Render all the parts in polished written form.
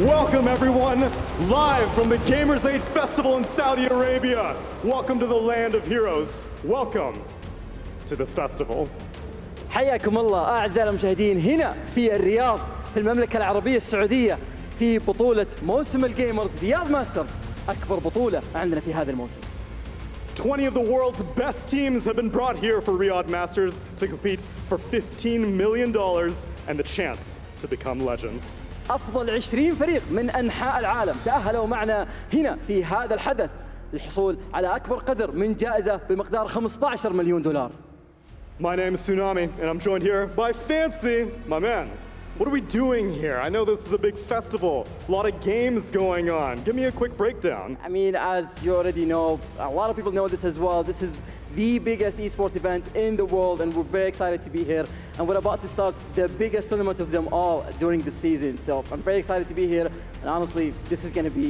Welcome everyone, live from the Gamers 8 Festival in Saudi Arabia. Welcome to the land of heroes. Welcome to the festival. حياكم الله أعزائي المشاهدين هنا في الرياض في المملكة العربية السعودية في بطولة موسم الجيمرز رياض ماسترز، أكبر بطولة عندنا في هذا الموسم. 20 of the world's best teams have been brought here for Riyadh Masters to compete for $15 million and the chance to become legends. أفضل 20 فريق من أنحاء العالم تأهلوا معنا هنا في هذا الحدث للحصول على أكبر قدر من جائزة بمقدار $15 مليون. My name is Tsunami and I'm joined here by Fancy, my man. What are we doing here? I know this is a big festival, a lot of games going on. Give me a quick breakdown. I mean, as you already know, a lot of people know this as well. This is the biggest esports event in the world, and we're very excited to be here. And we're about to start the biggest tournament of them all during the season. So I'm very excited to be here, and honestly, this is going to be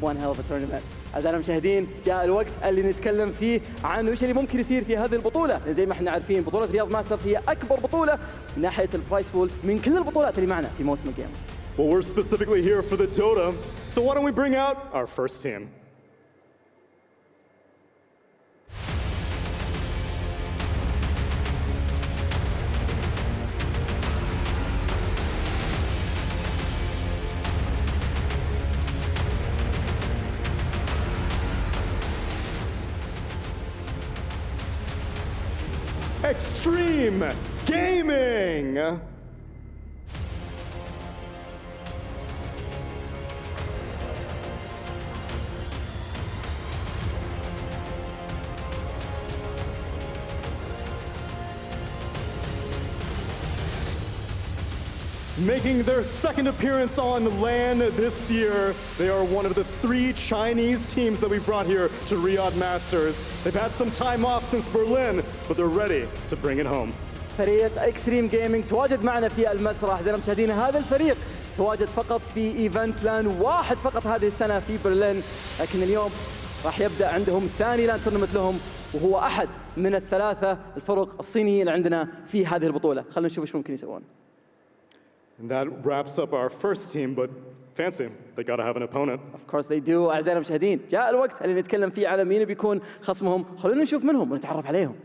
one hell of a tournament. أعزائنا المشاهدين، جاء الوقت اللي نتكلم فيه عن وش اللي ممكن يصير في هذه البطولة. زي ما احنا عارفين بطولة رياض ماسترز هي أكبر بطولة من ناحية البرايس بول من كل البطولات اللي معنا في موسم الجيمز. Well, we're specifically here for the Dota, so why don't we bring out our first team? Xtreme Gaming! Making their second appearance on land this year, they are one of the 3 Chinese teams that we brought here to Riyadh Masters. They've had some time off since Berlin, but they're ready to bring it home. فريق اكستريم جيمنج تواجد معنا في المسرح. أعزائنا المشاهدين، هذا الفريق تواجد فقط في ايفنت لان واحد فقط هذه السنة في برلين، لكن اليوم راح يبدأ عندهم ثاني لان تورنمنت لهم، وهو أحد من الثلاثة الفرق الصينيين اللي عندنا في هذه البطولة. خلينا نشوف ايش ممكن يسوون. And that wraps up our first team, but Fancy, they gotta have an opponent. Of course they do. أعزائنا المشاهدين، جاء الوقت اللي نتكلم فيه على مين بيكون خصمهم. خلونا نشوف منهم ونتعرف عليهم.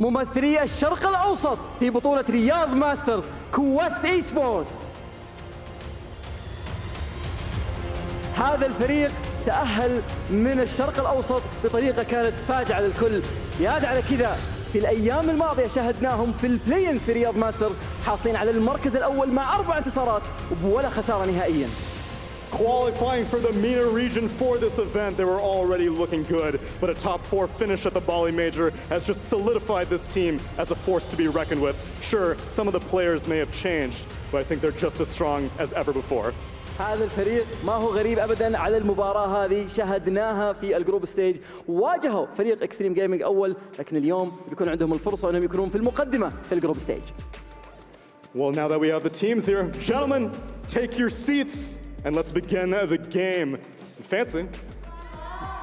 ممثلي الشرق الأوسط في بطولة رياض ماسترز كويست ايسبورتس. هذا الفريق تأهل من الشرق الأوسط بطريقة كانت فاجعة للكل. زيادة على كذا في الأيام الماضية شاهدناهم في البلاينز في رياض ماسترز حاصلين على المركز الأول مع 4 انتصارات ولا خسارة نهائياً. Qualifying for the MENA region for this event, they were already looking good, but a top 4 finish at the Bali Major has just solidified this team as a force to be reckoned with. Sure, some of the players may have changed, but I think they're just as strong as ever before. هذا الفريق ما هو غريب أبداً على المباراة هذه، شاهدناها في الجروب ستيج، واجهوا فريق اكستريم جيمنج أول، لكن اليوم بيكون عندهم الفرصة أنهم يكونون في المقدمة في الجروب ستيج. Well, now that we have the teams here, gentlemen, take your seats. And let's begin the game. Fancy,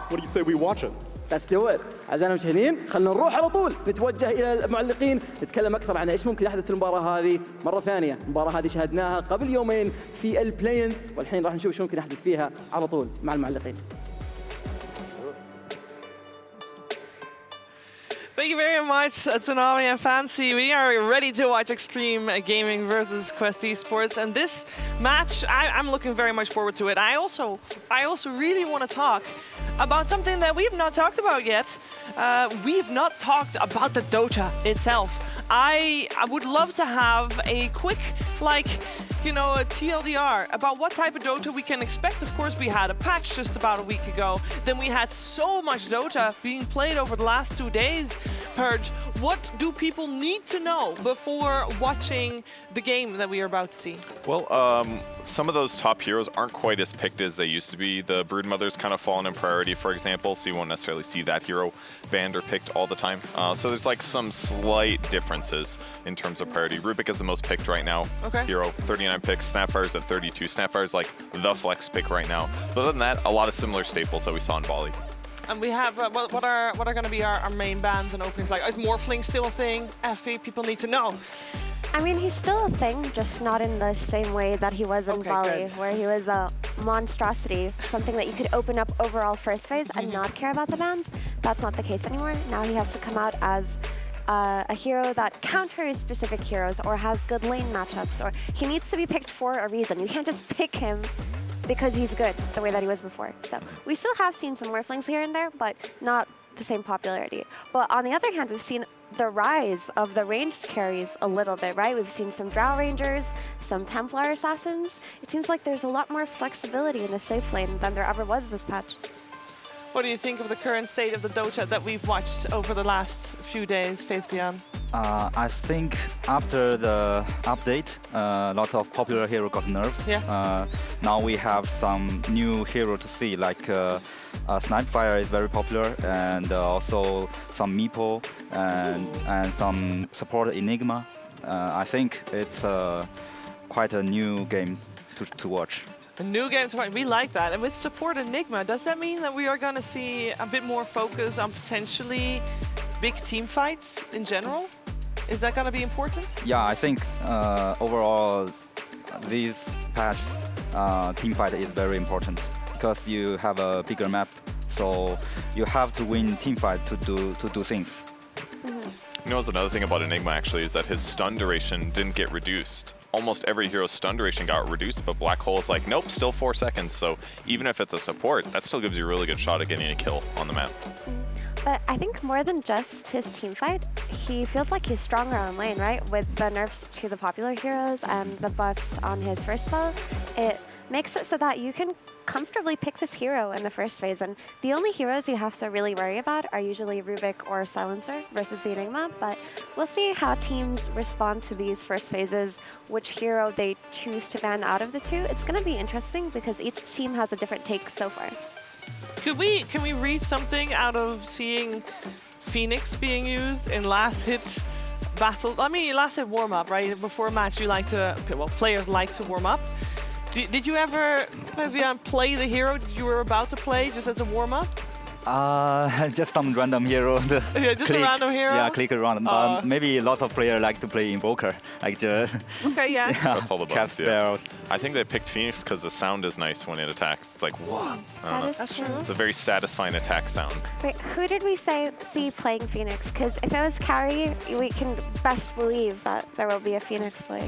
what do you say we watch it? Let's do it. أعزائنا المشاهدين، خلينا نروح على طول نتوجه إلى المعلقين نتكلم أكثر عن إيش ممكن يحدث في المباراة هذه مرة ثانية. المباراة هذه شاهدناها قبل يومين في البلاينز، والحين راح نشوف شو ممكن يحدث فيها على طول مع المعلقين. Thank you very much, Tsunami and Fancy. We are ready to watch Xtreme Gaming versus Quest Esports, and this match, I'm looking very much forward to it. I also really want to talk about something that we've not talked about yet. We've not talked about the Dota itself. I would love to have a quick, a TLDR about what type of Dota we can expect. Of course, we had a patch just about a week ago. Then we had so much Dota being played over the last 2 days. Purge, what do people need to know before watching the game that we are about to see? Well, some of those top heroes aren't quite as picked as they used to be. The Broodmother's kind of fallen in priority, for example, so you won't necessarily see that hero banned or picked all the time. So there's like some slight differences in terms of priority. Rubik is the most picked right now. Okay. Hero, 39 picks. Snapfire's at 32. Snapfire's like the flex pick right now. But other than that, a lot of similar staples that we saw in Bali. And we have, what are going to be our main bans and openings like? Is Morphling still a thing? Effie, people need to know. I mean, he's still a thing, just not in the same way that he was in Bali, where he was a monstrosity, something that you could open up overall first phase and not care about the bans. That's not the case anymore. Now he has to come out as a hero that counters specific heroes or has good lane matchups, or he needs to be picked for a reason. You can't just pick him because he's good the way that he was before. So we still have seen some Morphlings here and there, but not the same popularity. But on the other hand, we've seen the rise of the ranged carries a little bit, right? We've seen some Drow Rangers, some Templar Assassins. It seems like there's a lot more flexibility in the safe lane than there ever was this patch. What do you think of the current state of the Dota that we've watched over the last few days, Faithbian? I think after the update, lots of popular hero got nerfed. Yeah. Now we have some new hero to see, like Snipefire is very popular, and also some Meepo and some support Enigma. I think it's quite a new game to watch. A new game to watch. We like that. And with support Enigma, does that mean that we are going to see a bit more focus on potentially big team fights in general? Is that going to be important? Yeah, I think overall this patch team fight is very important because you have a bigger map, so you have to win team fight to do things. You know, what's another thing about Enigma actually is that his stun duration didn't get reduced. Almost every hero's stun duration got reduced, but Black Hole is like, nope, still 4 seconds. So even if it's a support, that still gives you a really good shot at getting a kill on the map. But I think more than just his team fight, he feels like he's stronger on lane, right? With the nerfs to the popular heroes and the buffs on his first spell, it makes it so that you can comfortably pick this hero in the first phase. And the only heroes you have to really worry about are usually Rubik or Silencer versus the Enigma. But we'll see how teams respond to these first phases, which hero they choose to ban out of the two. It's going to be interesting because each team has a different take so far. Can we read something out of seeing Phoenix being used in last hit battle? I mean, last hit warm up, right? Before a match, you like to, well, players like to warm up. Did you ever maybe play the hero you were about to play just as a warm up? Just some random hero. Yeah, just a random hero? Yeah, click around. But maybe lots of players like to play Invoker. Like okay, yeah. That's all the buff, yeah. Barrels. I think they picked Phoenix because the sound is nice when it attacks. It's like, whoa. That is true. It's a very satisfying attack sound. Wait, who did we see playing Phoenix? Because if it was Carrie, we can best believe that there will be a Phoenix play.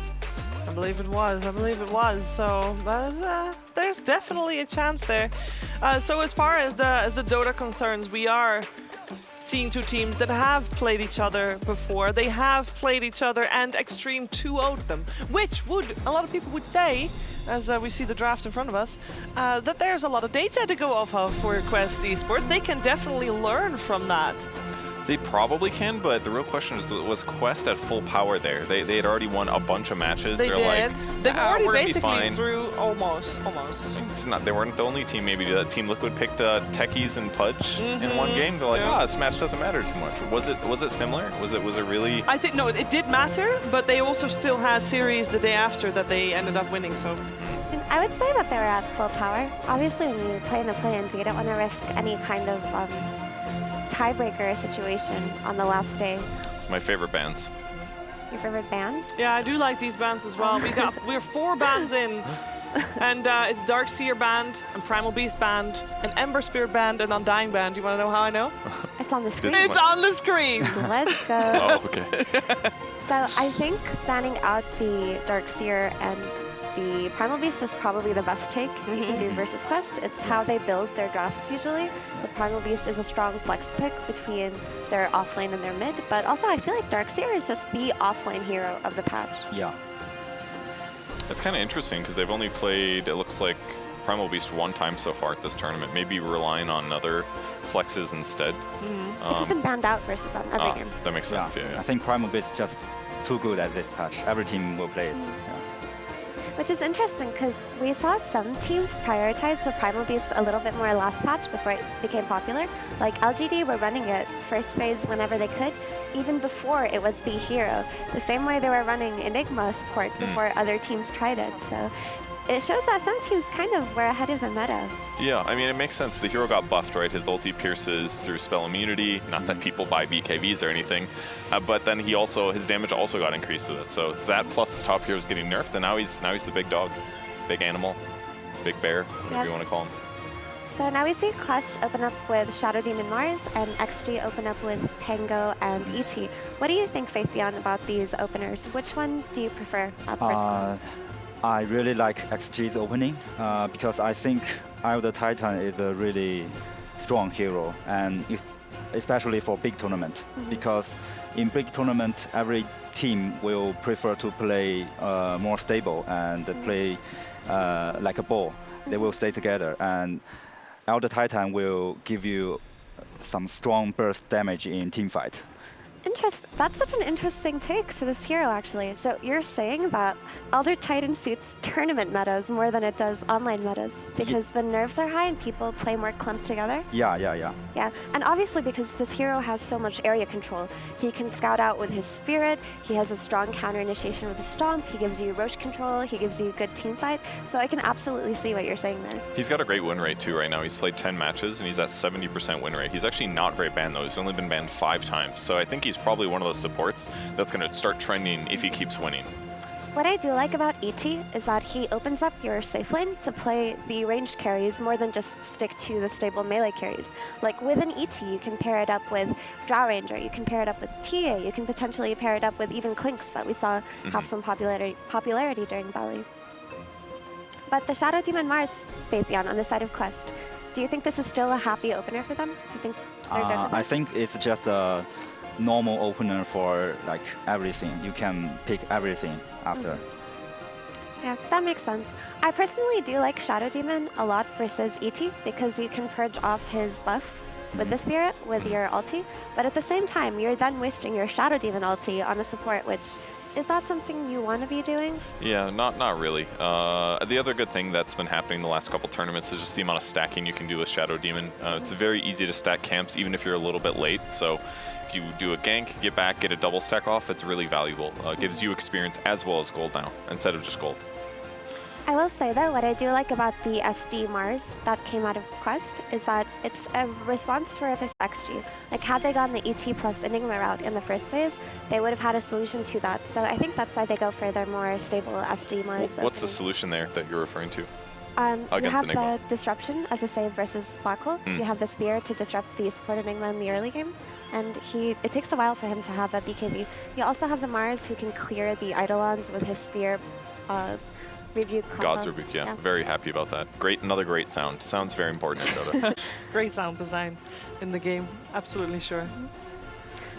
I believe it was. I believe it was. So there's definitely a chance there. So as far as the Dota concerns, we are seeing two teams that have played each other before. They have played each other and Xtreme 2-0'd them, which a lot of people would say, as we see the draft in front of us, that there's a lot of data to go off of for Quest Esports. They can definitely learn from that. They probably can, but the real question is, was Quest at full power there? They had already won a bunch of matches. They're like, they've already we're gonna be basically fine. through almost. It's not. They weren't the only team maybe to do that. Team Liquid picked Techies and Pudge in one game. They're like, this match doesn't matter too much. Was it similar? Was it really? I think no, it did matter, but they also still had series the day after that they ended up winning. So And I would say that they were at full power. Obviously, when you play in the play-ins, you don't want to risk any kind of tiebreaker situation on the last day. It's my favorite bands. Your favorite bands? yeah, I do like these bands as well. We're 4 bands in, and it's Darkseer band, and Primal Beast band, an Ember Spirit band, and Undying band. Do you want to know how I know? It's on the screen. It's on the screen. Let's go. Oh, okay. So I think banning out the Darkseer and the Primal Beast is probably the best take you can do versus Quest. It's how they build their drafts usually. The Primal Beast is a strong flex pick between their offlane and their mid, but also I feel like Darkseer is just the offlane hero of the patch. Yeah. It's kind of interesting because they've only played, it looks like, Primal Beast one time so far at this tournament. Maybe relying on other flexes instead. It's just been banned out versus on every game. That makes sense, yeah. I think Primal Beast is just too good at this patch. Every team will play it. Which is interesting because we saw some teams prioritize the Primal Beast a little bit more last patch before it became popular. Like LGD were running it first phase whenever they could, even before it was the hero. The same way they were running Enigma support before other teams tried it. So it shows that some teams kind of were ahead of the meta. Yeah, I mean, it makes sense. The hero got buffed, right? His ulti pierces through spell immunity. Not that people buy BKBs or anything, but then his damage also got increased with it. So it's that plus the top hero is getting nerfed, and now he's the big dog, big animal, big bear, whatever you want to call him. So now we see Quest open up with Shadow Demon Mars and XG open up with Pango and ET. What do you think, Faith Beyond, about these openers? Which one do you prefer at first glance? I really like XG's opening because I think Eye of the Titan is a really strong hero, and especially for big tournament, because in big tournament every team will prefer to play more stable and play like a ball. They will stay together, and Eye of the Titan will give you some strong burst damage in team fight. That's such an interesting take to this hero, actually. So you're saying that Elder Titan suits tournament metas more than it does online metas because the nerves are high and people play more clumped together? Yeah. Yeah, and obviously because this hero has so much area control. He can scout out with his Spirit, he has a strong counter initiation with his Stomp, he gives you Roche control, he gives you good team fight. So I can absolutely see what you're saying there. He's got a great win rate too right now. He's played 10 matches and he's at 70% win rate. He's actually not very banned though. He's only been banned 5 times. So I think he's probably one of those supports that's going to start trending if he keeps winning. What I do like about ET is that he opens up your safe lane to play the ranged carries more than just stick to the stable melee carries. Like with an ET, you can pair it up with Drow Ranger, you can pair it up with TA, you can potentially pair it up with even Clinks that we saw have some popularity during Bali. But the Shadow Demon Mars, Faithion, on the side of Quest, do you think this is still a happy opener for them? Do you think they're good with it? I think it's just a normal opener for like everything. You can pick everything after. Yeah, that makes sense. I personally do like Shadow Demon a lot versus ET because you can purge off his buff with the Spirit with your ulti, but at the same time you're then wasting your Shadow Demon ulti on a support, which is that something you want to be doing? Yeah, not really. The other good thing that's been happening the last couple tournaments is just the amount of stacking you can do with Shadow Demon. It's very easy to stack camps even if you're a little bit late. So if you do a gank, get back, get a double stack off, it's really valuable. It gives you experience as well as gold now instead of just gold. I will say though, what I do like about the SD Mars that came out of Quest is that it's a response for XG. Like had they gone the ET plus Enigma route in the first phase, they would have had a solution to that. So I think that's why they go for their more stable SD Mars. What's the solution there that you're referring to? You have the Disruption as a save versus Black Hole. You have the Spear to disrupt the support Enigma in the early game. And it takes a while for him to have a BKB. You also have the Mars who can clear the Eidolons with his Spear Rebuke combo. God's Rebuke, yeah. Very happy about that. Another great sound. Sounds very important, Dakota. Great sound design in the game, absolutely sure.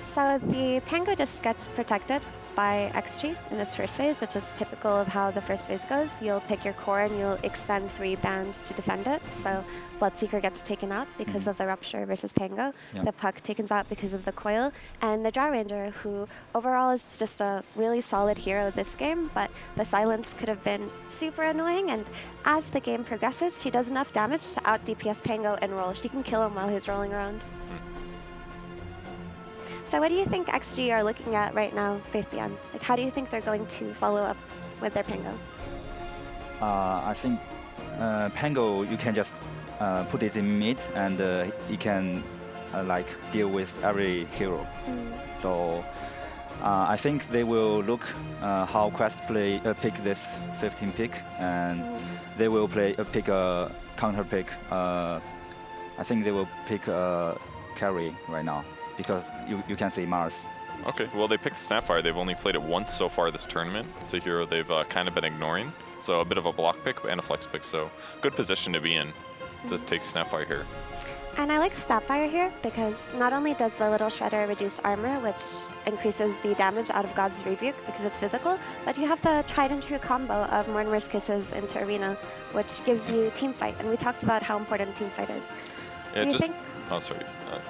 So the Pango just gets protected by XG in this first phase, which is typical of how the first phase goes. You'll pick your core and you'll expend 3 bans to defend it. So Bloodseeker gets taken out because of the Rupture versus Pango. Yeah. The Puck taken out because of the Coil. And the Drow Ranger, who overall is just a really solid hero this game, but the silence could have been super annoying. And as the game progresses, she does enough damage to out DPS Pango and roll. She can kill him while he's rolling around. So what do you think XG are looking at right now, Faith Beyond? Like, how do you think they're going to follow up with their Pango? I think Pango, you can just put it in mid and he can like deal with every hero. So I think they will look how Quest pick this 15 pick, and they will pick a counter pick. I think they will pick a carry right now, because you can see Mars. Okay, well they picked Snapfire. They've only played it once so far this tournament. It's a hero they've kind of been ignoring. So a bit of a block pick and a flex pick. So good position to be in to take Snapfire here. And I like Snapfire here because not only does the Little Shredder reduce armor, which increases the damage out of God's Rebuke because it's physical, but you have the tried and true combo of Mortimer's Kisses into Arena, which gives you team fight. And we talked about how important team fight is. Yeah, Do you think? Oh, sorry.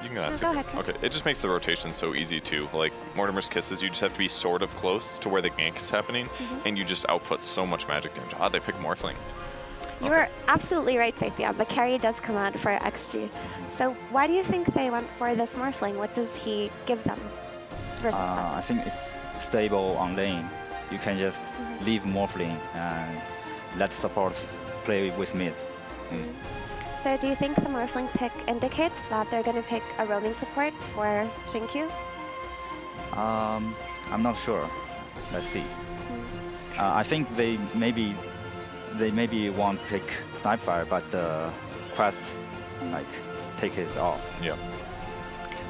You can ask. No, go ahead. Okay, it just makes the rotation so easy too. Like Mortimer's Kisses, you just have to be sort of close to where the gank is happening, and you just output so much magic damage. Ah, they pick Morphling. You were absolutely right, Faithion. The carry does come out for XG. So why do you think they went for this Morphling? What does he give them versus Quest? I think it's stable on lane. You can just leave Morphling and let supports play with mid. So do you think the Morphling pick indicates that they're going to pick a roaming support for Xinkyu? I'm not sure. Let's see. I think they maybe won't pick Snipefire, but Quest like take it off. Yeah.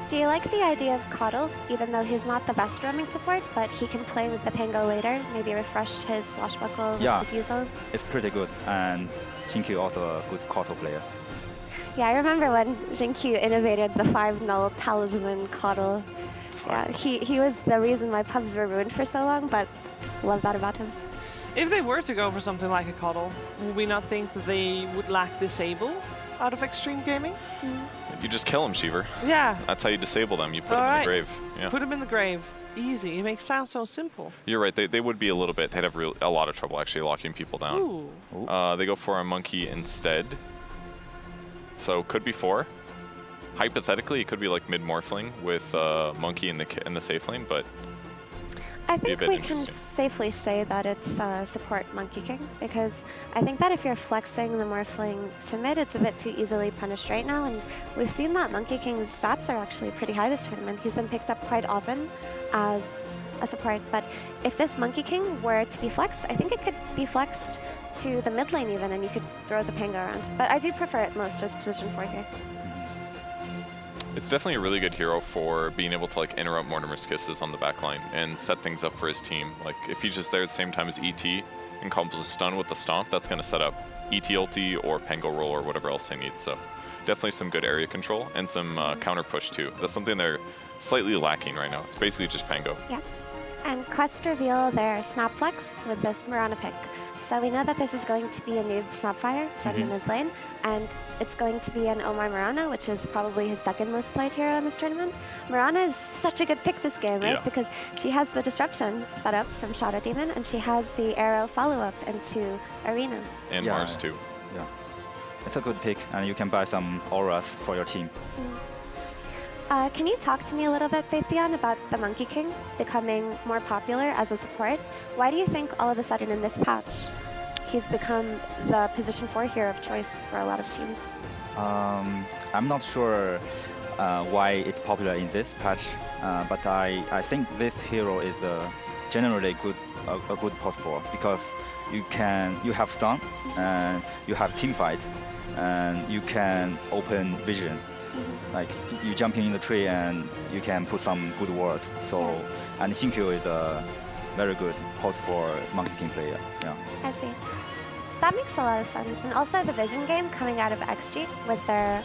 Do you like the idea of Coddle, even though he's not the best roaming support, but he can play with the Pango later, maybe refresh his Swashbuckle with Diffusal? It's pretty good, and Xinkyu also a good Coddle player. Yeah, I remember when Xinkyu innovated the 5-null Talisman Coddle. Yeah, he was the reason my pubs were ruined for so long, but love that about him. If they were to go for something like a Coddle, would we not think that they would lack Disable out of Xtreme Gaming? You just kill them, Sheever. Yeah. That's how you disable them. You put them in the grave. Yeah. Put them in the grave. Easy. It makes it sound so simple. You're right. They would be a little bit. They'd have a lot of trouble actually locking people down. Ooh. They go for a monkey instead. So could be 4. Hypothetically, it could be like mid Morphling with monkey in the safe lane, but I think we can safely say that it's support Monkey King, because I think that if you're flexing the Morphling to mid, it's a bit too easily punished right now, and we've seen that Monkey King's stats are actually pretty high this tournament. He's been picked up quite often as a support, but if this Monkey King were to be flexed, I think it could be flexed to the mid lane even, and you could throw the Pango around. But I do prefer it most as position 4 here. It's definitely a really good hero for being able to like interrupt Mortimer's Kisses on the back line and set things up for his team. Like if he's just there at the same time as ET and combos a stun with the Stomp, that's going to set up ET ulti or Pango roll or whatever else they need. So definitely some good area control and some counter push too. That's something they're slightly lacking right now. It's basically just Pango. Yeah. And Quest reveal their Snap Flex with this Mirana pick. So we know that this is going to be a noob Snapfire from the mid lane, and it's going to be an Omar Mirana, which is probably his second most played hero in this tournament. Mirana is such a good pick this game, right? Yeah. Because she has the Disruption set up from Shadow Demon, and she has the arrow follow-up into Arena. And Mars too. Yeah. It's a good pick, and you can buy some auras for your team. Can you talk to me a little bit, Faithion, about the Monkey King becoming more popular as a support? Why do you think all of a sudden in this patch he's become the position 4 hero of choice for a lot of teams? I'm not sure why it's popular in this patch, but I think this hero is generally a good post for, because you have stun, and you have team fight, and you can open vision. Like you jump in the tree and you can put some good words. So, and Xinkyu is a very good post for Monkey King player. Yeah. I see. That makes a lot of sense. And also the Vision game coming out of XG with their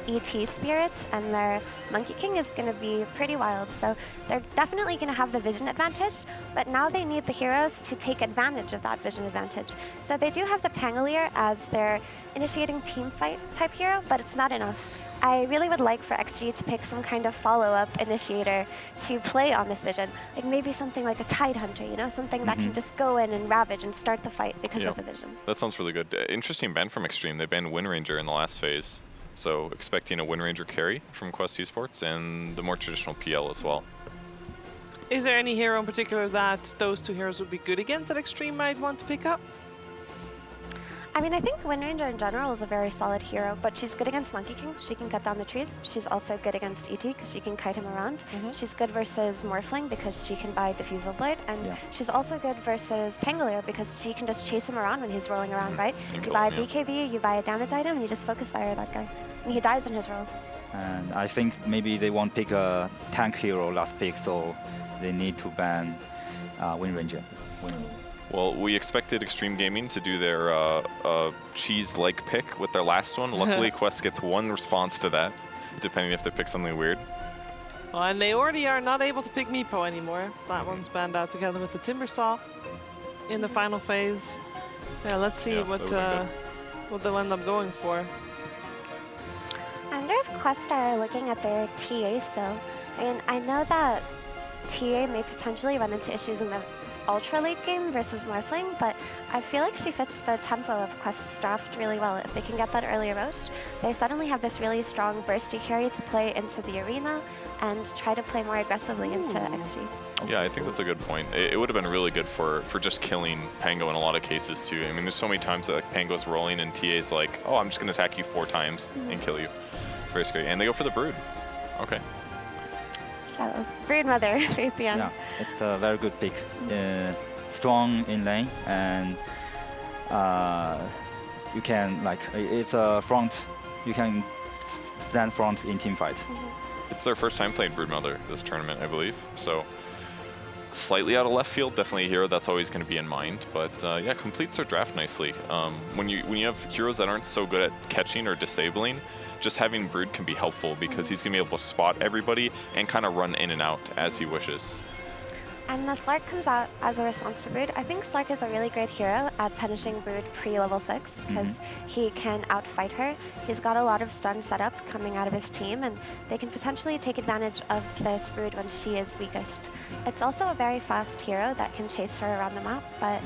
ET Spirit and their Monkey King is going to be pretty wild. So they're definitely going to have the Vision advantage, but now they need the heroes to take advantage of that Vision advantage. So they do have the Pangolier as their initiating team fight type hero, but it's not enough. I really would like for XG to pick some kind of follow-up initiator to play on this Vision. Like maybe something like a Tide Hunter, you know? Something that can just go in and ravage and start the fight because of the Vision. That sounds really good. Interesting ban from Xtreme. They banned Wind Ranger in the last phase. So expecting a Wind Ranger carry from Quest Esports and the more traditional PL as well. Is there any hero in particular that those two heroes would be good against that Xtreme might want to pick up? I mean, I think Wind Ranger in general is a very solid hero, but she's good against Monkey King. She can cut down the trees. She's also good against ET because she can kite him around. She's good versus Morphling because she can buy Diffusal Blade. And she's also good versus Pangolier because she can just chase him around when he's rolling around, right? You buy a BKB, you buy a damage item, and you just focus fire that guy. And he dies in his roll. And I think maybe they won't pick a tank hero last pick, so they need to ban Wind Ranger. Well, we expected Xtreme Gaming to do their cheese-like pick with their last one. Luckily, Quest gets one response to that. depending if they pick something weird. Well, and they already are not able to pick Meepo anymore. That one's banned out together with the Timbersaw in the final phase. Yeah, let's see what they'll end up going for. I wonder if Quest are looking at their TA still. I mean, I know that TA may potentially run into issues in the ultra late game versus Morphling, but I feel like she fits the tempo of Quest's draft really well. If they can get that early Roche, they suddenly have this really strong bursty carry to play into the arena and try to play more aggressively into XG. Yeah, I think that's a good point. It would have been really good for just killing Pango in a lot of cases too. I mean, there's so many times that like, Pango's rolling and TA's like, oh, I'm just going to attack you 4 times and kill you. It's very scary. And they go for the Brood. Okay. So, Brood Mother, Faith Beyond. Yeah, it's a very good pick. Strong in lane, and you can, like, it's a front, you can stand front in team fight. It's their first time playing Broodmother this tournament, I believe. So slightly out of left field, definitely a hero that's always going to be in mind. But yeah, completes their draft nicely. When you have heroes that aren't so good at catching or disabling, just having Brood can be helpful because he's going to be able to spot everybody and kind of run in and out as he wishes. And the Slark comes out as a response to Brood. I think Slark is a really great hero at punishing Brood pre-level 6 because he can outfight her. He's got a lot of stun set up coming out of his team, and they can potentially take advantage of this Brood when she is weakest. It's also a very fast hero that can chase her around the map, but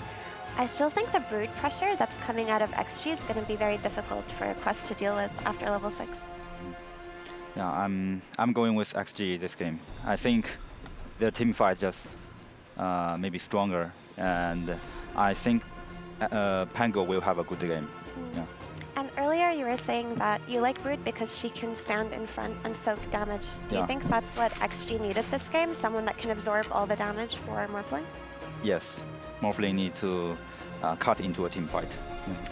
I still think the Brood pressure that's coming out of XG is going to be very difficult for Quest to deal with after level 6. Yeah, I'm going with XG this game. I think their team fight just maybe stronger, and I think Pango will have a good game. Yeah. And earlier you were saying that you like Brood because she can stand in front and soak damage. Do you think that's what XG needed this game? Someone that can absorb all the damage for Morphling? Yes, Morphling need to cut into a team fight.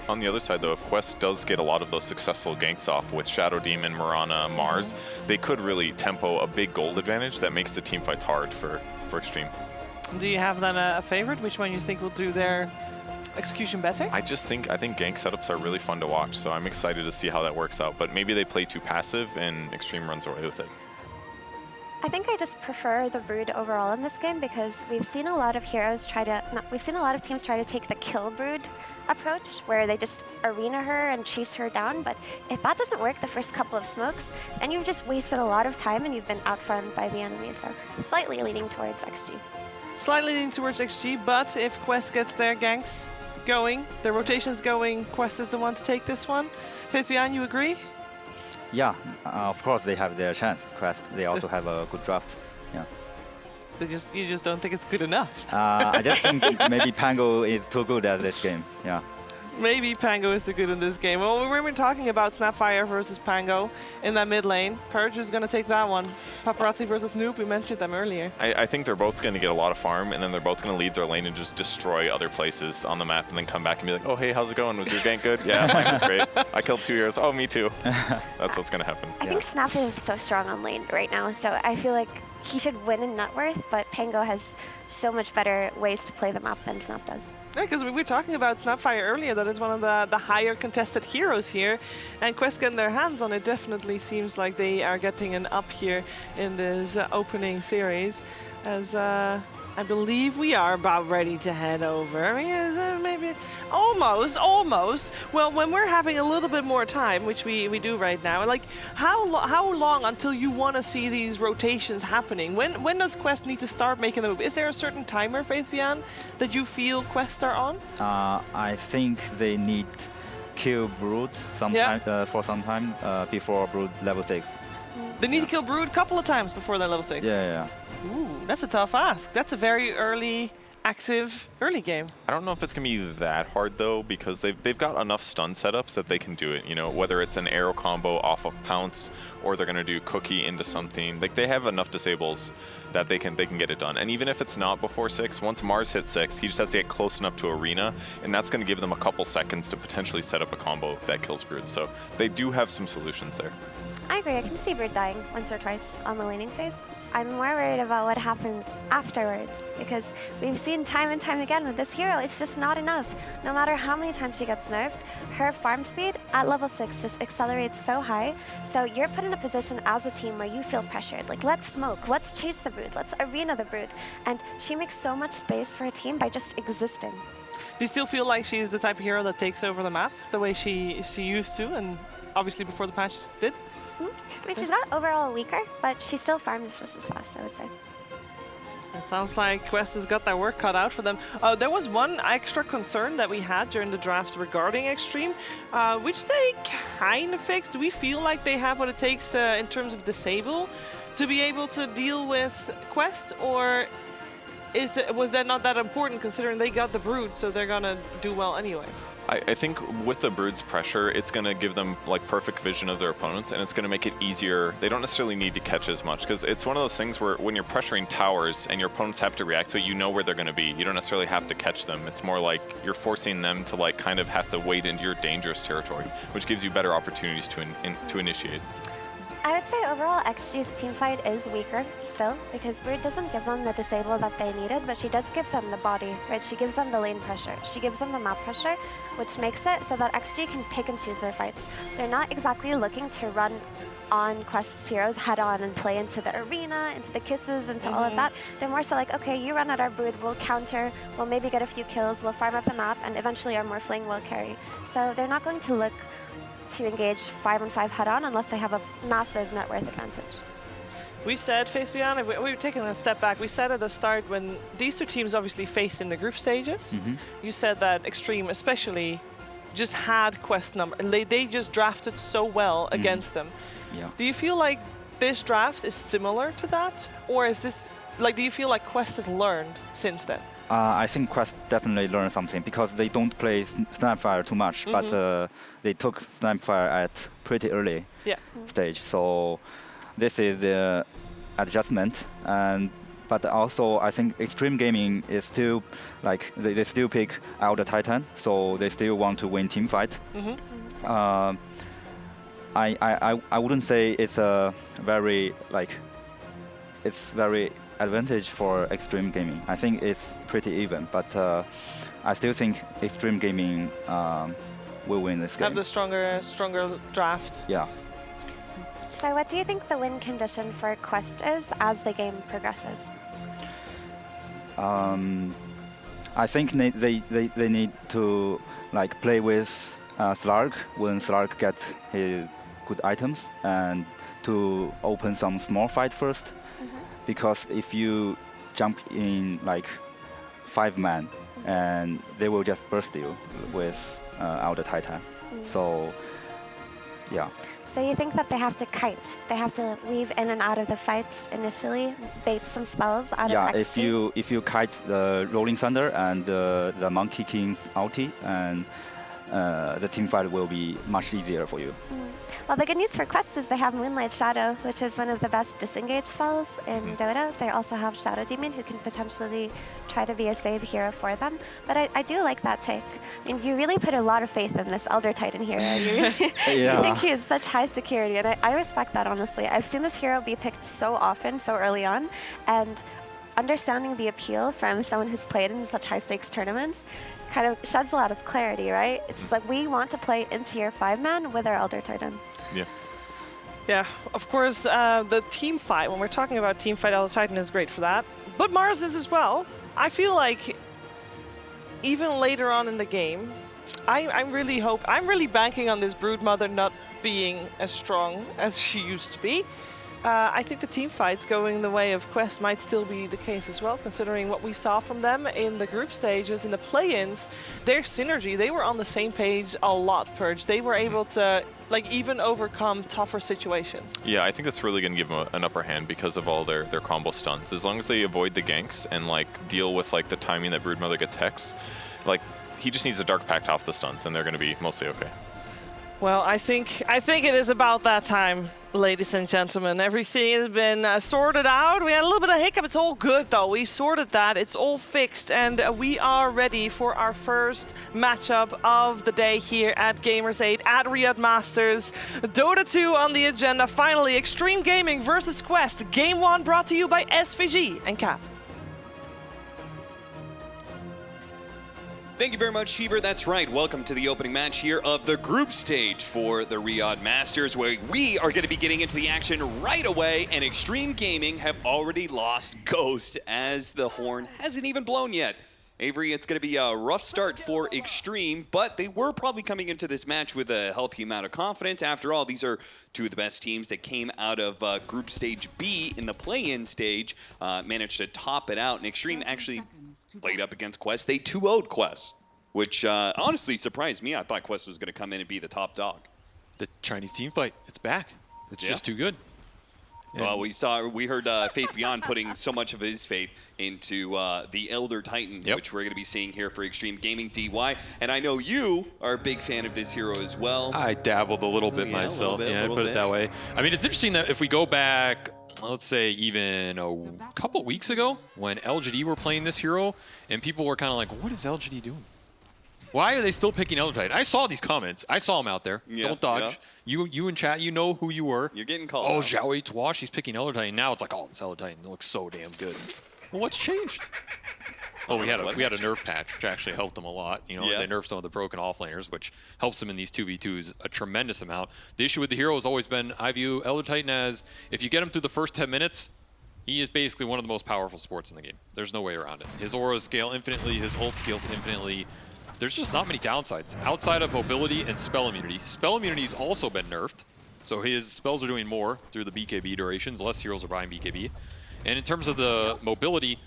On the other side, though, if Quest does get a lot of those successful ganks off with Shadow Demon, Mirana, Mars, they could really tempo a big gold advantage that makes the team fights hard for Xtreme. Do you have then a favorite? Which one you think will do their execution better? I think gank setups are really fun to watch, so I'm excited to see how that works out. But maybe they play too passive and Xtreme runs away with it. I think I just prefer the Brood overall in this game because we've seen a lot of heroes we've seen a lot of teams try to take the kill Brood approach where they just arena her and chase her down, but if that doesn't work the first couple of smokes, then you've just wasted a lot of time and you've been outfarmed by the enemy, so slightly leaning towards XG. Slightly leaning towards XG, but if Quest gets their ganks going, their rotations going, Quest is the one to take this one. Faithian, you agree? Yeah, of course they have their chance. Quest, they also have a good draft. Yeah. You just don't think it's good enough? I just think maybe Pango is too good at this game. Yeah. Maybe Pango is too good in this game. Well, we were talking about Snapfire versus Pango in that mid lane. Purge is going to take that one. Paparazzi versus Noob, we mentioned them earlier. I think they're both going to get a lot of farm, and then they're both going to leave their lane and just destroy other places on the map, and then come back and be like, oh, hey, how's it going? Was your gank good? Yeah, mine was great. I killed 2 heroes. Oh, me too. That's what's going to happen. I think Snap is so strong on lane right now, so I feel like he should win in net worth, but Pango has so much better ways to play the map than Snap does. Yeah, because we were talking about Snapfire earlier, that it's one of the higher contested heroes here, and Quest getting their hands on it definitely seems like they are getting an up here in this opening series, as I believe we are about ready to head over. I mean, maybe almost. Well, when we're having a little bit more time, which we do right now, like how long until you want to see these rotations happening? When does Quest need to start making the move? Is there a certain timer, Faithian, that you feel Quest are on? I think they need kill Brood for some time before Brood level 6. They need to kill Brood a couple of times before they're level 6. Yeah. Ooh, that's a tough ask. That's a very active early game. I don't know if it's going to be that hard, though, because they've got enough stun setups that they can do it. You know, whether it's an arrow combo off of Pounce or they're going to do Cookie into something. Like, they have enough disables that they can get it done. And even if it's not before 6, once Mars hits 6, he just has to get close enough to Arena, and that's going to give them a couple seconds to potentially set up a combo that kills Brood. So they do have some solutions there. I agree. I can see Brood dying once or twice on the laning phase. I'm more worried about what happens afterwards, because we've seen time and time again with this hero, it's just not enough. No matter how many times she gets nerfed, her farm speed at level 6 just accelerates so high. So you're put in a position as a team where you feel pressured. Like, let's smoke, let's chase the brood, let's arena the brood. And she makes so much space for a team by just existing. Do you still feel like she's the type of hero that takes over the map the way she used to, and obviously before the patch did? I mean, she's not overall weaker, but she still farms just as fast, I would say. It sounds like Quest has got their work cut out for them. There was one extra concern that we had during the draft regarding Xtreme, which they kind of fixed. Do we feel like they have what it takes in terms of disable to be able to deal with Quest, or was that not that important considering they got the Brood, so they're gonna do well anyway? I think with the Brood's pressure, it's going to give them like perfect vision of their opponents, and it's going to make it easier. They don't necessarily need to catch as much, because it's one of those things where when you're pressuring towers and your opponents have to react to it, you know where they're going to be. You don't necessarily have to catch them. It's more like you're forcing them to like kind of have to wade into your dangerous territory, which gives you better opportunities to initiate. I would say overall XG's teamfight is weaker still, because Brood doesn't give them the disable that they needed, but she does give them the body, right? She gives them the lane pressure. She gives them the map pressure, which makes it so that XG can pick and choose their fights. They're not exactly looking to run on Quest's heroes head on and play into the arena, into the kisses, into all of that. They're more so like, okay, you run at our Brood, we'll counter, we'll maybe get a few kills, we'll farm up the map, and eventually our Morphling will carry. So they're not going to look to engage 5-on-5 head-on unless they have a massive net worth advantage. We said, Faith Beyond, we were taking a step back, we said at the start when these two teams obviously faced in the group stages, you said that Xtreme especially just had Quest number, and they just drafted so well against them. Yeah. Do you feel like this draft is similar to that? Or is this, like, do you feel like Quest has learned since then? I think Quest definitely learned something, because they don't play Snapfire too much, but they took Snapfire at pretty early stage. So this is the adjustment, but also I think Xtreme Gaming is still like they still pick Elder Titan, so they still want to win team fight. I wouldn't say it's a very advantage for Xtreme Gaming. I think it's pretty even, but I still think Xtreme Gaming will win this game. Have the stronger draft. Yeah. So what do you think the win condition for Quest is as the game progresses? I think they need to like play with Slark when Slark gets his good items, and to open some small fight first. Because if you jump in like 5-man, and they will just burst you with Elder Titan. So, yeah. So you think that they have to kite? They have to weave in and out of the fights initially, bait some spells out of XG? Yeah, if you kite the Rolling Thunder and the Monkey King's ulti, and the team fight will be much easier for you. Well, the good news for Quest is they have Moonlight Shadow, which is one of the best disengage spells in Dota. They also have Shadow Demon, who can potentially try to be a save hero for them. But I do like that take. I mean, you really put a lot of faith in this Elder Titan hero. I think he has such high security, and I respect that, honestly. I've seen this hero be picked so often, so early on, and understanding the appeal from someone who's played in such high-stakes tournaments kind of sheds a lot of clarity, right? It's just like, we want to play into your 5-man with our Elder Titan. Yeah. Yeah, of course, the team fight, when we're talking about team fight, Elder Titan is great for that. But Mars is as well. I feel like even later on in the game, I'm really banking on this Brood Mother not being as strong as she used to be. I think the team fights going the way of Quest might still be the case as well, considering what we saw from them in the group stages, in the play-ins. Their synergy, they were on the same page a lot, Purge. They were able to like even overcome tougher situations. Yeah, I think that's really going to give them an upper hand because of all their combo stuns. As long as they avoid the ganks and like deal with like the timing that Broodmother gets Hex, like he just needs a Dark Pact off the stuns and they're going to be mostly okay. Well, I think it is about that time. Ladies and gentlemen, everything has been sorted out. We had a little bit of hiccup. It's all good, though. We sorted that. It's all fixed, and we are ready for our first matchup of the day here at Gamers 8 at Riyadh Masters. Dota 2 on the agenda. Finally, Extreme Gaming versus Quest. Game 1 brought to you by SVG and Cap. Thank you very much, Sheber. That's right. Welcome to the opening match here of the group stage for the Riyadh Masters, where we are going to be getting into the action right away, and Extreme Gaming have already lost Ghost as the horn hasn't even blown yet. Avery, it's going to be a rough start for Extreme, but they were probably coming into this match with a healthy amount of confidence. After all, these are two of the best teams that came out of Group Stage B in the play-in stage, managed to top it out, and Extreme actually played up against Quest. They 2-0'd Quest, which honestly surprised me. I thought Quest was going to come in and be the top dog. The Chinese team fight, it's back. It's just too good. Well, we heard Faith Beyond putting so much of his faith into the Elder Titan, which we're going to be seeing here for Extreme Gaming DY. And I know you are a big fan of this hero as well. I dabbled a little bit myself. I put it that way. I mean, it's interesting that if we go back, let's say even a couple weeks ago, when LGD were playing this hero, and people were kind of like, what is LGD doing? Why are they still picking Elder Titan? I saw these comments. I saw them out there. Don't dodge. You in chat, you know who you were. You're getting called. Oh, Zhao Tuash, he's picking Elder Titan. Now it's like, oh, this Elder Titan looks so damn good. Well, what's changed? Oh, we had a nerf patch, which actually helped them a lot. You know, they nerfed some of the broken offlaners, which helps them in these 2v2s a tremendous amount. The issue with the hero has always been, I view Elder Titan as, if you get him through the first 10 minutes, he is basically one of the most powerful supports in the game. There's no way around it. His auras scale infinitely, his ult scales infinitely. There's just not many downsides outside of mobility and spell immunity. Spell immunity's also been nerfed, so his spells are doing more through the BKB durations. Less heroes are buying BKB. And in terms of the mobility,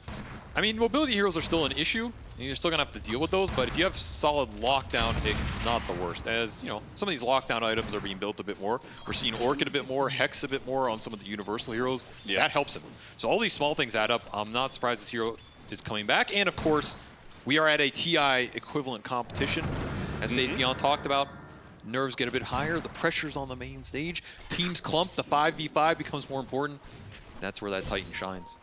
I mean, mobility heroes are still an issue, and you're still gonna have to deal with those, but if you have solid lockdown, it's not the worst. As, you know, some of these lockdown items are being built a bit more. We're seeing Orchid a bit more, Hex a bit more on some of the universal heroes. That helps him. So all these small things add up. I'm not surprised this hero is coming back, and of course, we are at a TI equivalent competition, as Faith Beyond talked about. Nerves get a bit higher, the pressure's on the main stage. Teams clump, the 5v5 becomes more important. That's where that Titan shines.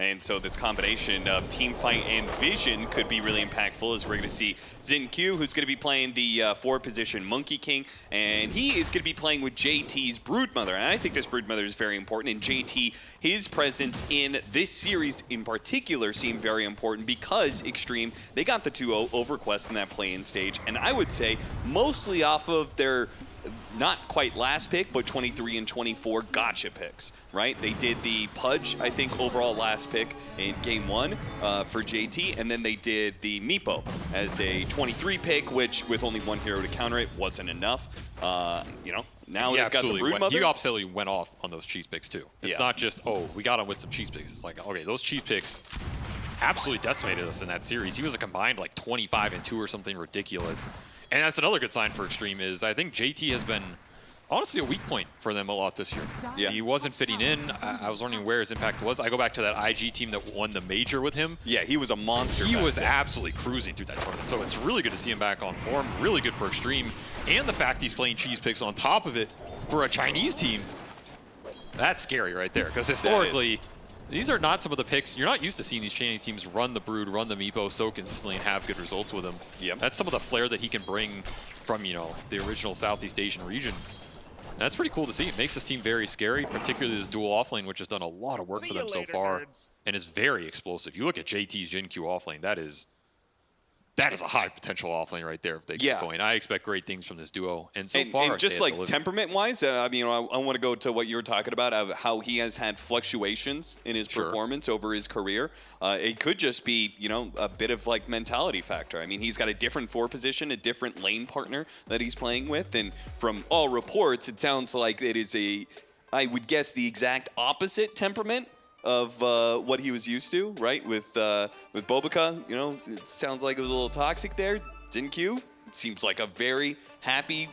And so this combination of team fight and vision could be really impactful, as we're going to see Xin Q, who's going to be playing the 4-position Monkey King, and he is going to be playing with JT's Broodmother. And I think this Broodmother is very important, and JT, his presence in this series in particular seemed very important because Extreme, they got the 2-0 over Quest in that play-in stage, and I would say mostly off of their not quite last pick, but 23 and 24 gotcha picks, right? They did the Pudge, I think, overall last pick in game 1 for JT, and then they did the Meepo as a 23 pick, which with only one hero to counter it wasn't enough. You know, now they've got the Broodmother. He absolutely went off on those cheese picks too. It's not just, oh, we got him with some cheese picks. It's like, okay, those cheese picks absolutely decimated us in that series. He was a combined like 25 and 2 or something ridiculous. And that's another good sign for Extreme is I think JT has been honestly a weak point for them a lot this year. He wasn't fitting in. I was wondering where his impact was. I go back to that IG team that won the major with him. Yeah, he was a monster. He was absolutely cruising through that tournament. So it's really good to see him back on form. Really good for Extreme. And the fact he's playing cheese picks on top of it for a Chinese team, that's scary right there. Because historically, these are not some of the picks. You're not used to seeing these Chinese teams run the Brood, run the Meepo so consistently and have good results with them. That's some of the flair that he can bring from, you know, the original Southeast Asian region. That's pretty cool to see. It makes this team very scary, particularly this dual offlane, which has done a lot of work for them so far and is very explosive. You look at JT's Jin Q offlane, that is a high potential offlane right there if they keep going. I expect great things from this duo, and so far, and just like temperament-wise, I mean, I want to go to what you were talking about of how he has had fluctuations in his performance over his career. It could just be, you know, a bit of like mentality factor. I mean, he's got a different 4 position, a different lane partner that he's playing with, and from all reports, it sounds like it is I would guess the exact opposite temperament of what he was used to, right? With Bobica, you know, it sounds like it was a little toxic there. Jin Q seems like a very happy,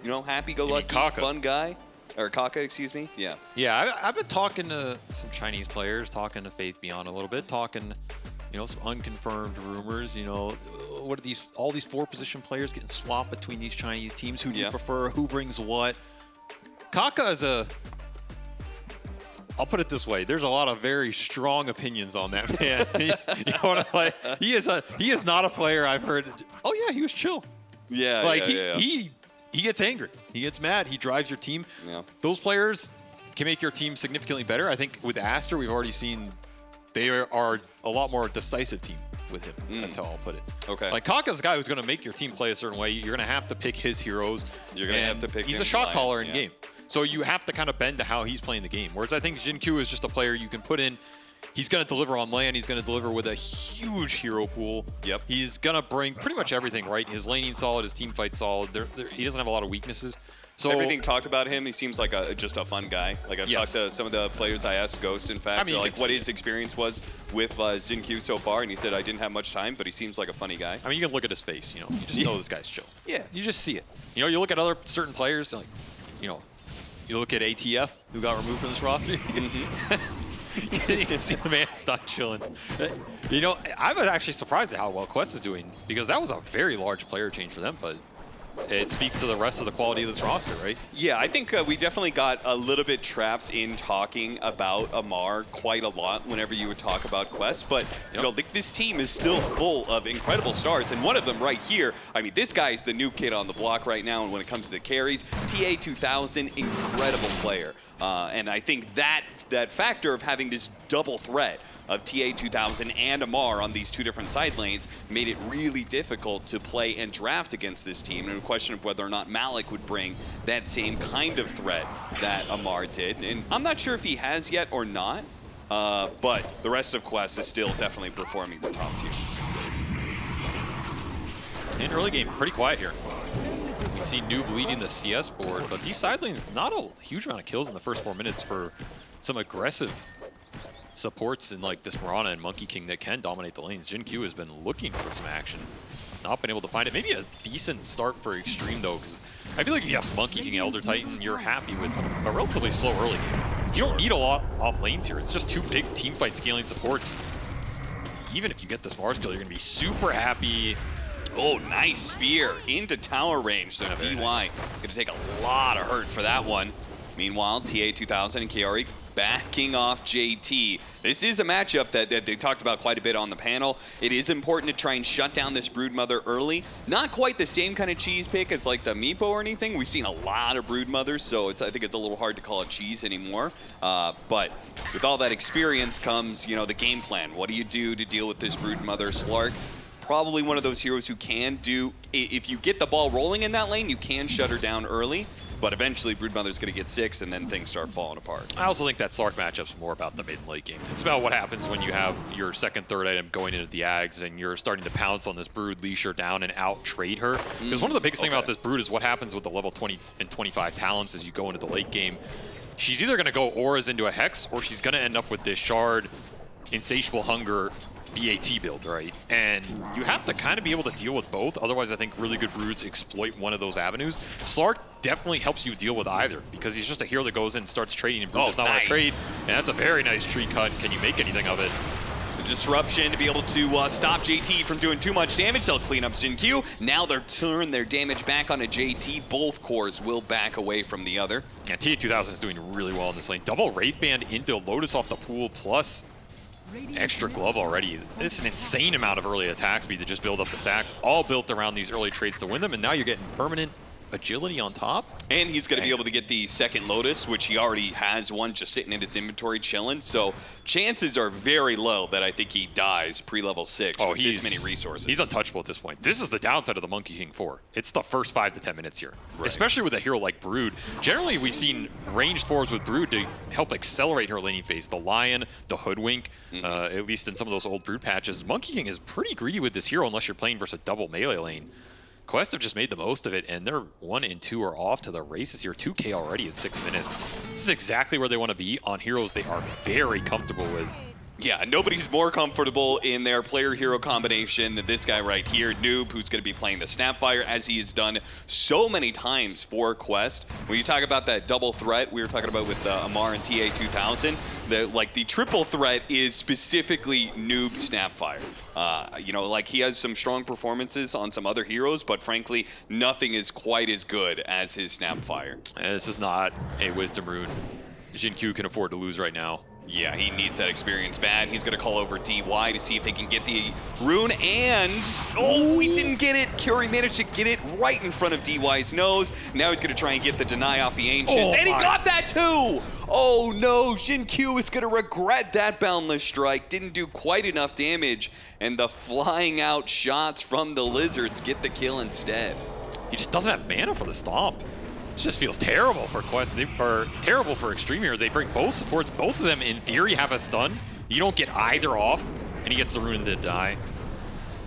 you know, happy-go-lucky, fun guy. Or Kaka, excuse me. Yeah, I've been talking to some Chinese players, talking to Faith Beyond a little bit, talking, you know, some unconfirmed rumors. You know, what are all these 4-position players getting swapped between these Chinese teams? Who do you prefer? Who brings what? Kaka is a... I'll put it this way. There's a lot of very strong opinions on that man. You know what I'm like? He is not a player I've heard. Oh yeah, he was chill. Yeah, like he gets angry. He gets mad. He drives your team. Yeah. Those players can make your team significantly better. I think with Aster, we've already seen they are a lot more decisive team with him. That's how I'll put it. Okay. Like Kaka's a guy who's going to make your team play a certain way. You're going to have to pick his heroes. You're going to have to pick. He's a shot caller in game. So you have to kind of bend to how he's playing the game. Whereas I think Jinkyu is just a player you can put in. He's going to deliver on lane. He's going to deliver with a huge hero pool. Yep. He's going to bring pretty much everything, right? His laning solid, his team fight solid. He doesn't have a lot of weaknesses. So everything talked about him, he seems like just a fun guy. Like I've talked to some of the players. I asked Ghost, in fact, like what his experience was with Xtreme so far, and he said I didn't have much time, but he seems like a funny guy. I mean, you can look at his face. You know, you just know this guy's chill. Yeah. You just see it. You know, you look at other certain players, like, you know, you look at ATF, who got removed from this roster. You can see the man's not chilling. You know, I was actually surprised at how well Quest is doing, because that was a very large player change for them, but it speaks to the rest of the quality of this roster, right? Yeah, I think we definitely got a little bit trapped in talking about Amar quite a lot whenever you would talk about Quest, but you know, this team is still full of incredible stars, and one of them right here, I mean, this guy is the new kid on the block right now, and when it comes to the carries, TA2000, incredible player. And I think that factor of having this double threat of TA2000 and Amar on these two different side lanes made it really difficult to play and draft against this team, and a question of whether or not Malik would bring that same kind of threat that Amar did. And I'm not sure if he has yet or not, but the rest of Quest is still definitely performing the top tier. In early game, pretty quiet here. You see Noob leading the CS board, but these side lanes, not a huge amount of kills in the first 4 minutes for some aggressive supports in like this Mirana and Monkey King that can dominate the lanes. Jinkyu has been looking for some action, not been able to find it. Maybe a decent start for Xtreme though, because I feel like if you have Monkey King, Elder Titan, you're happy with a relatively slow early game. You don't need a lot off lanes here. It's just two big team fight scaling supports. Even if you get this Mars kill, you're going to be super happy. Oh, nice spear into tower range. So DY going to take a lot of hurt for that one. Meanwhile, TA2000 and Kiari backing off JT. This is a matchup that they talked about quite a bit on the panel. It is important to try and shut down this Broodmother early. Not quite the same kind of cheese pick as like the Meepo or anything. We've seen a lot of Broodmothers, so I think it's a little hard to call it cheese anymore. But with all that experience comes, you know, the game plan. What do you do to deal with this Broodmother? Slark, probably one of those heroes who can do, if you get the ball rolling in that lane, you can shut her down early. But eventually, Broodmother's going to get 6, and then things start falling apart. I also think that Slark matchup's more about the mid and late game. It's about what happens when you have your second, third item going into the Ags, and you're starting to pounce on this Brood, leash her down, and out-trade her. Because one of the biggest things about this Brood is what happens with the level 20 and 25 talents as you go into the late game. She's either going to go auras into a Hex, or she's going to end up with this Shard, Insatiable Hunger, BAT build, right? And you have to kind of be able to deal with both. Otherwise, I think really good Broods exploit one of those avenues. Slark definitely helps you deal with either, because he's just a hero that goes in and starts trading, and Brood does not want to trade. And that's a very nice tree cut. Can you make anything of it? The disruption to be able to stop JT from doing too much damage. They'll clean up Jinkyu. Now they'll turn their damage back onto JT. Both cores will back away from the other. Yeah, TA2000 is doing really well in this lane. Double Wraith Band into Lotus off the pool, plus extra glove already. It's an insane amount of early attack speed to just build up the stacks, all built around these early trades to win them, and now you're getting permanent agility on top. And he's going to be able to get the second Lotus, which he already has one just sitting in his inventory chilling. So chances are very low that I think he dies pre-level 6 with this many resources. He's untouchable at this point. This is the downside of the Monkey King 4. It's the first 5 to 10 minutes here, especially with a hero like Brood. Generally, we've seen ranged 4s with Brood to help accelerate her laning phase. The Lion, the Hoodwink, at least in some of those old Brood patches. Monkey King is pretty greedy with this hero unless you're playing versus a double melee lane. Quest have just made the most of it, and they're 1 and 2 are off to the races here. 2K already at 6 minutes. This is exactly where they want to be on heroes they are very comfortable with. Yeah, nobody's more comfortable in their player-hero combination than this guy right here, Noob, who's going to be playing the Snapfire, as he has done so many times for Quest. When you talk about that double threat we were talking about with Amar and TA2000, the triple threat is specifically Noob Snapfire. You know, like, he has some strong performances on some other heroes, but frankly, nothing is quite as good as his Snapfire. This is not a Wisdom Rune Xingqiu can afford to lose right now. Yeah, he needs that experience bad. He's going to call over DY to see if they can get the rune, and oh, he didn't get it. Curie managed to get it right in front of DY's nose. Now he's going to try and get the deny off the Ancients, and he got that too! Oh no, Xingqiu is going to regret that Boundless Strike. Didn't do quite enough damage, and the flying out shots from the Lizards get the kill instead. He just doesn't have mana for the Stomp. This just feels terrible for Quest, or terrible for Xtreme here. They bring both supports. Both of them, in theory, have a stun. You don't get either off, and he gets the rune to die.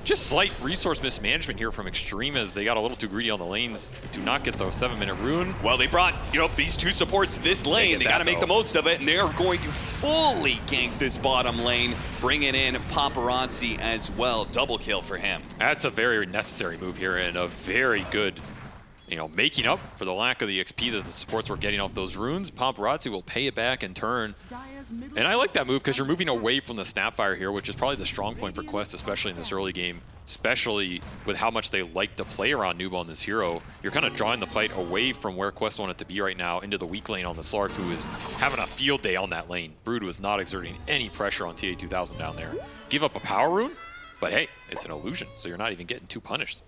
Just slight resource mismanagement here from Xtreme as they got a little too greedy on the lanes. Do not get the 7-minute rune. Well, they brought, you know, these two supports this lane. They got to make the most of it, and they're going to fully gank this bottom lane, bringing in Paparazzi as well. Double kill for him. That's a very necessary move here, and a very good, you know, making up for the lack of the XP that the supports were getting off those runes. Paparazzi will pay it back in turn. And I like that move because you're moving away from the Snapfire here, which is probably the strong point for Quest, especially in this early game, especially with how much they like to play around Noob on this hero. You're kind of drawing the fight away from where Quest want it to be right now into the weak lane on the Slark, who is having a field day on that lane. Brood was not exerting any pressure on TA2000 down there. Give up a power rune, but hey, it's an illusion, so you're not even getting too punished.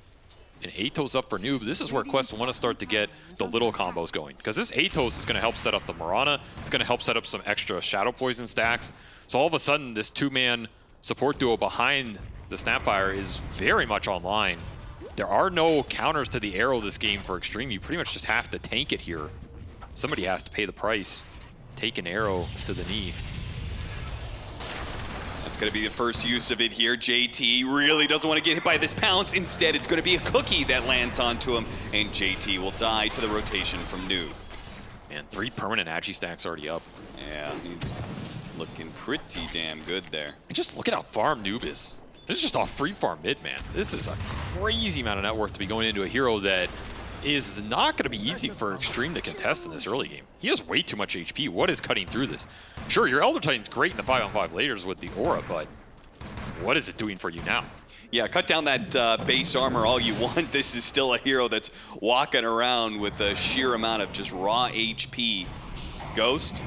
And Atos up for Noob. This is where Quest want to start to get the little combos going, because this Atos is going to help set up the Mirana. It's going to help set up some extra Shadow Poison stacks. So all of a sudden, this two-man support duo behind the Snapfire is very much online. There are no counters to the arrow this game for Xtreme. You pretty much just have to tank it here. Somebody has to pay the price. Take an arrow to the knee. It's going to be the first use of it here. JT really doesn't want to get hit by this pounce. Instead, it's going to be a cookie that lands onto him, and JT will die to the rotation from Noob. Man, 3 permanent Agi stacks already up. Yeah, he's looking pretty damn good there. And just look at how farm Noob is. This is just off free farm mid, man. This is a crazy amount of net worth to be going into a hero that is not going to be easy for Xtreme to contest in this early game. He has way too much HP. What is cutting through this? Sure, your Elder Titan's great in the 5-on-5 laters with the aura, but what is it doing for you now? Yeah, cut down that base armor all you want. This is still a hero that's walking around with a sheer amount of just raw HP. Ghost,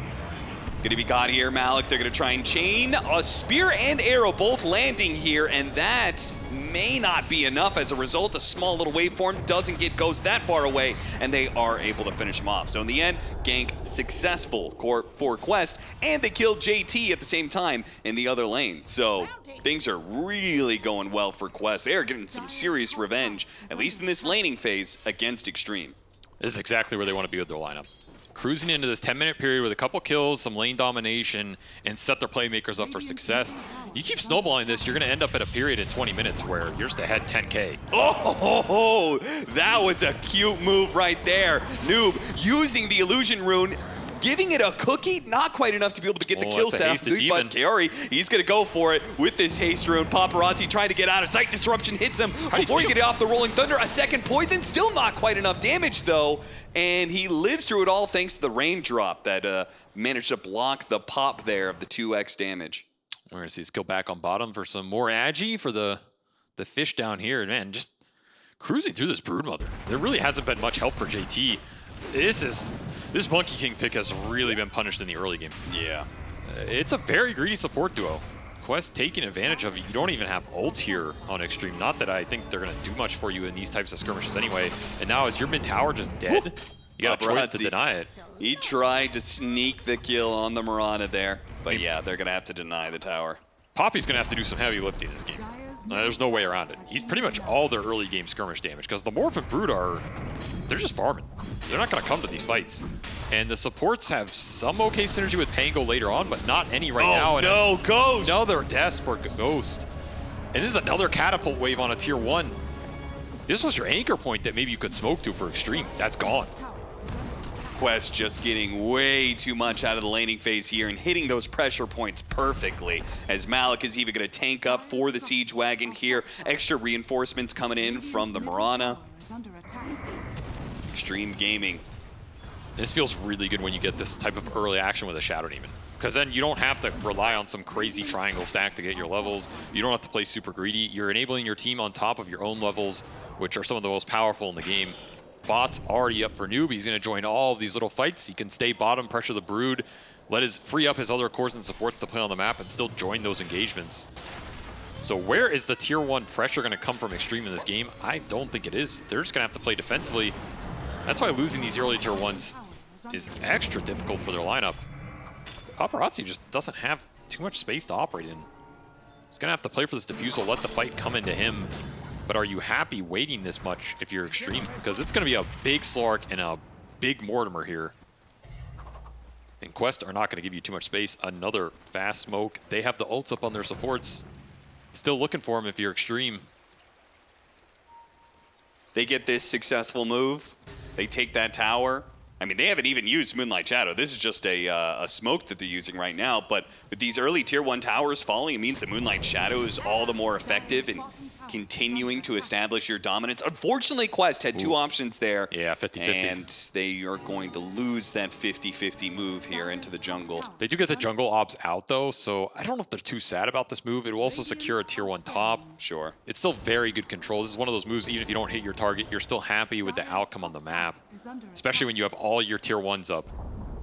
gonna be got here, Malik. They're gonna try and chain a spear and arrow, both landing here, and that may not be enough. As a result, a small little waveform doesn't get Ghost that far away, and they are able to finish him off. So in the end, gank successful for Quest, and they killed JT at the same time in the other lane. So things are really going well for Quest. They are getting some serious revenge, at least in this laning phase, against Xtreme. This is exactly where they want to be with their lineup. Cruising into this 10-minute period with a couple kills, some lane domination, and set their playmakers up for success. You keep snowballing this, you're going to end up at a period in 20 minutes where you're just ahead 10K. Oh, that was a cute move right there. Noob using the illusion rune, giving it a cookie, not quite enough to be able to get the kill set off. But Kaori, he's going to go for it with this haste rune. Paparazzi trying to get out of sight. Disruption hits him before he can get off the Rolling Thunder. A second poison, still not quite enough damage though. And he lives through it all thanks to the raindrop that managed to block the pop there of the 2x damage. We're going to see his kill back on bottom for some more Agi for the fish down here. Man, just cruising through this Broodmother. There really hasn't been much help for JT. This Monkey King pick has really been punished in the early game. Yeah. It's a very greedy support duo. Quest taking advantage of it. You don't even have ult here on Xtreme. Not that I think they're going to do much for you in these types of skirmishes anyway. And now is your mid tower just dead? You got a choice to deny it. He tried to sneak the kill on the Mirana there. But yeah, they're going to have to deny the tower. Poppy's going to have to do some heavy lifting this game. There's no way around it. He's pretty much all their early game skirmish damage because the Morph and Brood they're just farming. They're not going to come to these fights. And the supports have some okay synergy with Pango later on, but not any right now. Oh no, Ghost! Another death for Ghost. And this is another catapult wave on a tier 1. This was your anchor point that maybe you could smoke to for Xtreme. That's gone. Quest just getting way too much out of the laning phase here and hitting those pressure points perfectly, as Malik is even going to tank up for the Siege Wagon here. Extra reinforcements coming in from the Mirana. Xtreme Gaming. This feels really good when you get this type of early action with a Shadow Demon, because then you don't have to rely on some crazy triangle stack to get your levels. You don't have to play super greedy. You're enabling your team on top of your own levels, which are some of the most powerful in the game. Bot's already up for noob. He's going to join all of these little fights. He can stay bottom, pressure the Brood, free up his other cores and supports to play on the map, and still join those engagements. So where is the tier 1 pressure going to come from Xtreme in this game? I don't think it is. They're just going to have to play defensively. That's why losing these early tier 1s is extra difficult for their lineup. Paparazzi just doesn't have too much space to operate in. He's going to have to play for this defusal, let the fight come into him. But are you happy waiting this much if you're Xtreme? Because it's going to be a big Slark and a big Mortimer here. And Quest are not going to give you too much space. Another fast smoke. They have the ults up on their supports. Still looking for him if you're Xtreme. They get this successful move. They take that tower. I mean, they haven't even used Moonlight Shadow. This is just a smoke that they're using right now. But with these early tier 1 towers falling, it means that Moonlight Shadow is all the more effective in continuing to establish your dominance. Unfortunately, Quest had two options there. Yeah, 50-50. And they are going to lose that 50-50 move here into the jungle. They do get the jungle obs out, though, so I don't know if they're too sad about this move. It will also secure a tier 1 top. Sure. It's still very good control. This is one of those moves, even if you don't hit your target, you're still happy with the outcome on the map, especially when you have all your tier 1s up.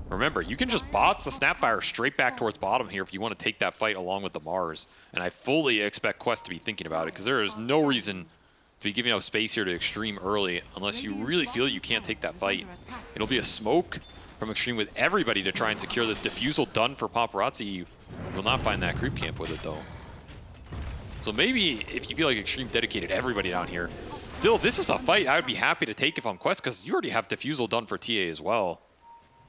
Remember, you can just bots the Snapfire straight back towards bottom here if you want to take that fight along with the Mars. And I fully expect Quest to be thinking about it, because there is no reason to be giving up space here to Xtreme early unless you really feel you can't take that fight. It'll be a smoke from Xtreme with everybody to try and secure this defusal done for Paparazzi. You will not find that creep camp with it, though. So maybe if you feel like Xtreme dedicated everybody down here, still, this is a fight I would be happy to take if I'm Quest, because you already have defusal done for TA as well.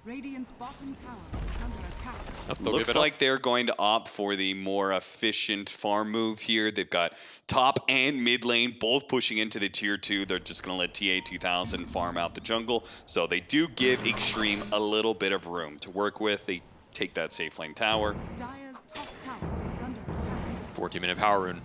Radiant's bottom tower is under attack. Looks like they're going to opt for the more efficient farm move here. They've got top and mid lane both pushing into the tier 2. They're just going to let TA 2000 farm out the jungle. So they do give Xtreme a little bit of room to work with. They take that safe lane tower. Dire's top tower is under attack. 14-minute power rune.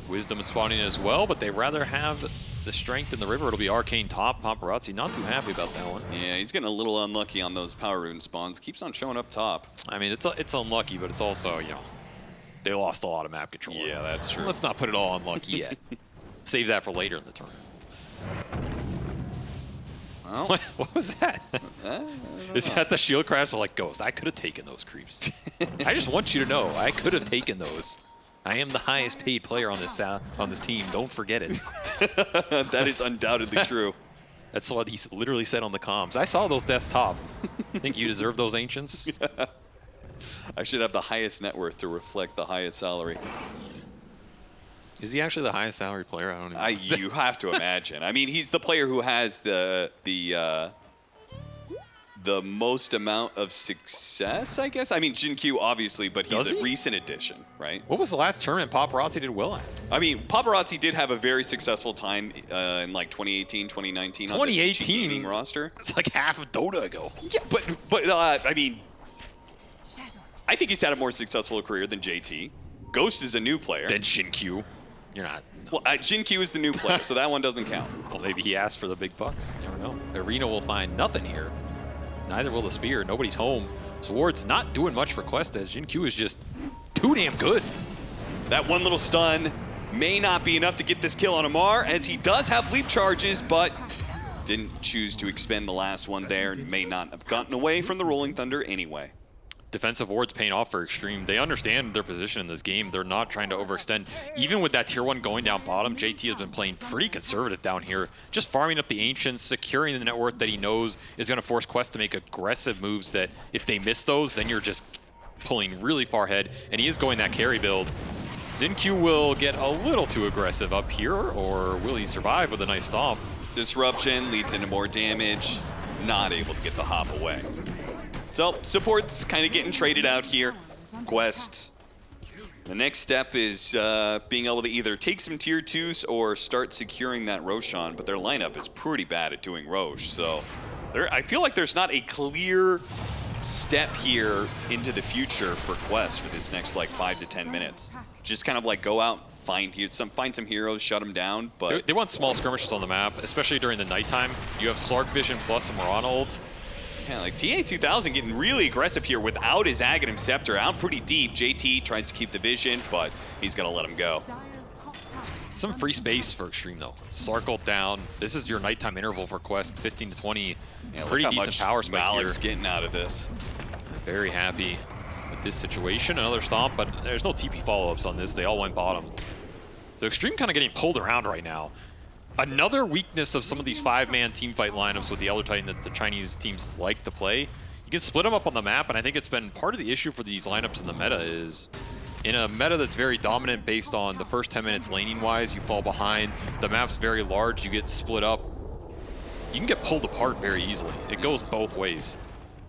Wisdom spawning as well, but they rather have the strength in the river. It'll be Arcane top. Paparazzi not too happy about that one. Yeah, he's getting a little unlucky on those power rune spawns. Keeps on showing up top. I mean, it's unlucky, but it's also, you know, they lost a lot of map control. Yeah, that's true. Let's not put it all unlucky yet. Save that for later in the turn. Well, what was that? Is that the shield crash? Like, Ghost, I could have taken those creeps. I just want you to know, I could have taken those. I am the highest paid player on this team. Don't forget it. That is undoubtedly true. That's what he literally said on the comms. I saw those desktop. Think you deserve those ancients? Yeah. I should have the highest net worth to reflect the highest salary. Is he actually the highest salary player? I don't know. You have to imagine. I mean, he's the player who has the most amount of success, I guess. I mean, Jin-Q obviously, but he's a recent addition, right? What was the last tournament Paparazzi did well at? I mean, Paparazzi did have a very successful time in like 2018, 2019 2018 on the gaming roster. It's like half of Dota ago. Yeah, but I mean, I think he's had a more successful career than JT. Ghost is a new player. Then Jin-Q. You're not. Well, Jin-Q is the new player, so that one doesn't count. Well, maybe he asked for the big bucks. You never know. Arena will find nothing here. Neither will the spear. Nobody's home. Sword's not doing much for Quest, as Jin-Q is just too damn good. That one little stun may not be enough to get this kill on Amar, as he does have leap charges, but didn't choose to expend the last one there and may not have gotten away from the Rolling Thunder anyway. Defensive ward's paying off for Xtreme. They understand their position in this game. They're not trying to overextend. Even with that tier 1 going down bottom, JT has been playing pretty conservative down here, just farming up the Ancients, securing the net worth that he knows is going to force Quest to make aggressive moves that if they miss those, then you're just pulling really far ahead, and he is going that carry build. Jin-Q will get a little too aggressive up here, or will he survive with a nice stomp? Disruption leads into more damage, not able to get the hop away. So, support's kind of getting traded out here. Quest. The next step is being able to either take some tier 2s or start securing that Roshan, but their lineup is pretty bad at doing Rosh, so I feel like there's not a clear step here into the future for Quest for this next like 5 to 10 minutes. Just kind of like go out, find some heroes, shut them down. But they want small skirmishes on the map, especially during the nighttime. You have Slark Vision plus a Mirana ult. Yeah, like TA2000 getting really aggressive here without his Aghanim Scepter out pretty deep. JT tries to keep the vision, but he's gonna let him go. Some free space for Xtreme though. Slark ult down. This is your nighttime interval for Quest, 15 to 20. Yeah, pretty look how decent much power spike Malik's here. getting out of this. Very happy with this situation. Another stomp, but there's no TP follow-ups on this. They all went bottom. So Xtreme kind of getting pulled around right now. Another weakness of some of these 5-man teamfight lineups with the Elder Titan that the Chinese teams like to play, you can split them up on the map, and I think it's been part of the issue for these lineups in the meta is in a meta that's very dominant based on the first 10 minutes laning-wise, you fall behind, the map's very large, you get split up, you can get pulled apart very easily. It goes both ways.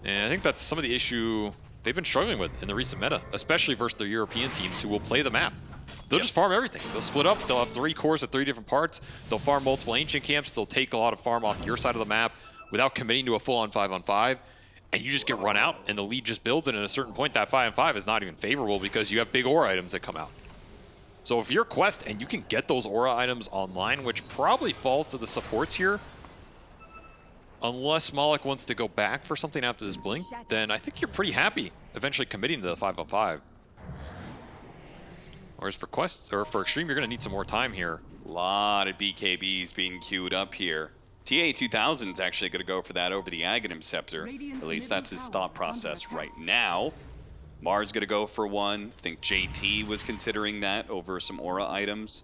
And I think that's some of the issue they've been struggling with in the recent meta, especially versus the European teams who will play the map. They'll just farm everything. They'll split up. They'll have 3 cores at 3 different parts. They'll farm multiple ancient camps. They'll take a lot of farm off your side of the map without committing to a full-on 5-on-5. And you just get run out, and the lead just builds. And at a certain point, that 5-on-5 is not even favorable because you have big aura items that come out. So if you're Quest and you can get those aura items online, which probably falls to the supports here, unless Malik wants to go back for something after this blink, then I think you're pretty happy eventually committing to the 5-on-5. Whereas for Quest, or for Xtreme, you're going to need some more time here. A lot of BKBs being queued up here. TA2000 is actually going to go for that over the Aghanim Scepter. At least that's his thought process right now. Mars going to go for one. I think JT was considering that over some aura items.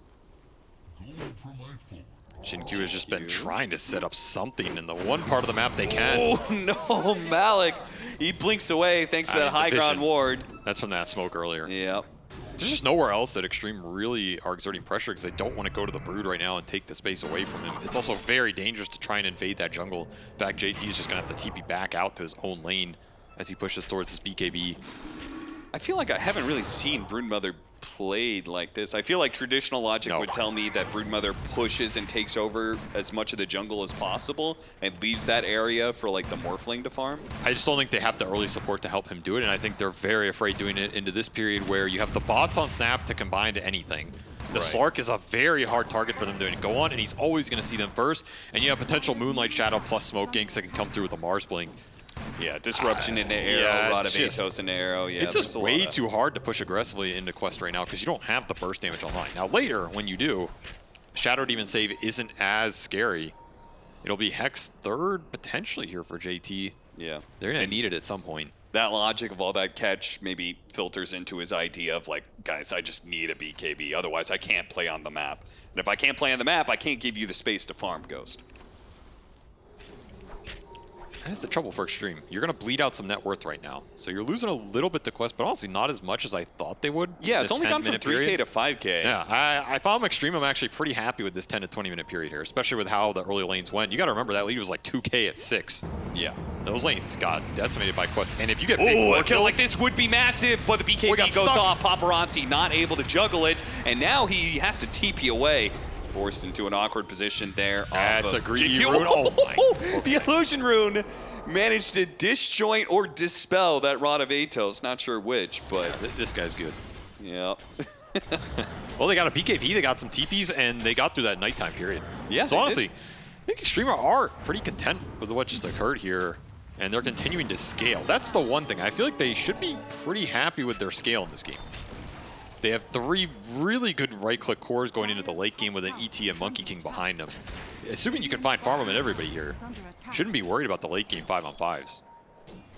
Xingqiu has just been trying to set up something in the one part of the map they can. Oh no, Malik! He blinks away thanks to that high ground ward. That's from that smoke earlier. Yep. There's just nowhere else that Xtreme really are exerting pressure because they don't want to go to the Brood right now and take the space away from him. It's also very dangerous to try and invade that jungle. In fact, JT is just going to have to TP back out to his own lane as he pushes towards his BKB. I feel like I haven't really seen Broodmother played like this. I feel like traditional logic would tell me that Broodmother pushes and takes over as much of the jungle as possible and leaves that area for like the Morphling to farm. I just don't think they have the early support to help him do it, and I think they're very afraid doing it into this period where you have the bots on Snap to combine to anything. The Slark is a very hard target for them to go on, and he's always going to see them first, and you have potential Moonlight Shadow plus Smoke Ganks that can come through with a Mars Blink. Yeah, disruption into arrow, Rod of Atos into arrow. Yeah, it's just way too hard to push aggressively into Quest right now because you don't have the burst damage online. Now later, when you do, Shadow Demon save isn't as scary. It'll be Hex third potentially here for JT. Yeah. They're going to need it at some point. That logic of all that catch maybe filters into his idea of like, guys, I just need a BKB. Otherwise, I can't play on the map. And if I can't play on the map, I can't give you the space to farm Ghost. That's the trouble for Xtreme. You're going to bleed out some net worth right now. So you're losing a little bit to Quest, but honestly not as much as I thought they would. Yeah, it's only gone from 3K to 5K. Yeah, I found Xtreme. I'm actually pretty happy with this 10 to 20 minute period here, especially with how the early lanes went. You got to remember that lead was like 2K at 6. Yeah. Those lanes got decimated by Quest. And if you get big a kill like this would be massive, but the BKB goes off. Paparazzi not able to juggle it, and now he has to TP away. Forced into an awkward position there. That's a greedy rune. Oh my. The illusion rune managed to disjoint or dispel that Rod of Atos. Not sure which, but this guy's good. Yeah. Well, they got a BKB, they got some TPs, and they got through that nighttime period. Yeah. So honestly, I think Xtreme are pretty content with what just occurred here, and they're continuing to scale. That's the one thing. I feel like they should be pretty happy with their scale in this game. They have 3 really good right-click cores going into the late game with an ET and Monkey King behind them. Assuming you can find Farmham and everybody here, shouldn't be worried about the late game 5-on-5s.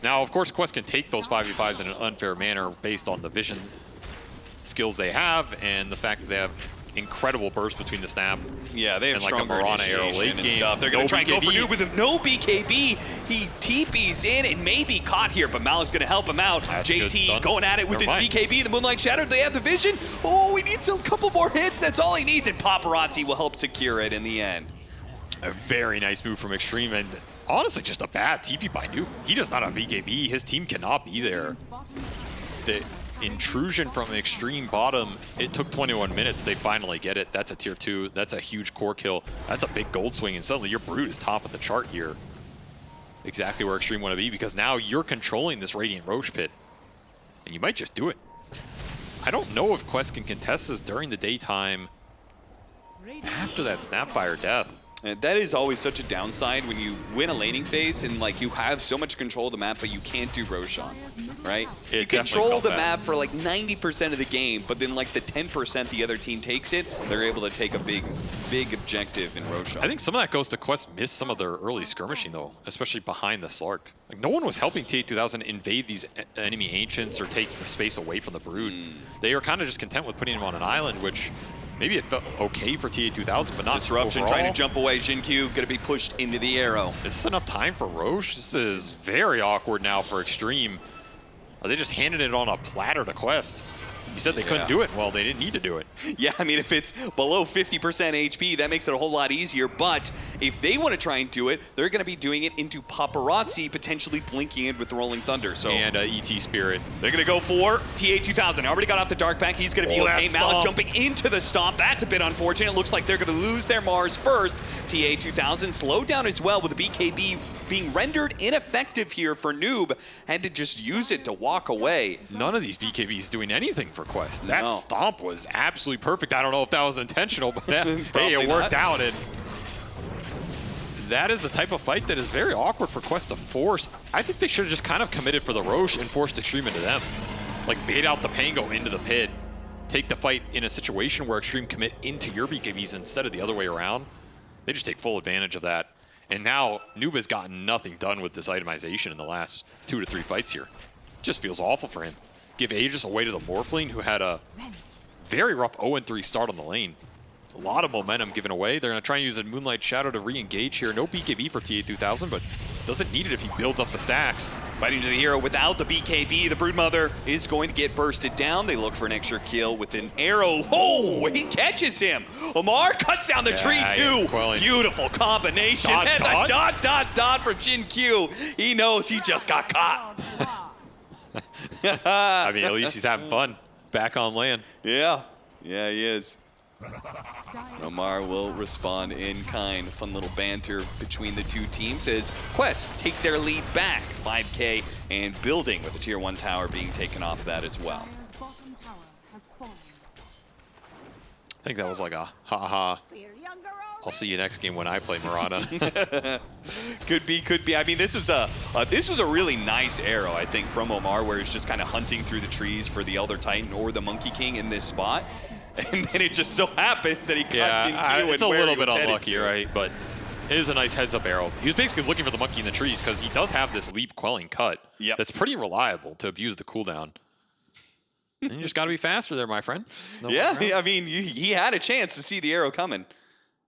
Now, of course, Quest can take those 5v5s in an unfair manner based on the vision skills they have and the fact that they have incredible burst between the snap. Yeah, they have and like a stronger Mirana arrow late and game. Stuff. They're going to try and go for Noob with no BKB. He TP's in and may be caught here, but Malik's going to help him out. That's JT going at it with his BKB. The Moonlight Shadow, they have the vision. Oh, he needs a couple more hits. That's all he needs, and Paparazzi will help secure it in the end. A very nice move from Xtreme, and honestly just a bad TP by Noob. He does not have BKB. His team cannot be there. The intrusion from Xtreme bottom, it took 21 minutes. They finally get it. That's a tier 2. That's a huge core kill. That's a big gold swing, and suddenly your Brood is top of the chart here. exactly where Xtreme want to be, because now you're controlling this Radiant Roche pit, and you might just do it. I don't know if Quest can contest this during the daytime after that Snapfire death. And that is always such a downside when you win a laning phase and like you have so much control of the map, but you can't do Roshan, right? You control the map for like 90% of the game, but then like the 10% the other team takes it, they're able to take a big objective in Roshan. I think some of that goes to Quest missed some of their early skirmishing though, especially behind the Slark. Like no one was helping TA2000 invade these enemy Ancients or take space away from the Brood. They were kind of just content with putting him on an island, which maybe it felt okay for TA2000, but not Disruption overall. trying to jump away. Xingqiu going to be pushed into the arrow. Is this enough time for Roche? This is very awkward now for Xtreme. They just handed it on a platter to Quest. You said they couldn't do it. Well, they didn't need to do it. Yeah, I mean, if it's below 50% HP, that makes it a whole lot easier. But if they want to try and do it, they're going to be doing it into Paparazzi, potentially blinking it with Rolling Thunder. So and ET Spirit. They're going to go for TA2000. Already got off the Dark Pack. He's going to be okay. Malik jumping into the stomp. That's a bit unfortunate. It looks like they're going to lose their Mars first. TA2000 slowed down as well with the BKB being rendered ineffective here for Noob. Had to just use it to walk away. None of these BKBs doing anything for Quest. That stomp was absolutely perfect. I don't know if that was intentional, but hey, it worked out. And that is the type of fight that is very awkward for Quest to force. I think they should have just kind of committed for the Roche and forced Xtreme into them. Like bait out the Pango into the pit. Take the fight in a situation where Xtreme commit into your BKBs instead of the other way around. They just take full advantage of that. And now Noob has gotten nothing done with this itemization in the last 2 to 3 fights here. Just feels awful for him. Give Aegis away to the Morphling, who had a very rough 0-3 start on the lane. A lot of momentum given away. They're going to try and use a Moonlight Shadow to re-engage here. No BKB for TA2000, but doesn't need it if he builds up the stacks. Fighting to the hero without the BKB. The Broodmother is going to get bursted down. They look for an extra kill with an arrow. Oh, he catches him. Omar cuts down the tree too. Beautiful combination. And the dot from Xingqiu. He knows he just got caught. I mean, at least he's having fun back on land. Yeah, he is. Omar will respond in kind. Fun little banter between the two teams as Quest take their lead back. 5K and building with the tier 1 tower being taken off that as well. I think that was like a ha-ha. I'll see you next game when I play Murata. Could be. I mean, this was a really nice arrow, I think, from Omar, where he's just kind of hunting through the trees for the Elder Titan or the Monkey King in this spot. And then it just so happens that he got Xingqiu. It's a little bit unlucky, right? But it is a nice heads-up arrow. He was basically looking for the monkey in the trees because he does have this leap quelling cut that's pretty reliable to abuse the cooldown. And you just got to be faster there, my friend. I mean, he had a chance to see the arrow coming.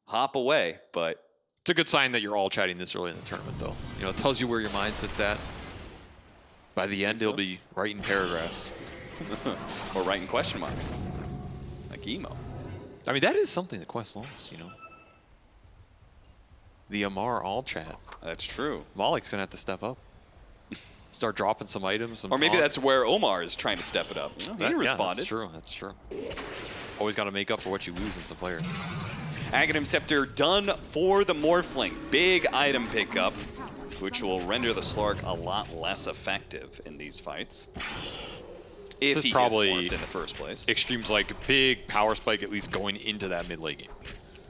Hop away, but... It's a good sign that you're all chatting this early in the tournament, though. You know, it tells you where your mindset's at. By the end, he'll be writing paragraphs. Or writing question marks. Like emo. I mean, that is something that Quest lost, you know. The Amar all chat. That's true. Malik's going to have to step up. Start dropping some items. Or maybe that's where Omar is trying to step it up. He responded. That's true. Always got to make up for what you lose as a player. Aghanim Scepter done for the Morphling. Big item pickup, which will render the Slark a lot less effective in these fights. If he gets morphed in the first place. Xtreme's like big power spike, at least going into that mid late game.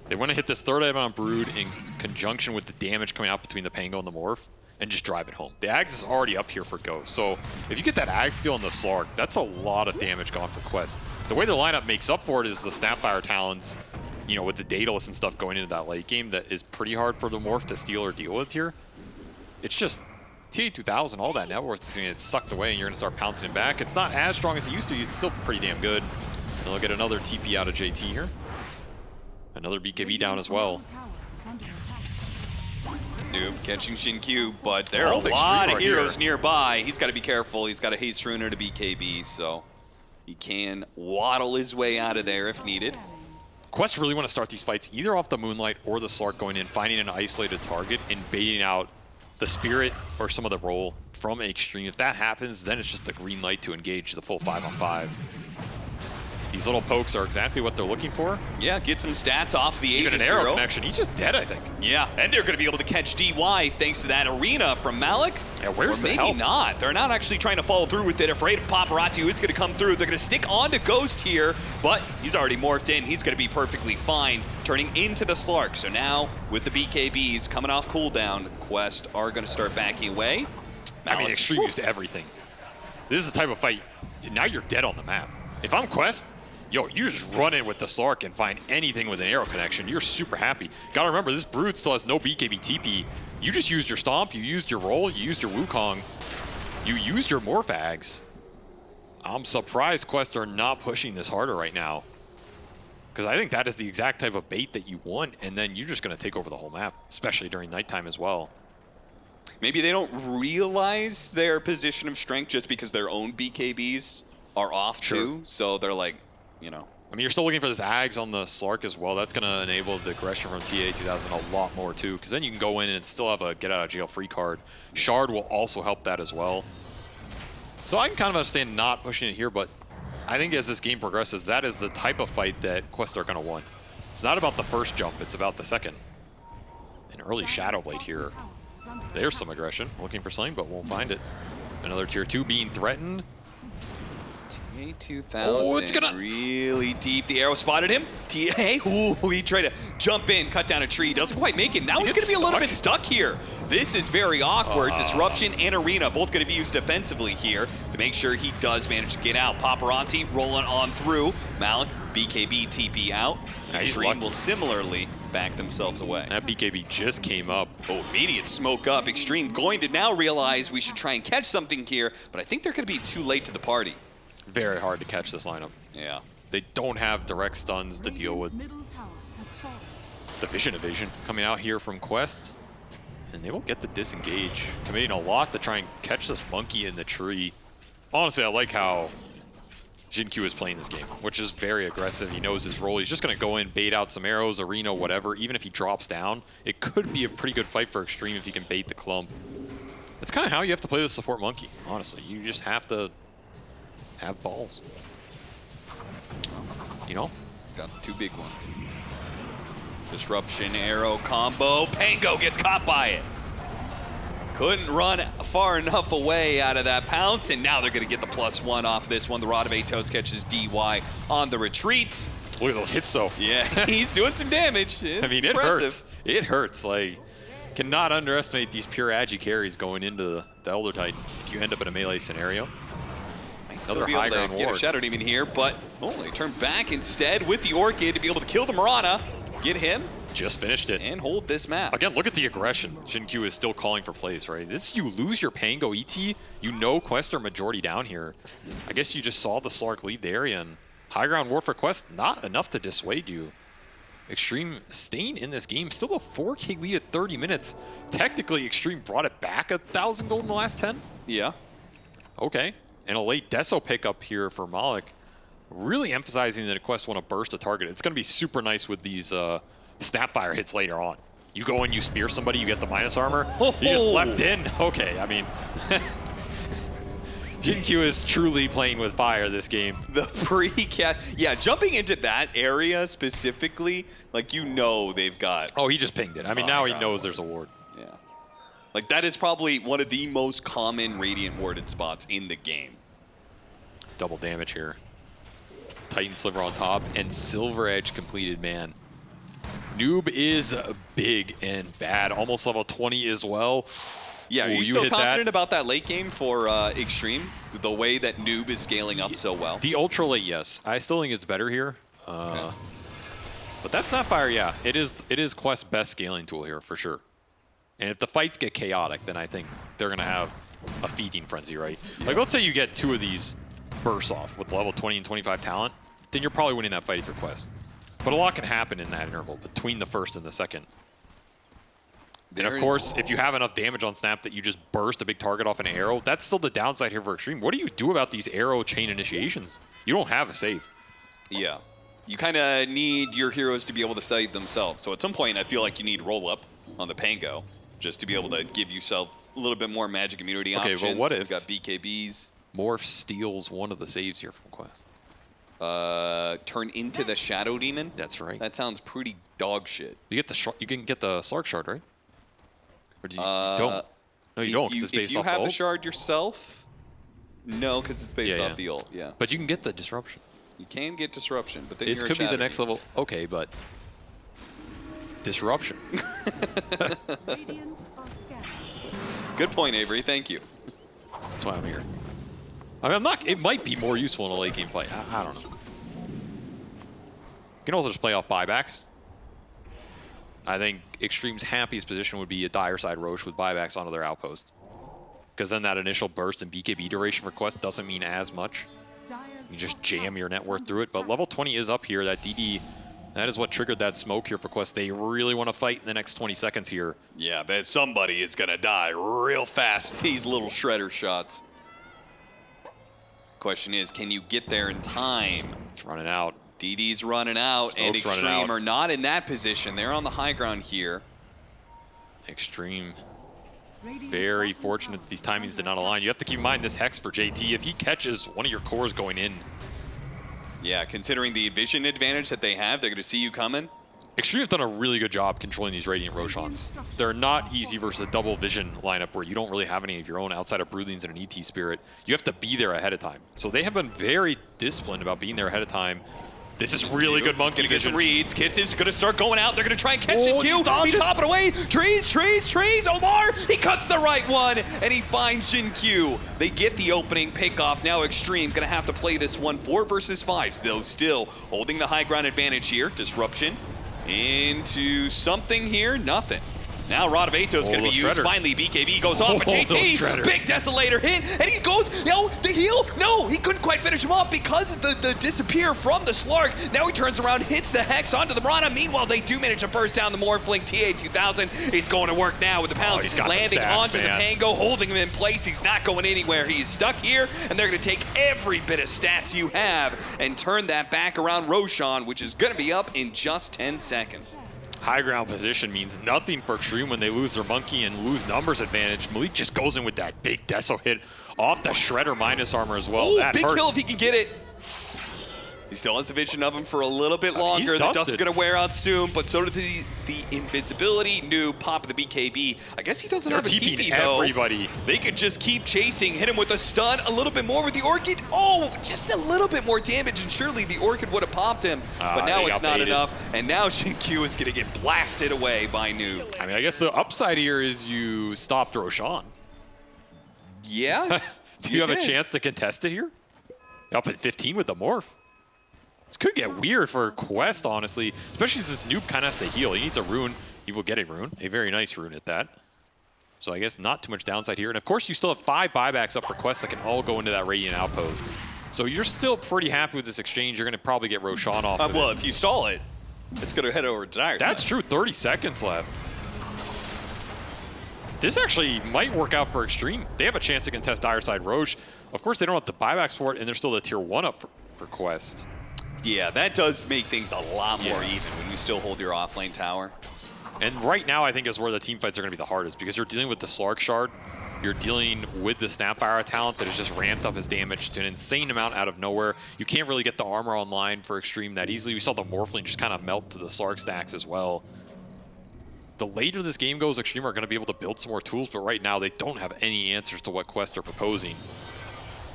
They want to hit this third item on Brood in conjunction with the damage coming out between the Pango and the Morph and just drive it home. The Ags is already up here for Ghost, so if you get that Ag steal on the Slark, that's a lot of damage gone for Quest. The way their lineup makes up for it is the Snapfire Talons, you know, with the Daedalus and stuff going into that late game that is pretty hard for the Morph to steal or deal with here. It's just TA2000, all that net worth is going to get sucked away and you're going to start pouncing it back. It's not as strong as it used to be. It's still pretty damn good. And they'll get another TP out of JT here. Another BKB down as well. Noob catching Xingqiu, but there are a lot of heroes nearby. He's got to be careful. He's got a haste runer to BKB, so he can waddle his way out of there if needed. Quest really want to start these fights either off the Moonlight or the Slark going in, finding an isolated target and baiting out the Spirit or some of the roll from Xtreme. If that happens, then it's just the green light to engage the full 5-on-5. These little pokes are exactly what they're looking for. Yeah, get some stats off the Aegis Even an arrow hero. connection. He's just dead, I think. Yeah, and they're going to be able to catch DY thanks to that arena from Malik. Yeah, where's or the maybe help? not. They're not actually trying to follow through with it. Afraid of Paparazzi, who is going to come through. They're going to stick on to Ghost here, but he's already morphed in. He's going to be perfectly fine, turning into the Slark. So now, with the BKBs coming off cooldown, Quest are going to start backing away. I mean, Xtreme used everything. This is the type of fight, now you're dead on the map. If I'm Quest, yo, you just run in with the Slark and find anything with an arrow connection. You're super happy. Gotta remember, this Brood still has no BKB TP. You just used your Stomp, you used your Roll, you used your Wukong, you used your Morphags. I'm surprised Quest are not pushing this harder right now. Because I think that is the exact type of bait that you want, and then you're just gonna take over the whole map, especially during nighttime as well. Maybe they don't realize their position of strength just because their own BKBs are off too. So they're like, you know. I mean, you're still looking for this Ags on the Slark as well. That's going to enable the aggression from TA 2000 a lot more too, because then you can go in and still have a get out of jail free card. Shard will also help that as well. So I can kind of understand not pushing it here, but I think as this game progresses, that is the type of fight that Quest are going to win. It's not about the first jump, it's about the second. An early Shadow Blade here. There's some aggression, looking for something, but won't find it. Another tier 2 being threatened. TA 2000, oh, it's gonna really deep. The arrow spotted him. TA, ooh, he tried to jump in, cut down a tree. Doesn't quite make it. Now he's going to be a little bit stuck here. This is very awkward. Disruption and Arena both going to be used defensively here to make sure he does manage to get out. Paparazzi rolling on through. Malik, BKB, TP out. Xtreme will similarly back themselves away. That BKB just came up. Oh, immediate smoke up. Xtreme going to now realize we should try and catch something here, but I think they're going to be too late to the party. Very hard to catch this lineup. Yeah. They don't have direct stuns to deal with. The Vision Evasion coming out here from Quest. And they will get the disengage. Committing a lot to try and catch this monkey in the tree. Honestly, I like how Jinkyu is playing this game, which is very aggressive. He knows his role. He's just going to go in, bait out some arrows, arena, whatever. Even if he drops down, it could be a pretty good fight for Xtreme if he can bait the clump. That's kind of how you have to play the support monkey, honestly. You just have to have balls. You know? He's got 2 big ones. Disruption, arrow, combo. Pango gets caught by it. Couldn't run far enough away out of that pounce, and now they're going to get the +1 off this one. The Rod of Atos catches DY on the retreat. Look at those hits, though. Yeah, he's doing some damage. It's I mean, it hurts. It hurts. Like, cannot underestimate these pure agi carries going into the Elder Titan if you end up in a melee scenario. Another high ground get a Shadow Demon here, but they turn back instead with the Orchid to be able to kill the Mirana. Get him. Just finished it. And hold this map. Again, look at the aggression. Jinkyu is still calling for plays, right? This, you lose your Pango ET, you know Quest are majority down here. I guess you just saw the Slark leave the area, and high ground war for Quest, not enough to dissuade you. Xtreme staying in this game, still a 4K lead at 30 minutes. Technically, Xtreme brought it back 1,000 gold in the last 10? Yeah. Okay. And a late Deso pickup here for Malik. Really emphasizing that Quest want to burst a target. It's going to be super nice with these Snapfire hits later on. You go in, you spear somebody, you get the minus armor. You just leapt in. Okay, I mean, Jinkyu is truly playing with fire this game. The pre-cast, yeah, jumping into that area specifically, like you know they've got. Oh, he just pinged it. I mean, now he knows there's a ward. Yeah, like that is probably one of the most common Radiant warded spots in the game. Double damage here. Titan Sliver on top and Silver Edge completed, man. Noob is big and bad. Almost level 20 as well. Yeah, are you still confident about that late game for Xtreme? The way that Noob is scaling up so well? The ultra late, yes. I still think it's better here. Okay. But that Snapfire, yeah, it is Quest's best scaling tool here for sure. And if the fights get chaotic, then I think they're going to have a feeding frenzy, right? Yeah. Like, let's say you get 2 of these bursts off with level 20 and 25 talent, then you're probably winning that fight if you're Quest. But a lot can happen in that interval between the first and the second. And of course, if you have enough damage on Snap that you just burst a big target off an arrow, that's still the downside here for Xtreme. What do you do about these arrow chain initiations? You don't have a save. Yeah. You kind of need your heroes to be able to save themselves. So at some point, I feel like you need roll-up on the Pango just to be able to give yourself a little bit more magic immunity options. Okay, well, what if you've got BKBs? Morph steals one of the saves here from Quest? turn into the Shadow Demon? That's right. That sounds pretty dog shit. You can get the Slark Shard, right? Or do you, you don't? No, you don't, because it's based if you off have the the ult. shard yourself, no, because it's based Yeah, off yeah. the ult, yeah. But you can get the Disruption. You can get Disruption, but then It you're a could be the Shadow next Demon. level. Okay, but Disruption. Radiant are scanning. Good point, Avery. Thank you. That's why I'm here. I mean, I'm not. It might be more useful in a late game fight. I don't know. You can also just play off buybacks. I think Xtreme's happiest position would be a dire side Roche with buybacks onto their outpost. Because then that initial burst and BKB duration for Quest doesn't mean as much. You just jam your net worth through it. But level 20 is up here. That DD, that is what triggered that smoke here for Quest. They really want to fight in the next 20 seconds here. Yeah, but somebody is going to die real fast, these little shredder shots. Question is, can you get there in time? It's running out. DD's running out, and Smoke's running Xtreme out. are not in that position. They're on the high ground here. Xtreme. Radiant's Very bottom fortunate tower that these is timings under did not attack. align. You have to keep in mind this Hex for JT. If he catches one of your cores going in, Yeah, considering the vision advantage that they have, they're going to see you coming. Xtreme have done a really good job controlling these Radiant Roshans. They're not easy versus a double vision lineup where you don't really have any of your own outside of Broodlings and an ET Spirit. You have to be there ahead of time. So they have been very disciplined about being there ahead of time. This is really good monkey Gonna get vision. some reads. Kiss is gonna start going out. They're gonna try and catch Oh, Jin he dodges. He's hopping away. Trees. Omar, he cuts the right one, and he finds Jin Q. They get the opening pick-off. Now Xtreme gonna have to play this one 4 versus 5, though still holding the high ground advantage here. Disruption into something here. Nothing. Now Rod of Ato's going to be those used. shredders. Finally, BKB goes off, but Oh, JT, those shredders. big Desolator hit, and he goes, no, the heal, no, he couldn't quite finish him off because of the disappear from the Slark. Now he turns around, hits the Hex onto the Mirana. Meanwhile, they do manage to burst down the Morphling TA2000. It's going to work now with the pounds. he's got the landing stacks, onto man. the Pango, holding him in place. He's not going anywhere. He's stuck here, and they're going to take every bit of stats you have and turn that back around Roshan, which is going to be up in just 10 seconds. High ground position means nothing for Xtreme when they lose their monkey and lose numbers advantage. Malik just goes in with that big Deso hit off the Shredder minus armor as well. Ooh, That big hurts. kill if he can get it. He still has a vision of him for a little bit longer. The dust is dusted. going to wear out soon, but so does the invisibility. New pop of the BKB. I guess he doesn't They're have a TPing TP, though. everybody. They could just keep chasing, hit him with a stun, a little bit more with the Orchid. Oh, just a little bit more damage, and surely the Orchid would have popped him. But now they it's got not baited. enough, and now Xinkyu is going to get blasted away by New. I mean, I guess the upside here is you stopped Roshan. Yeah? Do you have a did. chance to contest it here? Up at 15 with the Morph. This could get weird for Quest, honestly, especially since Noob kind of has to heal. He needs a rune. He will get a rune, a very nice rune at that. So I guess not too much downside here. And of course, you still have 5 buybacks up for Quest that can all go into that Radiant Outpost. So you're still pretty happy with this exchange. You're going to probably get Roshan off of Well, it. if you stall it, it's going to head over to Dire. That's true, 30 seconds left. This actually might work out for Xtreme. They have a chance to contest Dire Side Roche. Of course, they don't have the buybacks for it, and they're still the tier 1 up for Quest. Yeah, that does make things a lot more Yes. even when you still hold your offlane tower. And right now, I think is where the team fights are going to be the hardest because you're dealing with the Slark Shard. You're dealing with the Snapfire talent that has just ramped up his damage to an insane amount out of nowhere. You can't really get the armor online for Xtreme that easily. We saw the Morphling just kind of melt to the Slark stacks as well. The later this game goes, Xtreme are going to be able to build some more tools, but right now they don't have any answers to what Quest are proposing.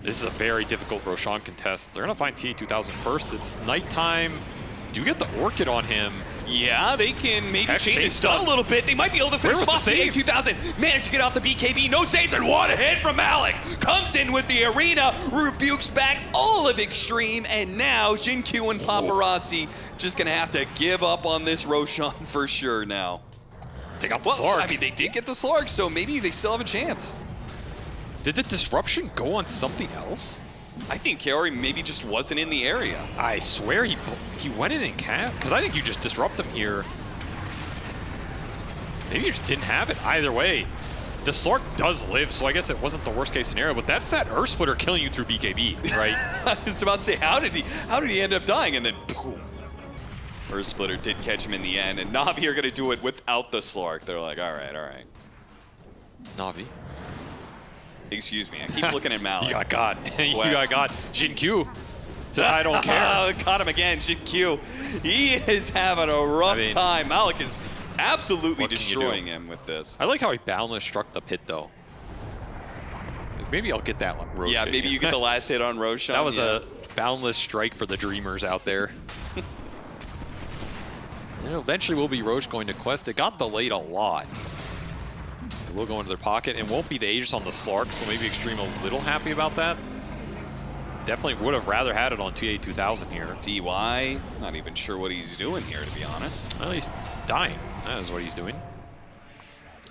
This is a very difficult Roshan contest. They're going to find TA2000 first. It's nighttime. Do get the Orchid on him. Yeah, they can maybe Hex change his chase stun a stun. little bit. They might be able to finish Where him was off. the save? TA2000 managed to get off the BKB. No saves, and what a hit from Malik. Comes in with the arena, rebukes back all of Xtreme, and now Xinkyu and Paparazzi just going to have to give up on this Roshan for sure now. Take out the Well, Slark. I mean, they did get the Slark, so maybe they still have a chance. Did the disruption go on something else? I think Kaori maybe just wasn't in the area. I swear he went in and capped, because I think you just disrupt them here. Maybe you just didn't have it. Either way, the Slark does live, so I guess it wasn't the worst case scenario, but that's that Earth Splitter killing you through BKB, right? I was about to say, how did he end up dying? And then boom. Earth Splitter did catch him in the end, and Na'Vi are gonna do it without the Slark. They're like, all right. Na'Vi. Excuse me, I keep looking at Malik. You got God. You got God. Xinkyu. Says, I don't care. Caught him again, Q. He is having a rough time. Malik is absolutely destroying him with this. I like how he boundless struck the pit, though. Maybe I'll get that Roche. Yeah, maybe you get the last hit on Roshan. That was a boundless strike for the dreamers out there. Eventually will be Roche going to Quest. It got delayed a lot. It will go into their pocket and won't be the Aegis on the Slark, so maybe Xtreme a little happy about that. Definitely would have rather had it on TA 2000 here. DY, not even sure what he's doing here, to be honest. Well, he's dying. That is what he's doing.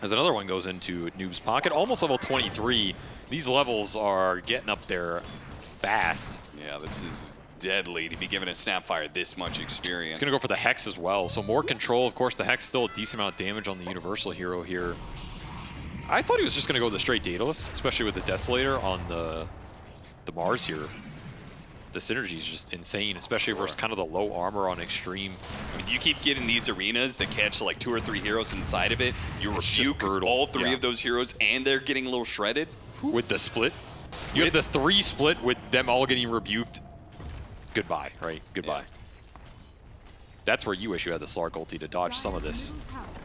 As another one goes into Noob's pocket, almost level 23. These levels are getting up there fast. Yeah, this is deadly to be given a Snapfire this much experience. He's going to go for the Hex as well. So more control. Of course, the Hex still a decent amount of damage on the Universal hero here. I thought he was just going to go with the straight Daedalus, especially with the Desolator on the Mars here. The synergy is just insane, especially versus kind of the low armor on Xtreme. I mean, you keep getting these arenas that catch like 2 or 3 heroes inside of it. You rebuke all 3 of those heroes, and they're getting a little shredded. With the split. You have the 3 split with them all getting rebuked. Goodbye, right? Goodbye. Yeah. That's where you wish you had the Slark ulti to dodge some of this.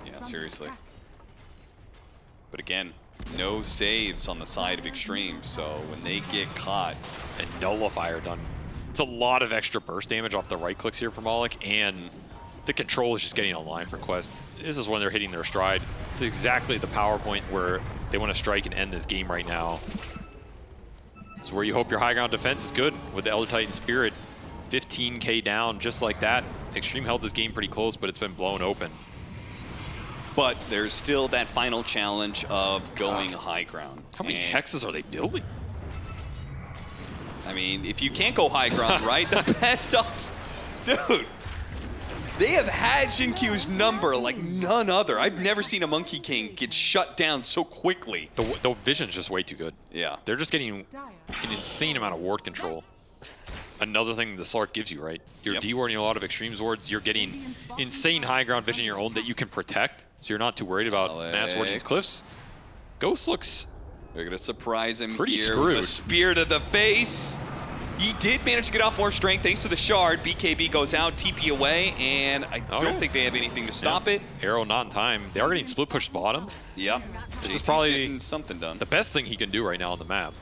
Yeah, seriously. But again, no saves on the side of Xtreme, so when they get caught... And Nullifier done. It's a lot of extra burst damage off the right clicks here for Malik, and the control is just getting online for Quest. This is when they're hitting their stride. It's exactly the power point where they want to strike and end this game right now. It's where you hope your high ground defense is good with the Elder Titan Spirit. 15k down just like that. Xtreme held this game pretty close, but it's been blown open. But there's still that final challenge of going high ground. How many hexes are they building? I mean, if you can't go high ground, right? The best of... Dude, they have had Xinq's number like none other. I've never seen a Monkey King get shut down so quickly. The vision's just way too good. Yeah. They're just getting an insane amount of ward control. Another thing the Slark gives you, right? You're dewarding a lot of Xtreme's wards. You're getting insane high ground vision your own that you can protect, so you're not too worried about mass warding these cliffs. Ghost looks... They're going to surprise him pretty here screwed. with a spear to the face. He did manage to get off more strength thanks to the shard. BKB goes out, TP away, and I don't think they have anything to stop it. Arrow not in time. They are getting split pushed bottom. Yep. This is probably something done. The best thing he can do right now on the map.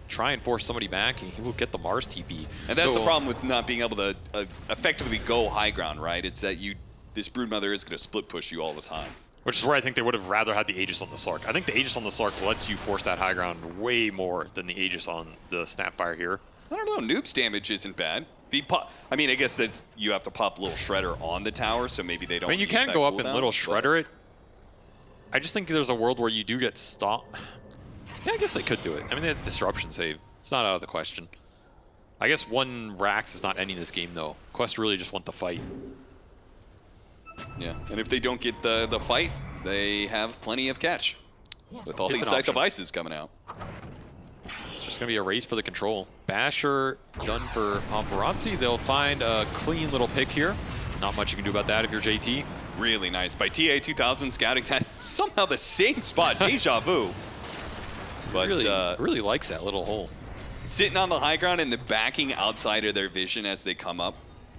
Try and force somebody back, and he will get the Mars TP. And that's the problem with not being able to effectively go high ground, right? It's that this Broodmother is going to split push you all the time. Which is where I think they would have rather had the Aegis on the Slark. I think the Aegis on the Slark lets you force that high ground way more than the Aegis on the Snapfire here. I don't know. Noob's damage isn't bad. I mean, I guess that you have to pop Little Shredder on the tower, so maybe they don't. I mean, you can go up and Little Shredder it. I just think there's a world where you do get stopped. Yeah, I guess they could do it. I mean, they have disruption save. It's not out of the question. I guess 1 Rax is not ending this game, though. Quest really just want the fight. Yeah, and if they don't get the fight, they have plenty of catch. With all these site devices coming out. It's just going to be a race for the control. Basher done for Paparazzi. They'll find a clean little pick here. Not much you can do about that if you're JT. Really nice by TA 2000 scouting that somehow the same spot, deja vu. But really likes that little hole. Sitting on the high ground and the backing outside of their vision as they come up,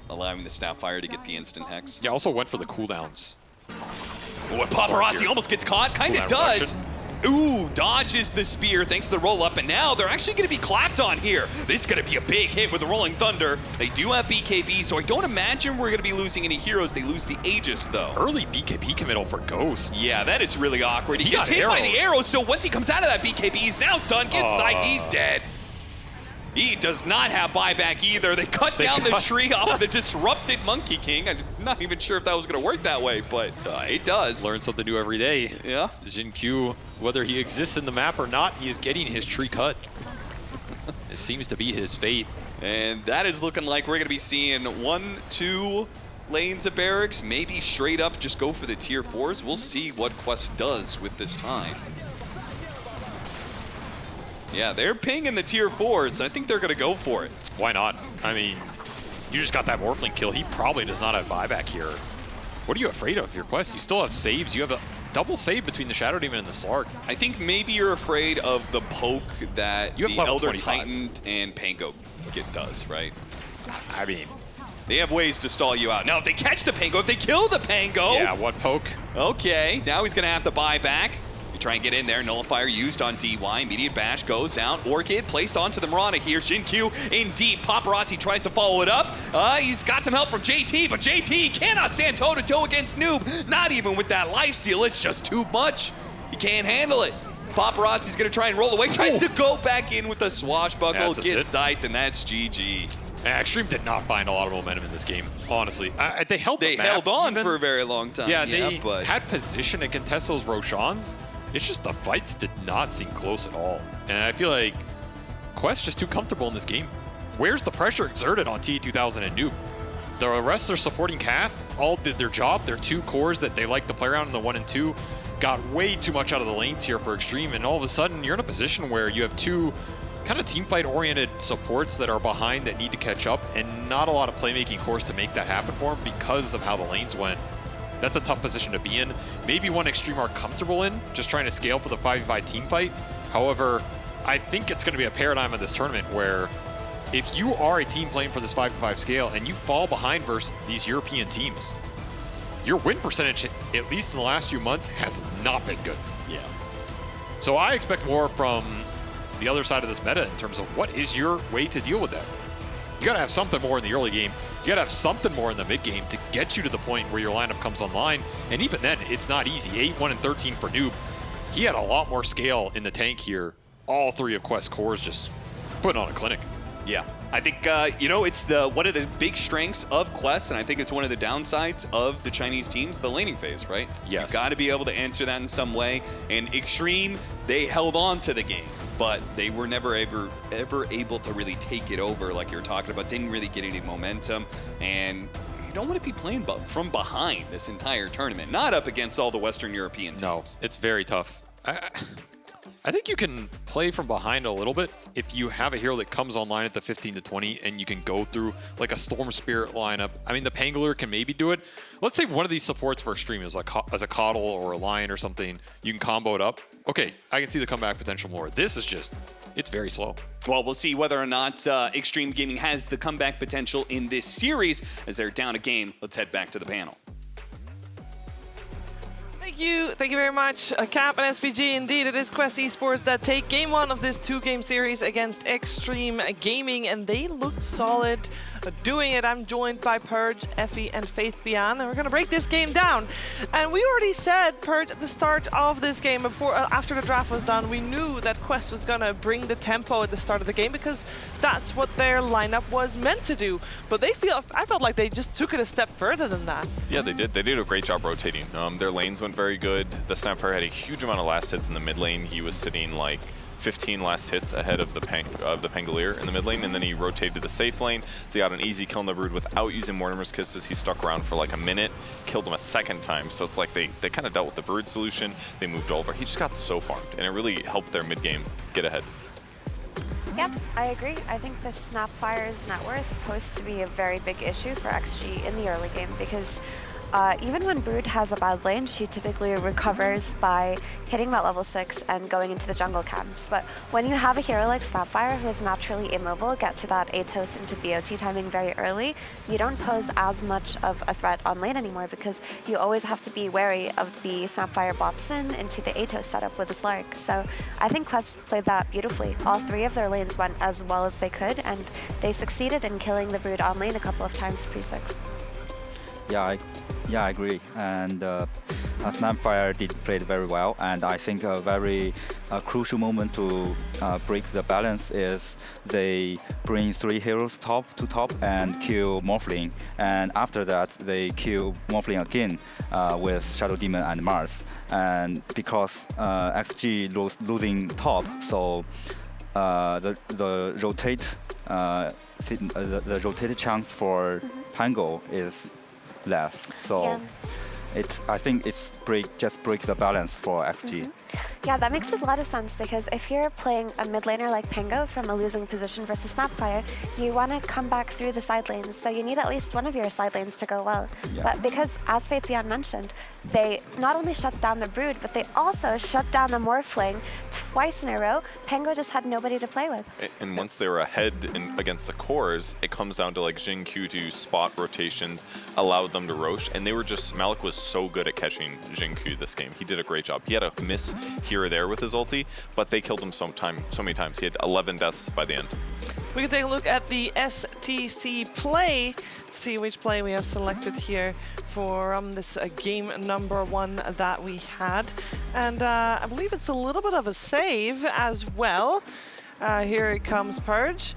allowing the Snapfire to get the instant hex. Yeah, also went for the cooldowns. Oh, Paparazzi almost gets caught. Kind of does. Reduction. Ooh, dodges the spear thanks to the roll-up, and now they're actually going to be clapped on here. This is going to be a big hit with the Rolling Thunder. They do have BKB, so I don't imagine we're going to be losing any heroes. They lose the Aegis, though. Early BKB committal for Ghost. Yeah, that is really awkward. He gets hit by the arrow, so once he comes out of that BKB, he's now stunned, he's dead. He does not have buyback either. They cut down the tree off of the disrupted Monkey King. I'm not even sure if that was going to work that way, but it does. Learn something new every day. Yeah. Xinq, whether he exists in the map or not, he is getting his tree cut. It seems to be his fate. And that is looking like we're going to be seeing 1, 2 lanes of barracks, maybe straight up just go for the tier 4s. We'll see what Quest does with this time. Yeah, they're pinging the tier 4s. I think they're going to go for it. Why not? I mean, you just got that Morphling kill. He probably does not have buyback here. What are you afraid of? Your Quest, you still have saves. You have a double save between the Shadow Demon and the Slark. I think maybe you're afraid of the poke that You have the level Elder 25. Titan and Pango does, right? I mean, They have ways to stall you out. Now, if they catch the Pango, if they kill the Pango... yeah, what poke? Okay, now he's going to have to buy back. You try and get in there. Nullifier used on DY. Immediate bash goes out. Orchid placed onto the Mirana here. Xin-Q in deep. Paparazzi tries to follow it up. He's got some help from JT, but JT cannot stand toe-to-toe against Noob. Not even with that lifesteal. It's just too much. He can't handle it. Paparazzi's going to try and roll away. Tries to go back in with a swashbuckle. Gets sight, and that's GG. Xtreme did not find a lot of momentum in this game, honestly. They held They held on for a very long time. Yeah, they but had position and contest those Roshans. It's just the fights did not seem close at all. And I feel like Quest just too comfortable in this game. Where's the pressure exerted on T2000 and Noob? The rest of their supporting cast all did their job. Their two cores that they like to play around in the 1 and 2 got way too much out of the lanes here for Xtreme, and all of a sudden you're in a position where you have two kind of team fight oriented supports that are behind that need to catch up, and not a lot of playmaking cores to make that happen for them because of how the lanes went. That's a tough position to be in. Maybe one Xtreme are comfortable in, just trying to scale for the 5v5 team fight. However, I think it's going to be a paradigm of this tournament where if you are a team playing for this 5v5 scale and you fall behind versus these European teams, your win percentage, at least in the last few months, has not been good. yeah. So I expect more from the other side of this meta in terms of what is your way to deal with that. You got to have something more in the early game. You got to have something more in the mid game to get you to the point where your lineup comes online. And even then, it's not easy. 8, 1, and 13 for Noob. He had a lot more scale in the tank here. All three of Quest cores just putting on a clinic. Yeah, I think, you know, it's one of the big strengths of Quest, and I think it's one of the downsides of the Chinese teams, the laning phase, right? Yes. You've got to be able to answer that in some way. And Xtreme, they held on to the game, but they were never ever able to really take it over like you were talking about. Didn't really get any momentum, and you don't want to be playing from behind this entire tournament. Not up against all the Western European teams. No, it's very tough. I think you can play from behind a little bit if you have a hero that comes online at the 15 to 20 and you can go through like a Storm Spirit lineup. I mean, the Pangolier can maybe do it. Let's say one of these supports for Xtreme is like as a Coddle or a Lion or something. You can combo it up. Okay, I can see the comeback potential more. This is just, it's very slow. Well, we'll see whether or not Xtreme Gaming has the comeback potential in this series as they're down a game. Let's head back to the panel. Thank you very much, Cap and SVG. Indeed, it is Quest Esports that take game 1 of this 2-game series against Xtreme Gaming, and they looked solid doing it. I'm joined by Purge, Effie, and Faith Bian, and we're gonna break this game down. And we already said, Purge, at the start of this game, after the draft was done, we knew that Quest was gonna bring the tempo at the start of the game because that's what their lineup was meant to do. But I felt like they just took it a step further than that. Yeah, they did. They did a great job rotating. Their lanes went very good. The Snapfire had a huge amount of last hits in the mid lane. He was sitting like 15 last hits ahead of the Pangolier in the mid lane, and then he rotated to the safe lane. They got an easy kill on the Brood without using Mortimer's Kisses. He stuck around for like a minute, killed him a second time. So it's like they kind of dealt with the Brood solution. They moved over. He just got so farmed, and it really helped their mid game get ahead. Yep, I agree. I think the Snapfire's net worth is supposed to be a very big issue for XG in the early game because even when Brood has a bad lane, she typically recovers by hitting that level 6 and going into the jungle camps. But when you have a hero like Snapfire who is naturally immobile, get to that Atos into BOT timing very early, you don't pose as much of a threat on lane anymore because you always have to be wary of the Snapfire bots into the Atos setup with a Slark. So I think Quest played that beautifully. All 3 of their lanes went as well as they could, and they succeeded in killing the Brood on lane a couple of times pre-6. Yeah, I agree. And Snapfire did play it very well. And I think a very crucial moment to break the balance is they bring 3 heroes top and kill Morphling. And after that, they kill Morphling again with Shadow Demon and Mars. And because XG losing top, so the rotated chance for Pango is less. So I think it's just breaks the balance for XG. Yeah, that makes a lot of sense because if you're playing a mid laner like Pango from a losing position versus Snapfire, you want to come back through the side lanes, so you need at least one of your side lanes to go well. Yeah. But because, as Faith Beyond mentioned, they not only shut down the Brood, but they also shut down the Morphling twice in a row, Pango just had nobody to play with. And once they were ahead against the cores, it comes down to like Xingqiu to spot rotations, allowed them to roche, and they were just, Malik was so good at catching Xingqiu this game. He did a great job. He had a miss here or there with his ulti, but they killed him so many times. He had 11 deaths by the end. We can take a look at the STC play, see which play we have selected here for this game number 1 that we had. And I believe it's a little bit of a save as well. Here it comes, Purge.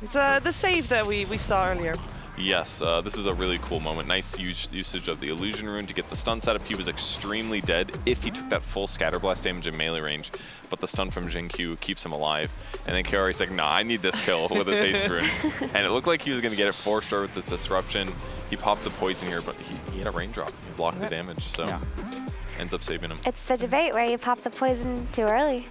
It's the save that we saw earlier. Yes, this is a really cool moment. Nice usage of the illusion rune to get the stun setup. He was extremely dead if he took that full scatterblast damage in melee range, but the stun from Xingqiu keeps him alive. And then Kiari's like, nah, I need this kill with his haste rune. And it looked like he was going to get it for sure with this disruption. He popped the poison here, but he had a raindrop. He blocked the damage, so ends up saving him. It's the debate where you pop the poison too early.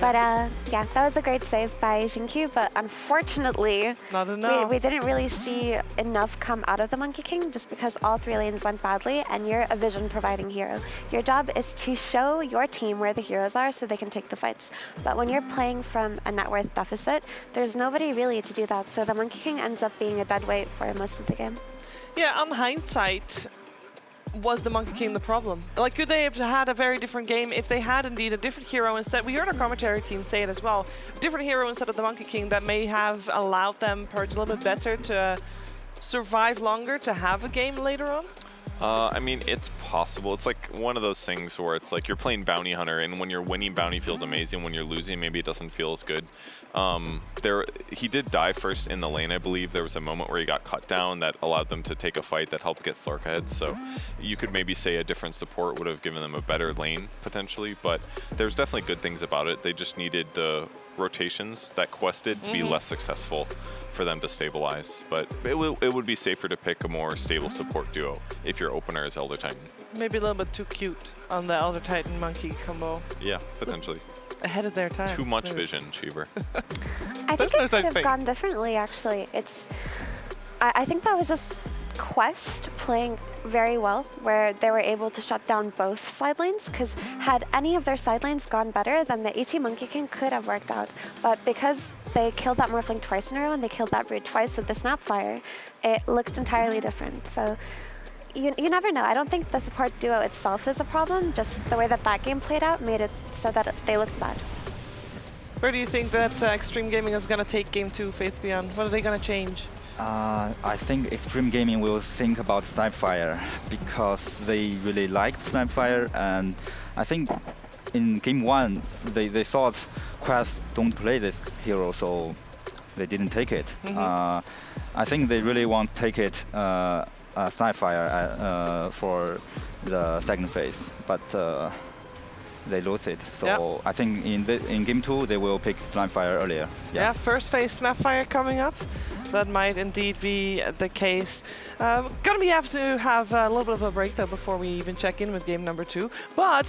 But yeah, that was a great save by Xingqiu, but unfortunately, not enough. We didn't really see enough come out of the Monkey King just because all 3 lanes went badly, and you're a vision providing hero. Your job is to show your team where the heroes are so they can take the fights. But when you're playing from a net worth deficit, there's nobody really to do that, so the Monkey King ends up being a dead weight for most of the game. Yeah, on hindsight, was the Monkey King the problem? Like, could they have had a very different game if they had indeed a different hero instead? We heard our commentary team say it as well. A different hero instead of the Monkey King that may have allowed them Purge a little bit better to survive longer, to have a game later on? I mean, it's possible. It's like one of those things where it's like you're playing Bounty Hunter, and when you're winning, Bounty feels amazing. When you're losing, maybe it doesn't feel as good. He did die first in the lane, I believe. There was a moment where he got cut down that allowed them to take a fight that helped get Slark ahead. So you could maybe say a different support would have given them a better lane, potentially. But there's definitely good things about it. They just needed the rotations that quested to be less successful for them to stabilize. But it would be safer to pick a more stable support duo if your opener is Elder Titan. Maybe a little bit too cute on the Elder Titan Monkey combo. Yeah, potentially. Ahead of their time. Too much vision, Cheever. I think it could have gone differently, actually. I think that was just Quest playing very well, where they were able to shut down both side lanes, because had any of their side lanes gone better, then the AT Monkey King could have worked out. But because they killed that Morphling twice in a row and they killed that Brood twice with the Snapfire, it looked entirely different. So you never know. I don't think the support duo itself is a problem, just the way that that game played out made it so that they looked bad. Where do you think that Xtreme Gaming is going to take Game 2, Faith Beyond? What are they going to change? I think Xtreme Gaming will think about Snapfire because they really liked Snapfire, and I think in Game 1 they thought Quest don't play this hero, so they didn't take it. I think they really want to take it Snapfire for the second phase, but they lose it. So I think in Game 2 they will pick Snapfire earlier. Yeah, first phase Snapfire coming up. That might indeed be the case. Gonna have to have a little bit of a break though before we even check in with game number 2. But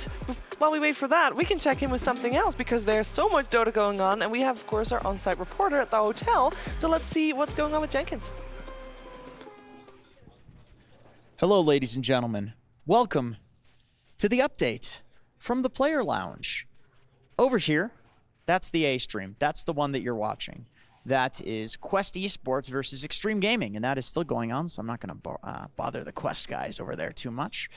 while we wait for that, we can check in with something else because there's so much Dota going on, and we have, of course, our on-site reporter at the hotel. So let's see what's going on with Jenkins. Hello, ladies and gentlemen. Welcome to the update from the Player Lounge. Over here, that's the A stream. That's the one that you're watching. That is Quest Esports versus Xtreme Gaming, and that is still going on, so I'm not going to bother the Quest guys over there too much.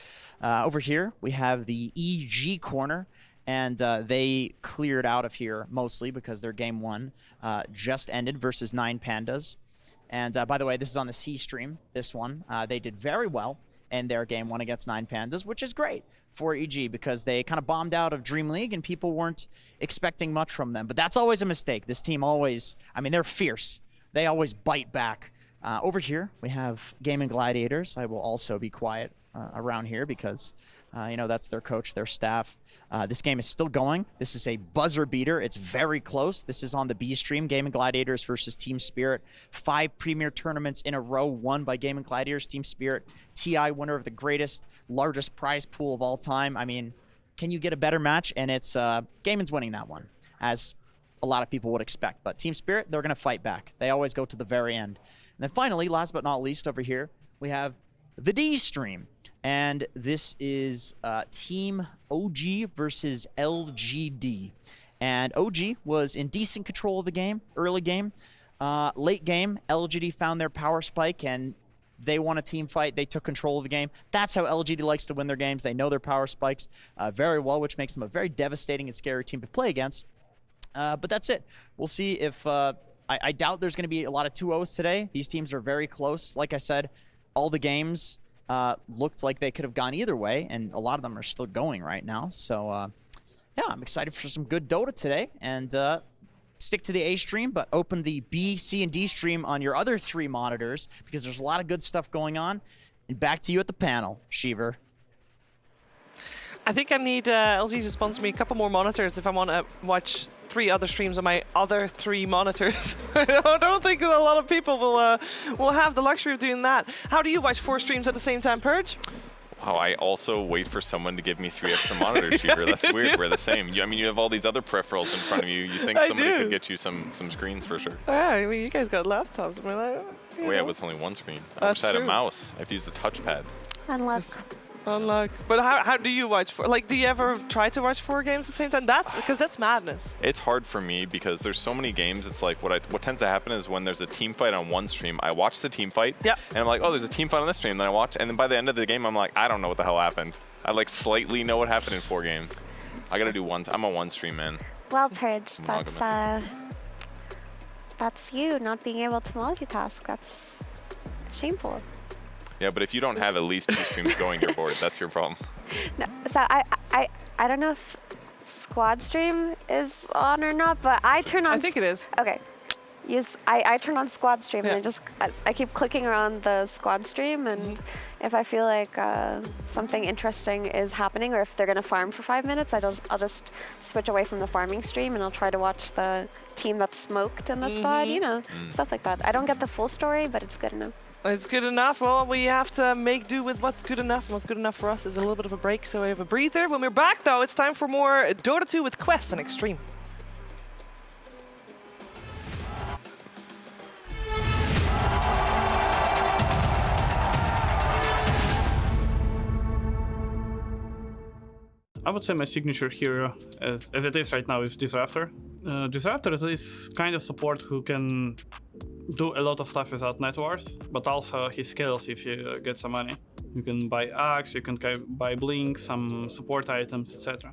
Over here, we have the EG corner, and they cleared out of here mostly because their game 1 just ended versus 9 Pandas. And by the way, this is on the C stream, this one. They did very well in their game 1 against 9 Pandas, which is great for EG because they kind of bombed out of Dream League and people weren't expecting much from them. But that's always a mistake. This team always, I mean, they're fierce. They always bite back. Over here, we have Gaming Gladiators. I will also be quiet around here because You know, that's their coach, their staff. This game is still going. This is a buzzer beater. It's very close. This is on the B stream, Gaming Gladiators versus Team Spirit. 5 premier tournaments in a row won by Gaming Gladiators. Team Spirit, TI winner of the greatest, largest prize pool of all time. I mean, can you get a better match? And it's Gaming's winning that one, as a lot of people would expect. But Team Spirit, they're going to fight back. They always go to the very end. And then finally, last but not least, over here, we have the D stream. And this is Team OG versus LGD. And OG was in decent control of the game, early game. Late game, LGD found their power spike, and they won a team fight. They took control of the game. That's how LGD likes to win their games. They know their power spikes very well, which makes them a very devastating and scary team to play against. But that's it. We'll see if... I doubt there's going to be a lot of 2-0s today. These teams are very close. Like I said, all the games... looked like they could have gone either way, and a lot of them are still going right now. So, yeah, I'm excited for some good Dota today, and stick to the A stream, but open the B, C, and D stream on your other 3 monitors, because there's a lot of good stuff going on. And back to you at the panel, Shiver. I think I need LG to sponsor me a couple more monitors if I want to watch 3 other streams on my other 3 monitors. I don't think a lot of people will have the luxury of doing that. How do you watch 4 streams at the same time, Purge? Wow, I also wait for someone to give me 3 extra monitors, Shiver. That's weird. We're the same. I mean, you have all these other peripherals in front of you. You think somebody could get you some screens for sure. Yeah, I mean, you guys got laptops. I mean, oh, yeah, but it's only one screen. I wish I had a mouse. I have to use the touchpad. Unluck. Unluck. But how do you watch 4? Like, do you ever try to watch 4 games at the same time? Because that's madness. It's hard for me because there's so many games. It's like what tends to happen is when there's a team fight on one stream, I watch the team fight, and I'm like, oh, there's a team fight on this stream. Then I watch, and then by the end of the game, I'm like, I don't know what the hell happened. I like slightly know what happened in 4 games. I gotta do one. I'm a one stream man. Well, Purge, that's you not being able to multitask. That's shameful. Yeah, but if you don't have at least 2 streams going, you're bored. That's your problem. No, so I don't know if squad stream is on or not, but I turn on. I think it is. Okay. Yes, I turn on squad stream and I keep clicking around the squad stream, and if I feel like something interesting is happening, or if they're gonna farm for 5 minutes, I'll just switch away from the farming stream and I'll try to watch the team that's smoked in the squad, you know, stuff like that. I don't get the full story, but it's good enough. It's good enough. Well, we have to make do with what's good enough. And what's good enough for us is a little bit of a break, so we have a breather. When we're back, though, it's time for more Dota 2 with Quest and Xtreme. I would say my signature hero, as it is right now, is Disruptor. Disruptor is kind of support who can do a lot of stuff without net wars, but also he scales if you get some money. You can buy Axe, you can buy Blink, some support items, etc.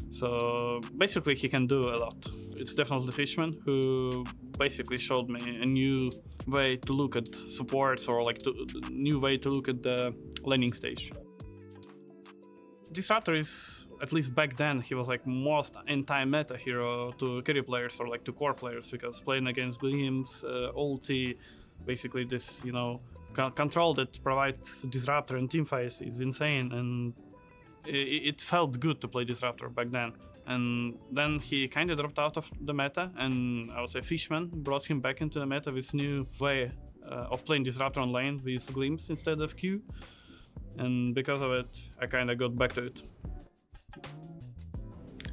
So basically he can do a lot. It's definitely Fishman who basically showed me a new way to look at supports, or like a new way to look at the laning stage. Disruptor is, at least back then, he was like most anti-meta hero to carry players or like to core players, because playing against Glimpse, ulti, basically this, you know, control that provides Disruptor in teamfights is insane, and it felt good to play Disruptor back then. And then he kind of dropped out of the meta, and I would say Fishman brought him back into the meta with new way of playing Disruptor on lane with Glimpse instead of Q. And because of it, I kind of got back to it.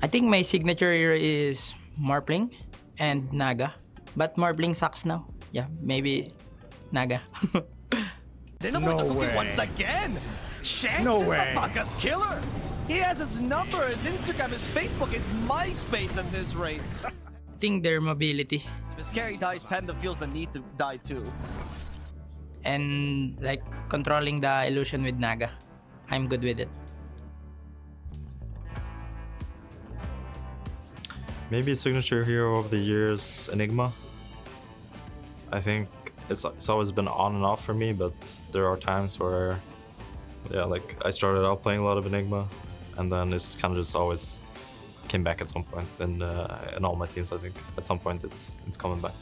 I think my signature hero is Marpling and Naga, but Marpling sucks now. Yeah, maybe Naga. No way. Once again, Shanks is the Bacchus killer. He has his number, his Instagram, his Facebook, his MySpace at this rate. I think their mobility. If his carry dies, Panda feels the need to die too. And like controlling the illusion with Naga, I'm good with it. Maybe signature hero of the years, Enigma. I think it's always been on and off for me, but there are times where, yeah, like I started out playing a lot of Enigma, and then it's kind of just always came back at some point, and in all my teams, I think at some point it's coming back.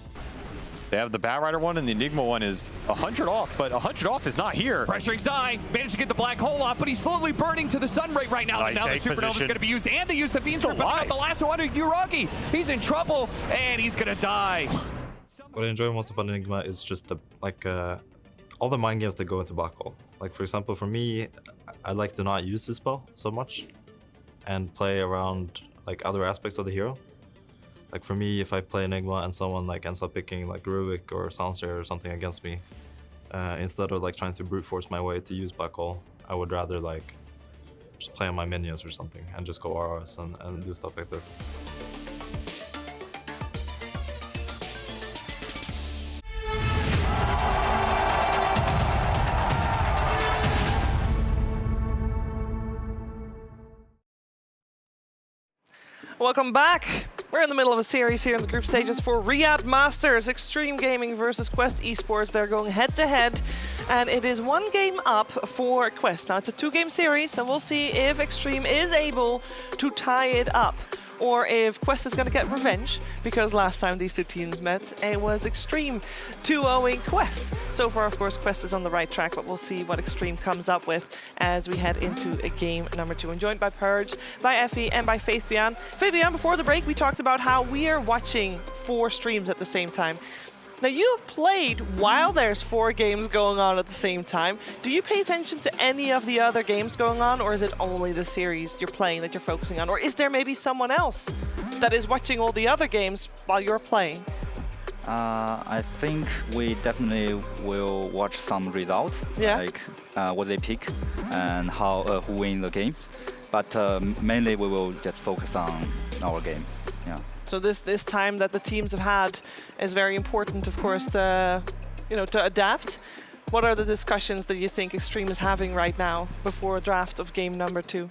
They have the Batrider one, and the Enigma one is 100 off, but 100 off is not here. Pressuring Zai, managed to get the black hole off, but he's slowly burning to the sun right now. Nice Now the egg Supernova is position. going to be used, and they use the Fiend's Grip, but not the last one on Uragi. He's in trouble, and he's going to die. What I enjoy most about Enigma is just the all the mind games that go into black hole. Like for example, for me, I like to not use the spell so much, and play around like other aspects of the hero. Like for me, if I play Enigma and someone like ends up picking like Rubik or Soundstair or something against me, instead of like trying to brute force my way to use black hole, I would rather like just play on my minions or something and just go RS and do stuff like this. Welcome back. We're in the middle of a series here in the group stages for Riyadh Masters, Xtreme Gaming versus Quest Esports. They're going head-to-head, and it is 1 game up for Quest. Now, it's a 2-game series, and we'll see if Xtreme is able to tie it up, or if Quest is going to get revenge, because last time these two teams met, it was Xtreme 2-0ing Quest. So far, of course, Quest is on the right track, but we'll see what Xtreme comes up with as we head into a game number 2. I'm joined by Purge, by Effie, and by Faith Bian. Faith Bian, before the break, we talked about how we are watching 4 streams at the same time. Now, you have played while there's 4 games going on at the same time. Do you pay attention to any of the other games going on, or is it only the series you're playing that you're focusing on? Or is there maybe someone else that is watching all the other games while you're playing? I think we definitely will watch some results, like what they pick and how who win the game. But mainly we will just focus on our game. Yeah. So this time that the teams have had is very important, of course, to to adapt. What are the discussions that you think Xtreme is having right now before a draft of game number 2?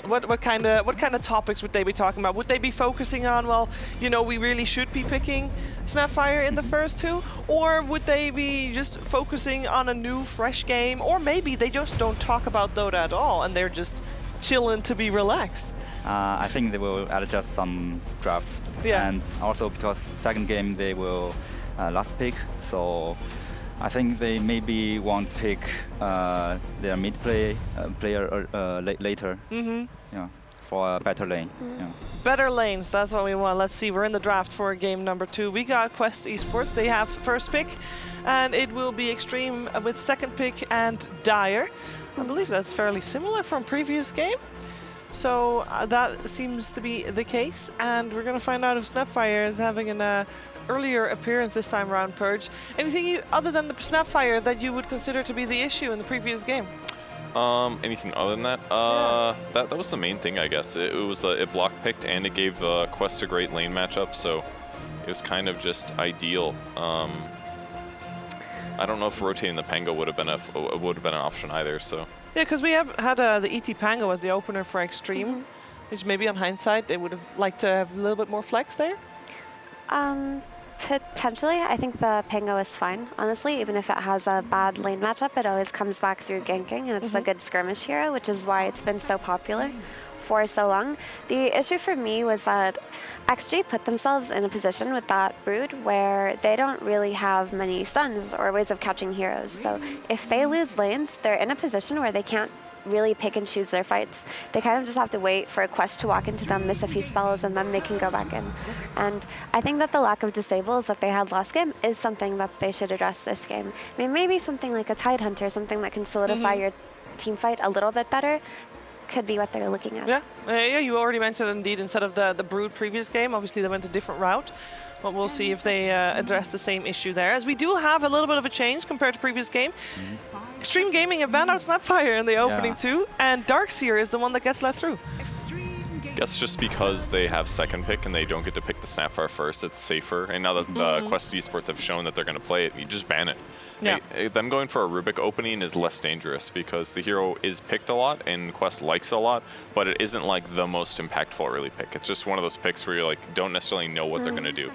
What kind of topics would they be talking about? Would they be focusing on, well, we really should be picking Snapfire in the first 2, or would they be just focusing on a new, fresh game, or maybe they just don't talk about Dota at all and they're just chilling to be relaxed? I think they will adjust some drafts, and also because second game they will last pick, so I think they maybe won't pick their mid player later. For a better lane. Better lanes, that's what we want. Let's see, we're in the draft for game number 2. We got Quest Esports, they have first pick, and it will be Xtreme with second pick and Dire. I believe that's fairly similar from previous game. So that seems to be the case, and we're going to find out if Snapfire is having an earlier appearance this time around, Purge. Anything other than the Snapfire that you would consider to be the issue in the previous game? Anything other than that? That was the main thing, I guess. It was it block picked, and it gave Quest a great lane matchup, so it was kind of just ideal. I don't know if rotating the Pango would have been an option either. So. Yeah, because we have had the ET Pango as the opener for Xtreme, which maybe on hindsight they would have liked to have a little bit more flex there. Potentially, I think the Pango is fine, honestly. Even if it has a bad lane matchup, it always comes back through ganking, and it's a good skirmish hero, which is why it's been so popular for so long. The issue for me was that XG put themselves in a position with that Brood where they don't really have many stuns or ways of catching heroes. So if they lose lanes, they're in a position where they can't really pick and choose their fights. They kind of just have to wait for a Quest to walk into them, miss a few spells, and then they can go back in. And I think that the lack of disables that they had last game is something that they should address this game. I mean, maybe something like a Tidehunter, something that can solidify your team fight a little bit better, could be what they're looking at. Yeah, you already mentioned indeed, instead of the Brood previous game, obviously they went a different route. But we'll see if they address the same issue there, as we do have a little bit of a change compared to previous game. Xtreme Gaming have banned out Snapfire in the opening 2, and Darkseer is the one that gets let through. I guess just because they have second pick and they don't get to pick the Snapfire first, it's safer. And now that the Quest Esports have shown that they're going to play it, you just ban it. Yeah. Them going for a Rubik opening is less dangerous because the hero is picked a lot and Quest likes it a lot, but it isn't like the most impactful early pick. It's just one of those picks where you like don't necessarily know what they're going to do.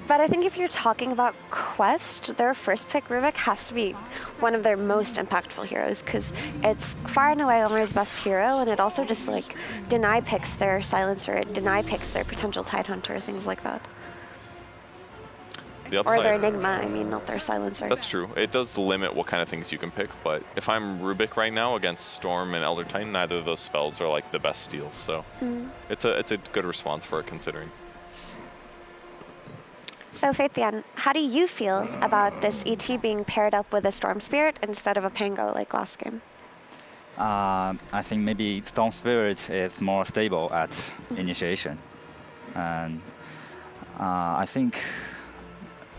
But I think if you're talking about Quest, their first pick Rubik has to be one of their most impactful heroes, because it's far and away Omar's best hero, and it also just like deny picks their silencer, it deny picks their potential Tidehunter, things like that. The upside, or their Enigma, I mean, not their Silencer. That's true. It does limit what kind of things you can pick, but if I'm Rubik right now against Storm and Elder Titan, neither of those spells are like the best steals, so it's a good response for it considering. So Faithian, how do you feel about this ET being paired up with a Storm Spirit instead of a Pango like last game? I think maybe Storm Spirit is more stable at initiation, and I think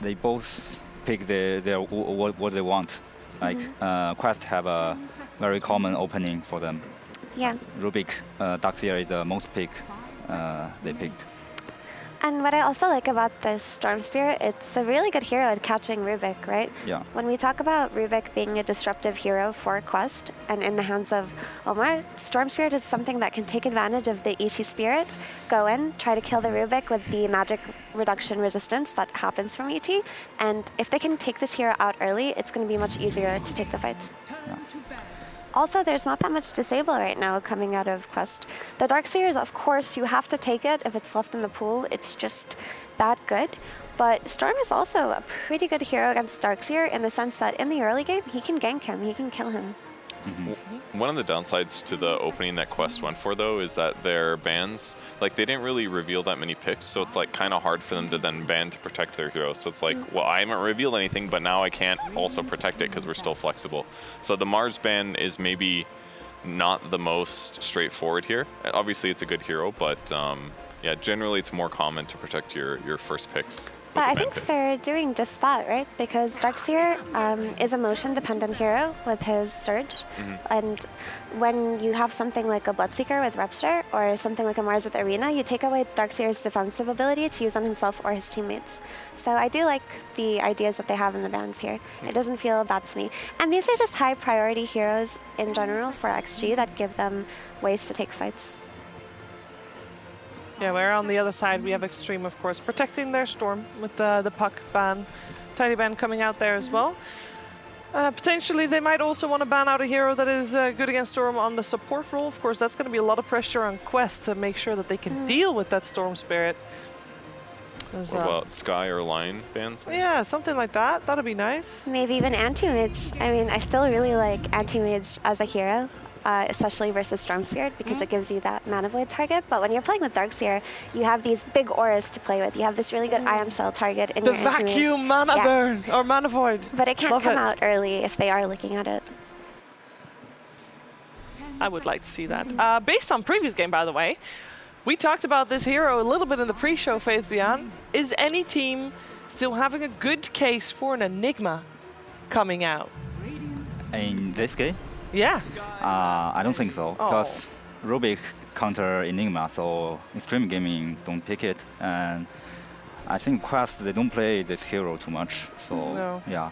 they both pick what they want. Like Quest have a very common opening for them. Yeah. Rubik, Darkseer is the most pick they picked. And what I also like about this Storm Spirit, it's a really good hero at catching Rubik, right? Yeah. When we talk about Rubik being a disruptive hero for Quest and in the hands of Omar, Storm Spirit is something that can take advantage of the ET Spirit, go in, try to kill the Rubik with the magic reduction resistance that happens from ET, and if they can take this hero out early, it's going to be much easier to take the fights. Yeah. Also, there's not that much disable right now coming out of Quest. The Darkseers, of course, you have to take it if it's left in the pool. It's just that good. But Storm is also a pretty good hero against Darkseer in the sense that in the early game, he can gank him, he can kill him. One of the downsides to the opening that Quest went for, though, is that their bans, like, they didn't really reveal that many picks, so it's, like, kind of hard for them to then ban to protect their hero. So it's like, well, I haven't revealed anything, but now I can't also protect it because we're still flexible. So the Mars ban is maybe not the most straightforward here. Obviously, it's a good hero, but, yeah, generally it's more common to protect your first picks. But I think they're doing just that, right? Because Darkseer is a motion-dependent hero with his Surge. And when you have something like a Bloodseeker with Rupture or something like a Mars with Arena, you take away Darkseer's defensive ability to use on himself or his teammates. So I do like the ideas that they have in the bans here. It doesn't feel bad to me. And these are just high-priority heroes in general for XG that give them ways to take fights. Yeah, where on the other side we have Xtreme, of course, protecting their Storm with the puck ban, Tiny ban coming out there as well. Potentially they might also want to ban out a hero that is good against Storm on the support role. Of course, that's going to be a lot of pressure on Quest to make sure that they can deal with that Storm Spirit. What about Sky or Lion bans? Yeah, something like that. That'd be nice. Maybe even Anti-Mage. I mean, I still really like Anti-Mage as a hero. Especially versus Storm Spirit, because it gives you that Mana Void target. But when you're playing with Darkseer, you have these big auras to play with. You have this really good Ion Shell target in the your vacuum Mana Burn, or Mana Void. But it can't come out early if they are looking at it. I would like to see that. Based on previous game, by the way, we talked about this hero a little bit in the pre-show, Faithian. Is any team still having a good case for an Enigma coming out? In this game? Yeah. I don't think so, because Rubik counter Enigma, so Xtreme Gaming don't pick it, and I think Quest, they don't play this hero too much, so yeah.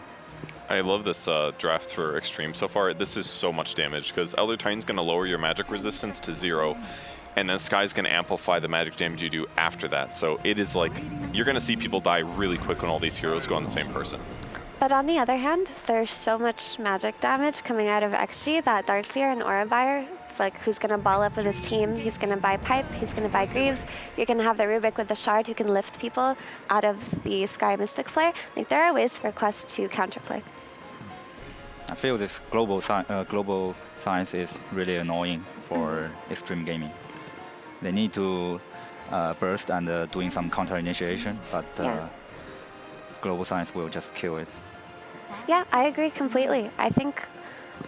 I love this draft for Xtreme so far. This is so much damage, because Elder Titan's going to lower your magic resistance to 0, and then Sky's going to amplify the magic damage you do after that. So it is like, you're going to see people die really quick when all these heroes go on the same person. But on the other hand, there's so much magic damage coming out of XG that Darkseer and Aura Buyer, like who's going to ball up with his team, he's going to buy Pipe, he's going to buy Greaves, you're going to have the Rubik with the Shard who can lift people out of the Sky Mystic Flare. Like, there are ways for Quest to counterplay. I feel this global science is really annoying for Xtreme Gaming. They need to burst and doing some counter initiation, but global science will just kill it. Yeah, I agree completely. I think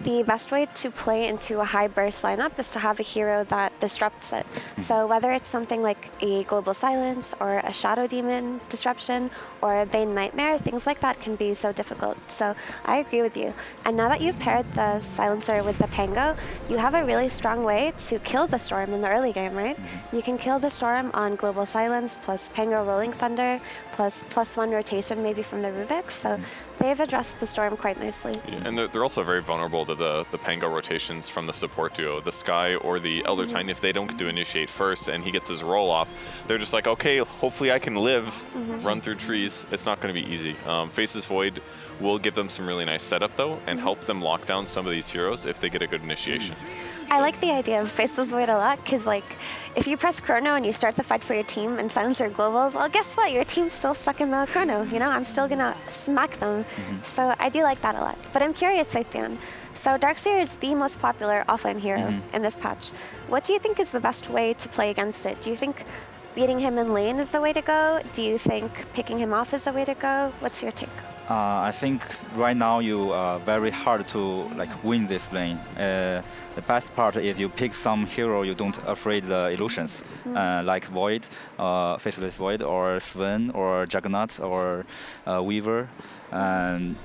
the best way to play into a high burst lineup is to have a hero that disrupts it. So whether it's something like a Global Silence or a Shadow Demon disruption or a Bane Nightmare, things like that can be so difficult. So I agree with you. And now that you've paired the Silencer with the Pango, you have a really strong way to kill the Storm in the early game, right? You can kill the Storm on Global Silence plus Pango Rolling Thunder plus +1 rotation maybe from the Rubik. So they've addressed the Storm quite nicely. Yeah, and they're also very vulnerable to the Pango rotations from the support duo, the Sky or the Elder Titan. If they don't get to initiate first and he gets his roll off, they're just like, okay, hopefully I can live, run through trees. It's not going to be easy. Faces Void will give them some really nice setup though and help them lock down some of these heroes if they get a good initiation. I like the idea of Faceless Void a lot, because like, if you press Chrono and you start the fight for your team and Silencer globals, well, guess what? Your team's still stuck in the Chrono. You know, I'm still gonna smack them. So I do like that a lot. But I'm curious, Saitian. So Darkseer is the most popular offlane hero in this patch. What do you think is the best way to play against it? Do you think beating him in lane is the way to go? Do you think picking him off is the way to go? What's your take? I think right now you are very hard to like win this lane. The best part is you pick some hero you don't afraid the illusions, like Void, Faceless Void, or Sven, or Juggernaut, or Weaver. And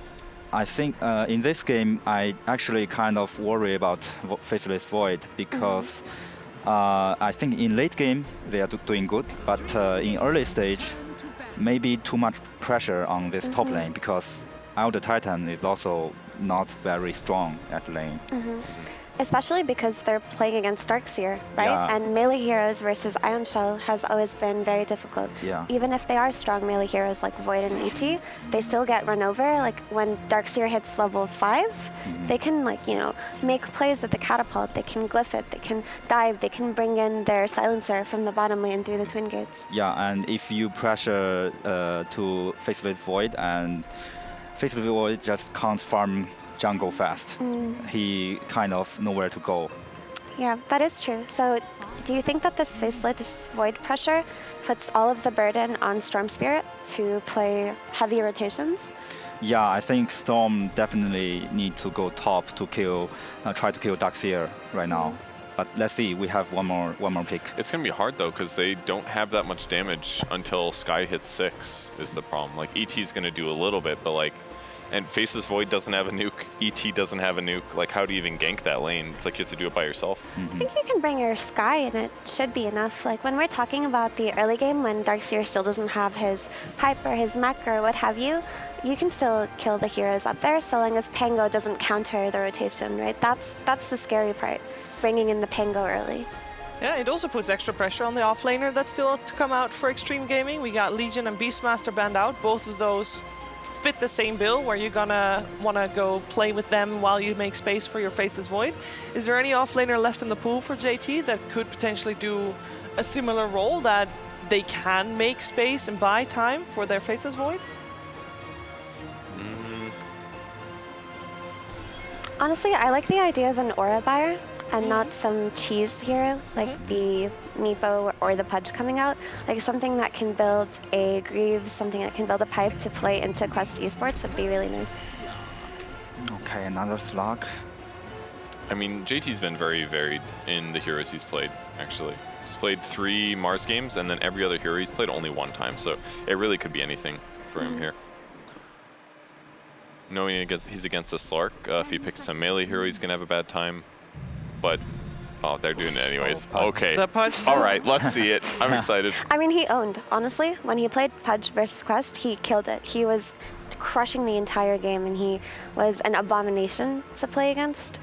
I think in this game I actually kind of worry about Faceless Void because I think in late game they are doing good, but in early stage maybe too much pressure on this top lane because Elder Titan is also not very strong at lane. Especially because they're playing against Darkseer, right? Yeah. And melee heroes versus Ion Shell has always been very difficult. Yeah. Even if they are strong melee heroes like Void and ET, they still get run over. Like when Darkseer hits level 5, they can like, you know, make plays with the catapult, they can glyph it, they can dive, they can bring in their silencer from the bottom lane through the twin gates. Yeah, and if you pressure to Faceless Void, and Faceless Void just can't farm jungle fast. He kind of nowhere to go. Yeah, that is true. So do you think that this Faceless Void pressure puts all of the burden on Storm Spirit to play heavy rotations? Yeah, I think Storm definitely need to go top to kill, try to kill Darkseer right now. But let's see, we have one more pick. It's going to be hard, though, because they don't have that much damage until Sky hits 6 is the problem. Like, ET's going to do a little bit, but, like, and Faceless Void doesn't have a nuke, ET doesn't have a nuke. Like, how do you even gank that lane? It's like you have to do it by yourself. I think you can bring your Sky and it should be enough. Like, when we're talking about the early game, when Darkseer still doesn't have his pipe or his mech or what have you, you can still kill the heroes up there so long as Pango doesn't counter the rotation, right? That's the scary part, bringing in the Pango early. Yeah, it also puts extra pressure on the offlaner that's still to come out for Xtreme Gaming. We got Legion and Beastmaster banned out. Both of those fit the same bill where you're gonna want to go play with them while you make space for your Faceless Void. Is there any offlaner left in the pool for JT that could potentially do a similar role, that they can make space and buy time for their Faceless Void? Honestly, I like the idea of an aura buyer and not some cheese hero like the Meepo or the Pudge coming out. Like something that can build a Greaves, something that can build a pipe to play into Quest Esports would be really nice. Okay, another slug. I mean, JT's been very varied in the heroes he's played, actually. He's played 3 Mars games, and then every other hero he's played only 1 time, so it really could be anything for him here. Knowing he's against the Slark, if he picks some melee hero, he's going to have a bad time. But, oh, they're doing it anyways. Okay. All right, let's see it. I'm excited. I mean, he owned, honestly. When he played Pudge versus Quest, he killed it. He was crushing the entire game, and he was an abomination to play against.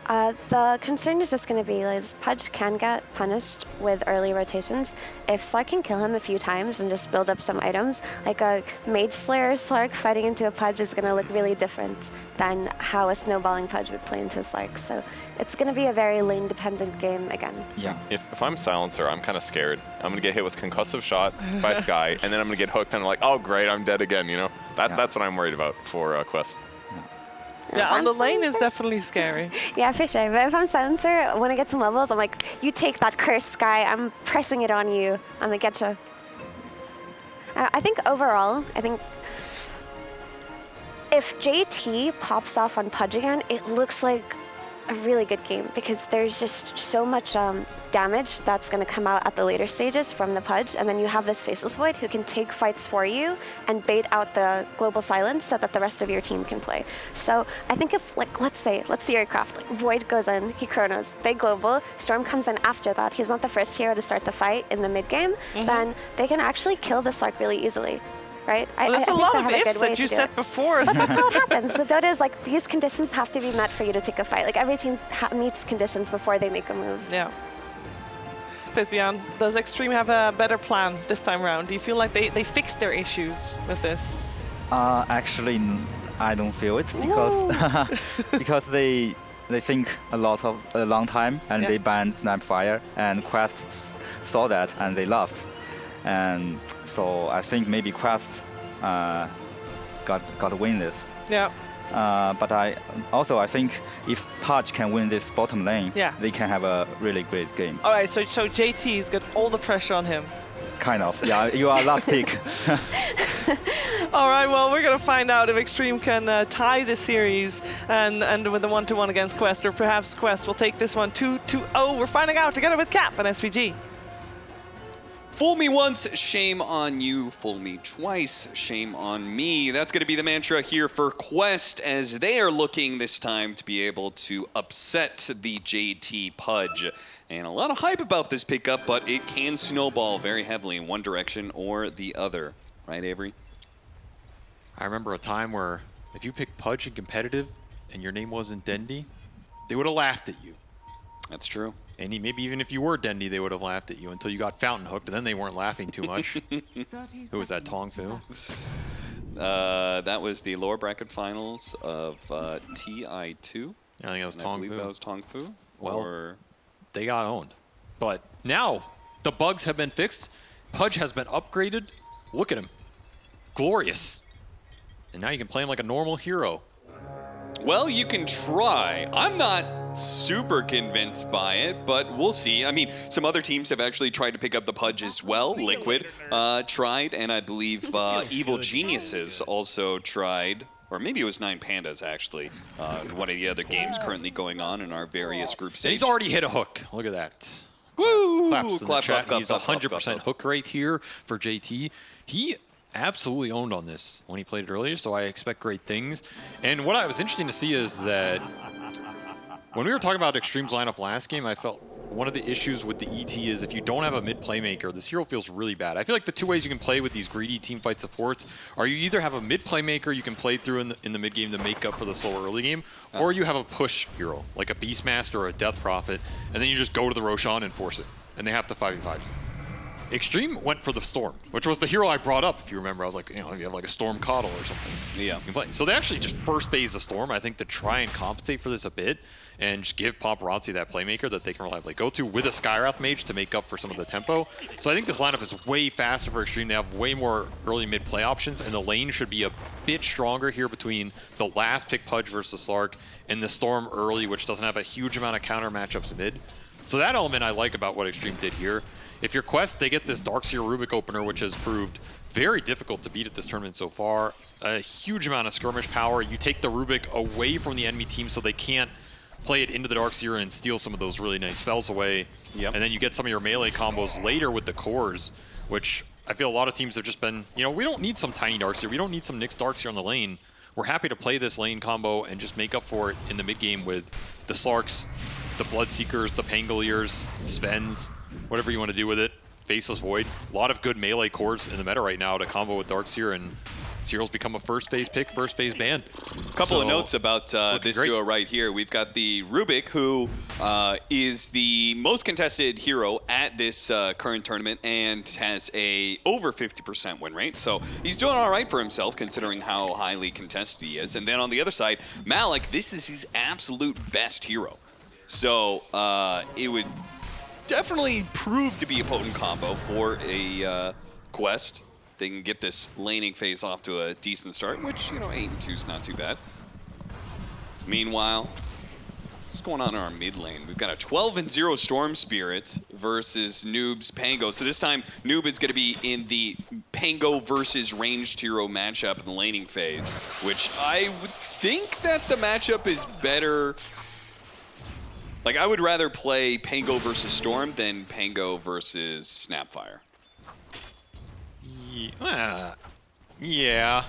The concern is just going to be is Pudge can get punished with early rotations. If Slark can kill him a few times and just build up some items, like a Mage Slayer Slark fighting into a Pudge is going to look really different than how a snowballing Pudge would play into a Slark. So it's going to be a very lane-dependent game again. Yeah. If I'm Silencer, I'm kind of scared. I'm going to get hit with Concussive Shot by Sky, and then I'm going to get hooked, and I'm like, oh, great, I'm dead again, you know? That's what I'm worried about for Quest. Yeah, on the lane is definitely scary. Yeah, for sure. But if I'm Silencer, when I get some levels, I'm like, you take that cursed Sky. I'm pressing it on you. I'm gonna get you. I think overall, if JT pops off on Pudge again, it looks like a really good game because there's just so much damage that's going to come out at the later stages from the Pudge, and then you have this Faceless Void who can take fights for you and bait out the global silence so that the rest of your team can play. So I think if, like, let's the aircraft, like Void goes in, he chronos, they global, Storm comes in after that, he's not the first hero to start the fight in the mid game, then they can actually kill the Slark really easily. Right? Well, there's a lot of ifs that you said before. But that's how it happens. The Dota is like, these conditions have to be met for you to take a fight. Like, every team meets conditions before they make a move. Yeah. Fitbian, does Xtreme have a better plan this time around? Do you feel like they fixed their issues with this? Actually, I don't feel it because because they they think a long time, and they banned Snapfire, and Quest saw that and they laughed. And so I think maybe Quest got to win this. Yeah. But I think if Pudge can win this bottom lane, they can have a really great game. All right, so JT's got all the pressure on him. Kind of, yeah. You are last pick. All right, well, we're going to find out if Xtreme can tie the series and with the 1-1 against Quest, or perhaps Quest will take this one 2-0. We're finding out together with Cap and SVG. Fool me once, shame on you. Fool me twice, shame on me. That's going to be the mantra here for Quest, as they are looking this time to be able to upset the JT Pudge. And a lot of hype about this pickup, but it can snowball very heavily in one direction or the other. Right, Avery? I remember a time where if you picked Pudge in competitive and your name wasn't Dendy, they would have laughed at you. That's true. And maybe even if you were Dendy, they would have laughed at you until you got fountain hooked, and then they weren't laughing too much. Who was that, Tong Fu? That was the lower bracket finals of TI2. I think it was Tong Fu. I believe that was Tong Fu. Well, they got owned. But now the bugs have been fixed. Pudge has been upgraded. Look at him. Glorious. And now you can play him like a normal hero. Well, you can try. I'm not super convinced by it, but we'll see. I mean, some other teams have actually tried to pick up the Pudge as well. Liquid tried, and I believe Evil Geniuses also tried. Or maybe it was 9 Pandas, actually. One of the other games currently going on in our various group stages. And he's already hit a hook. Look at that. Woo! Claps in the chat. Clap, He's 100% hook rate here for JT. He absolutely owned on this when he played it earlier, so I expect great things. And what I was interesting to see is that when we were talking about Xtreme's lineup last game, I felt one of the issues with the ET is if you don't have a mid playmaker, this hero feels really bad. I feel like the two ways you can play with these greedy teamfight supports are you either have a mid playmaker you can play through in the mid game to make up for the slower early game, or you have a push hero, like a Beastmaster or a Death Prophet, and then you just go to the Roshan and force it, and they have to 5v5 you. Xtreme went for the Storm, which was the hero I brought up, if you remember. I was like, you know, you have like a Storm Coddle or something. Yeah. You can play. So they actually just first phase the Storm, I think, to try and compensate for this a bit and just give Paparazzi that playmaker that they can reliably go to with a Skywrath Mage to make up for some of the tempo. So I think this lineup is way faster for Xtreme. They have way more early mid play options, and the lane should be a bit stronger here between the last pick Pudge versus Slark and the Storm early, which doesn't have a huge amount of counter matchups mid. So that element I like about what Xtreme did here. If you're Quest, they get this Darkseer Rubik opener, which has proved very difficult to beat at this tournament so far. A huge amount of skirmish power. You take the Rubik away from the enemy team so they can't play it into the Darkseer and steal some of those really nice spells away. Yep. And then you get some of your melee combos later with the cores, which I feel a lot of teams have just been, you know, we don't need some tiny Darkseer. We don't need some Nyx Darkseer on the lane. We're happy to play this lane combo and just make up for it in the mid game with the Slarks, the Bloodseekers, the Pangoliers, Svens, whatever you want to do with it. Faceless Void. A lot of good melee cores in the meta right now to combo with Darkseer, and Zero's become a first phase pick, first phase ban. Couple of notes about this duo right here. We've got the Rubik, who is the most contested hero at this current tournament and has a over 50% win rate. So he's doing all right for himself considering how highly contested he is. And then on the other side, Malik, this is his absolute best hero. So it would definitely prove to be a potent combo for a Quest. They can get this laning phase off to a decent start, which, you know, 8-2 is not too bad. Meanwhile, what's going on in our mid lane? We've got a 12-0 Storm Spirit versus Noob's Pango. So this time, Noob is going to be in the Pango versus ranged hero matchup in the laning phase, which I would think that the matchup is better. Like, I would rather play Pango versus Storm than Pango versus Snapfire. Yeah.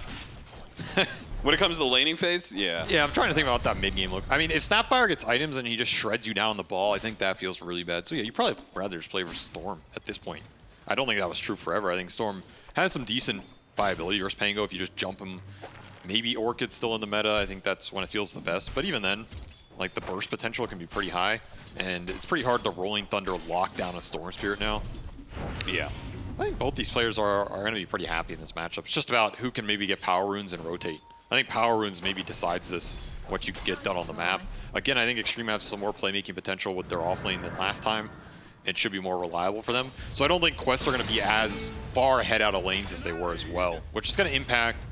When it comes to the laning phase, yeah. Yeah, I'm trying to think about that mid-game look. I mean, if Snapfire gets items and he just shreds you down the ball, I think that feels really bad. So yeah, you probably rather just play versus Storm at this point. I don't think that was true forever. I think Storm has some decent viability versus Pango if you just jump him. Maybe Orchid's still in the meta. I think that's when it feels the best. But even then, like, the burst potential can be pretty high, and it's pretty hard to Rolling Thunder lock down a Storm Spirit now. Yeah. I think both these players are going to be pretty happy in this matchup. It's just about who can maybe get power runes and rotate. I think Power Runes maybe decides this, what you can get done on the map. Again, I think Xtreme has some more playmaking potential with their offlane than last time. It should be more reliable for them. So I don't think Quest are going to be as far ahead out of lanes as they were as well, which is going to impact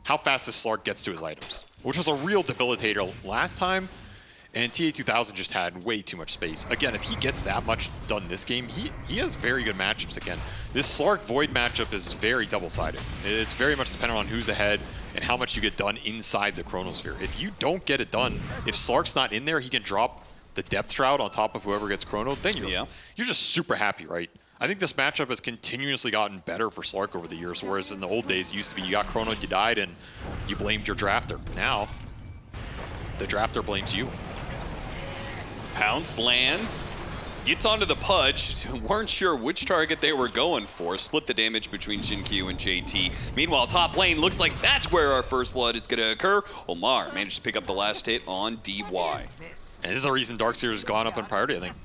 how fast this Slark gets to his items, which was a real debilitator last time. And TA2000 just had way too much space. Again, if he gets that much done this game, he has very good matchups again. This Slark Void matchup is very double-sided. It's very much dependent on who's ahead and how much you get done inside the Chronosphere. If you don't get it done, if Slark's not in there, he can drop the Depth Shroud on top of whoever gets Chrono, then you're just super happy, right? I think this matchup has continuously gotten better for Slark over the years, whereas in the old days, it used to be you got Chrono, you died, and you blamed your drafter. Now, the drafter blames you. Pounce lands, gets onto the Pudge, weren't sure which target they were going for, split the damage between Xinqiu and JT. Meanwhile, top lane looks like that's where our first blood is going to occur. Omar managed to pick up the last hit on DY. And this is the reason Darkseer has gone up in priority. I think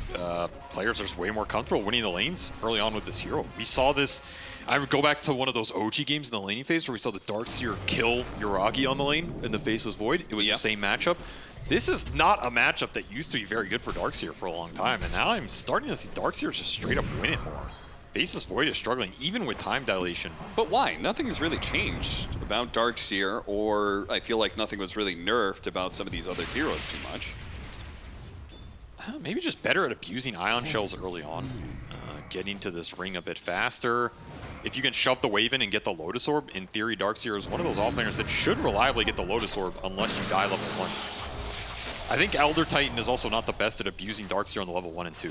players are just way more comfortable winning the lanes early on with this hero. We saw this, I would go back to one of those OG games in the laning phase where we saw the Darkseer kill Yuragi on the lane and the face was void. It was the same matchup. This is not a matchup that used to be very good for Darkseer for a long time, and now I'm starting to see Darkseer just straight up win it more. Faceless Void is struggling, even with time dilation. But why? Nothing has really changed about Darkseer, or I feel like nothing was really nerfed about some of these other heroes too much. Maybe just better at abusing Ion Shells early on. Getting to this ring a bit faster. If you can shove the wave in and get the Lotus Orb, in theory Darkseer is one of those offlaners that should reliably get the Lotus Orb unless you die level 1. I think Elder Titan is also not the best at abusing Darkseer on the level 1 and 2.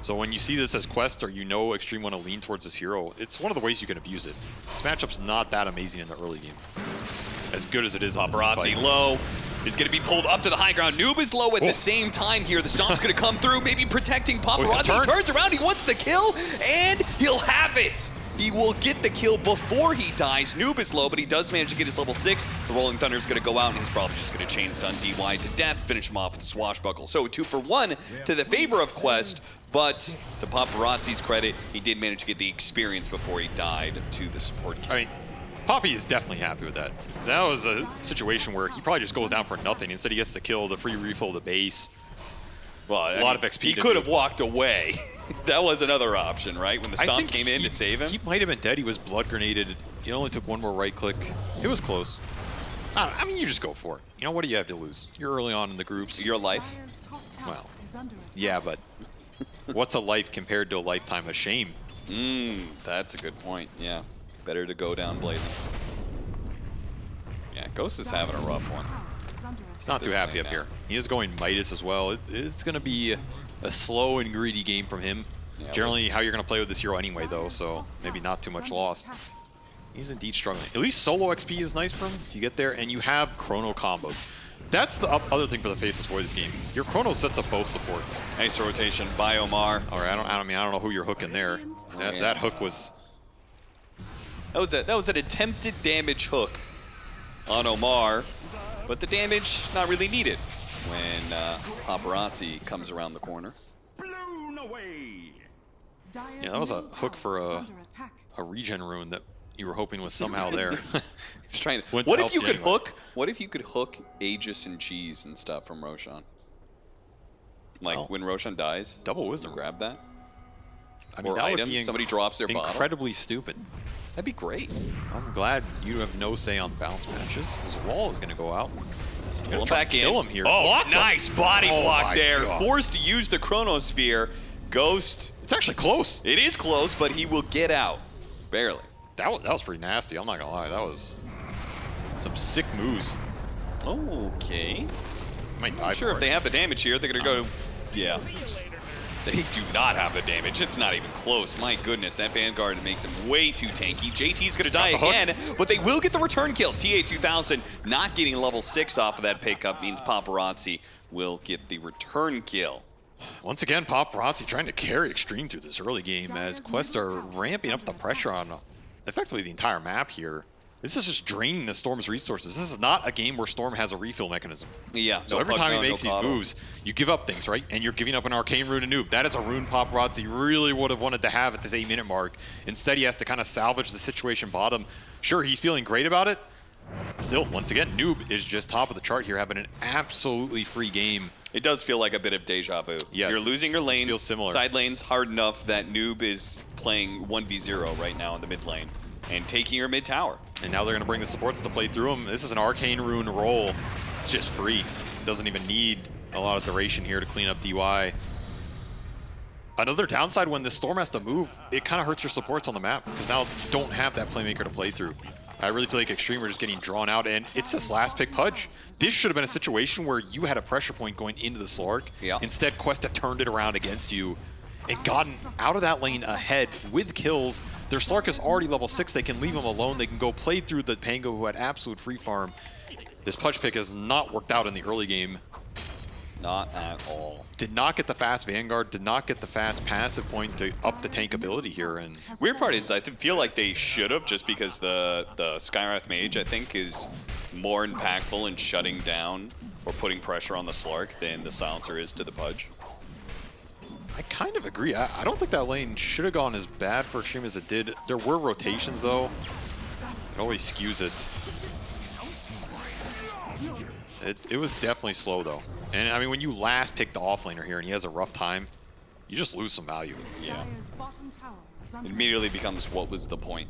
So when you see this as Quest or you know Xtreme want to lean towards this hero, it's one of the ways you can abuse it. This matchup's not that amazing in the early game. As good as it is. Paparazzi low. Is going to be pulled up to the high ground. Noob is low at the same time here. The stomp's going to come through, maybe protecting Paparazzi. He turns around, he wants the kill, and he'll have it. He will get the kill before he dies. Noob is low, but he does manage to get his level 6. The Rolling Thunder is going to go out, and he's probably just going to chain stun DY to death, finish him off with the Swashbuckle. So 2 for 1 to the favor of Quest, but to Paparazzi's credit, he did manage to get the experience before he died to the support kill. I mean, Poppy is definitely happy with that. That was a situation where he probably just goes down for nothing. Instead, he gets the kill, the free refill, the base. Well, a lot of XP. He could have walked away. That was another option, right? When the stomp came in to save him. He might have been dead. He was blood grenaded. He only took one more right click. It was close. I mean, you just go for it. You know, what do you have to lose? You're early on in the groups. Your life? Well, yeah, but what's a life compared to a lifetime of shame? That's a good point, yeah. Better to go down blazing. Yeah, Ghost is having a rough one. He's not too happy up here. He is going Midas as well. It's going to be a slow and greedy game from him. Yeah, generally how you're going to play with this hero anyway, though, so maybe not too much lost. He's indeed struggling. At least solo XP is nice for him if you get there, and you have Chrono combos. That's the other thing for the Faceless Void this game. Your Chrono sets up both supports. Nice rotation by Omar. All right, I don't know who you're hooking there. That hook was... That was an attempted damage hook on Omar, but the damage not really needed when Paparazzi comes around the corner. Yeah, that was a hook for a regen rune that you were hoping was somehow there. Just trying to. What if you could hook? What if you could hook Aegis and cheese and stuff from Roshan? Like when Roshan dies, double wisdom. Grab that. I mean, or that items. Would be Somebody drops their bottle. Incredibly stupid. That'd be great. I'm glad you have no say on bounce matches. His wall is going to go out. Pull him back in. Kill him here. Oh, nice body block there. God. Forced to use the Chronosphere. Ghost. It's actually close. It is close, but he will get out. Barely. That was pretty nasty. I'm not going to lie. That was some sick moves. Okay. Might die I'm sure if they have the damage here, they're going to go... Yeah. They do not have the damage. It's not even close. My goodness, that Vanguard makes him way too tanky. JT's going to die again, but they will get the return kill. TA2000 not getting level 6 off of that pickup means Paparazzi will get the return kill. Once again, Paparazzi trying to carry Xtreme through this early game as Quest are ramping up the pressure on effectively the entire map here. This is just draining the Storm's resources. This is not a game where Storm has a refill mechanism. Yeah. So every time he makes these moves, you give up things, right? And you're giving up an Arcane Rune to Noob. That is a rune Paparazzi really would have wanted to have at this 8-minute mark. Instead, he has to kind of salvage the situation bottom. Sure, he's feeling great about it, Still, once again, Noob is just top of the chart here, having an absolutely free game. It does feel like a bit of deja vu. Yes, You're losing your lanes, feels similar. side lanes hard enough that Noob is playing 1v0 right now in the mid lane and taking your mid tower. And now they're going to bring the supports to play through them. This is an Arcane Rune roll. It's just free. Doesn't even need a lot of duration here to clean up DY. Another downside when the Storm has to move, it kind of hurts your supports on the map because now you don't have that playmaker to play through. I really feel like Xtreme are just getting drawn out, and it's this last pick Pudge. This should have been a situation where you had a pressure point going into the Slark. Yeah. Instead, Quest have turned it around against you and gotten out of that lane ahead with kills. Their Slark is already level 6. They can leave him alone. They can go play through the Pango, who had absolute free farm. This Pudge pick has not worked out in the early game. Not at all. Did not get the fast Vanguard, did not get the fast passive point to up the tank ability here. And weird part is I feel like they should have, just because the Skywrath Mage, I think, is more impactful in shutting down or putting pressure on the Slark than the Silencer is to the Pudge. I kind of agree. I don't think that lane should have gone as bad for Xtreme as it did. There were rotations, though. It always skews it. It was definitely slow, though. And, I mean, when you last pick the offlaner here and he has a rough time, you just lose some value. Yeah. It immediately becomes, what was the point?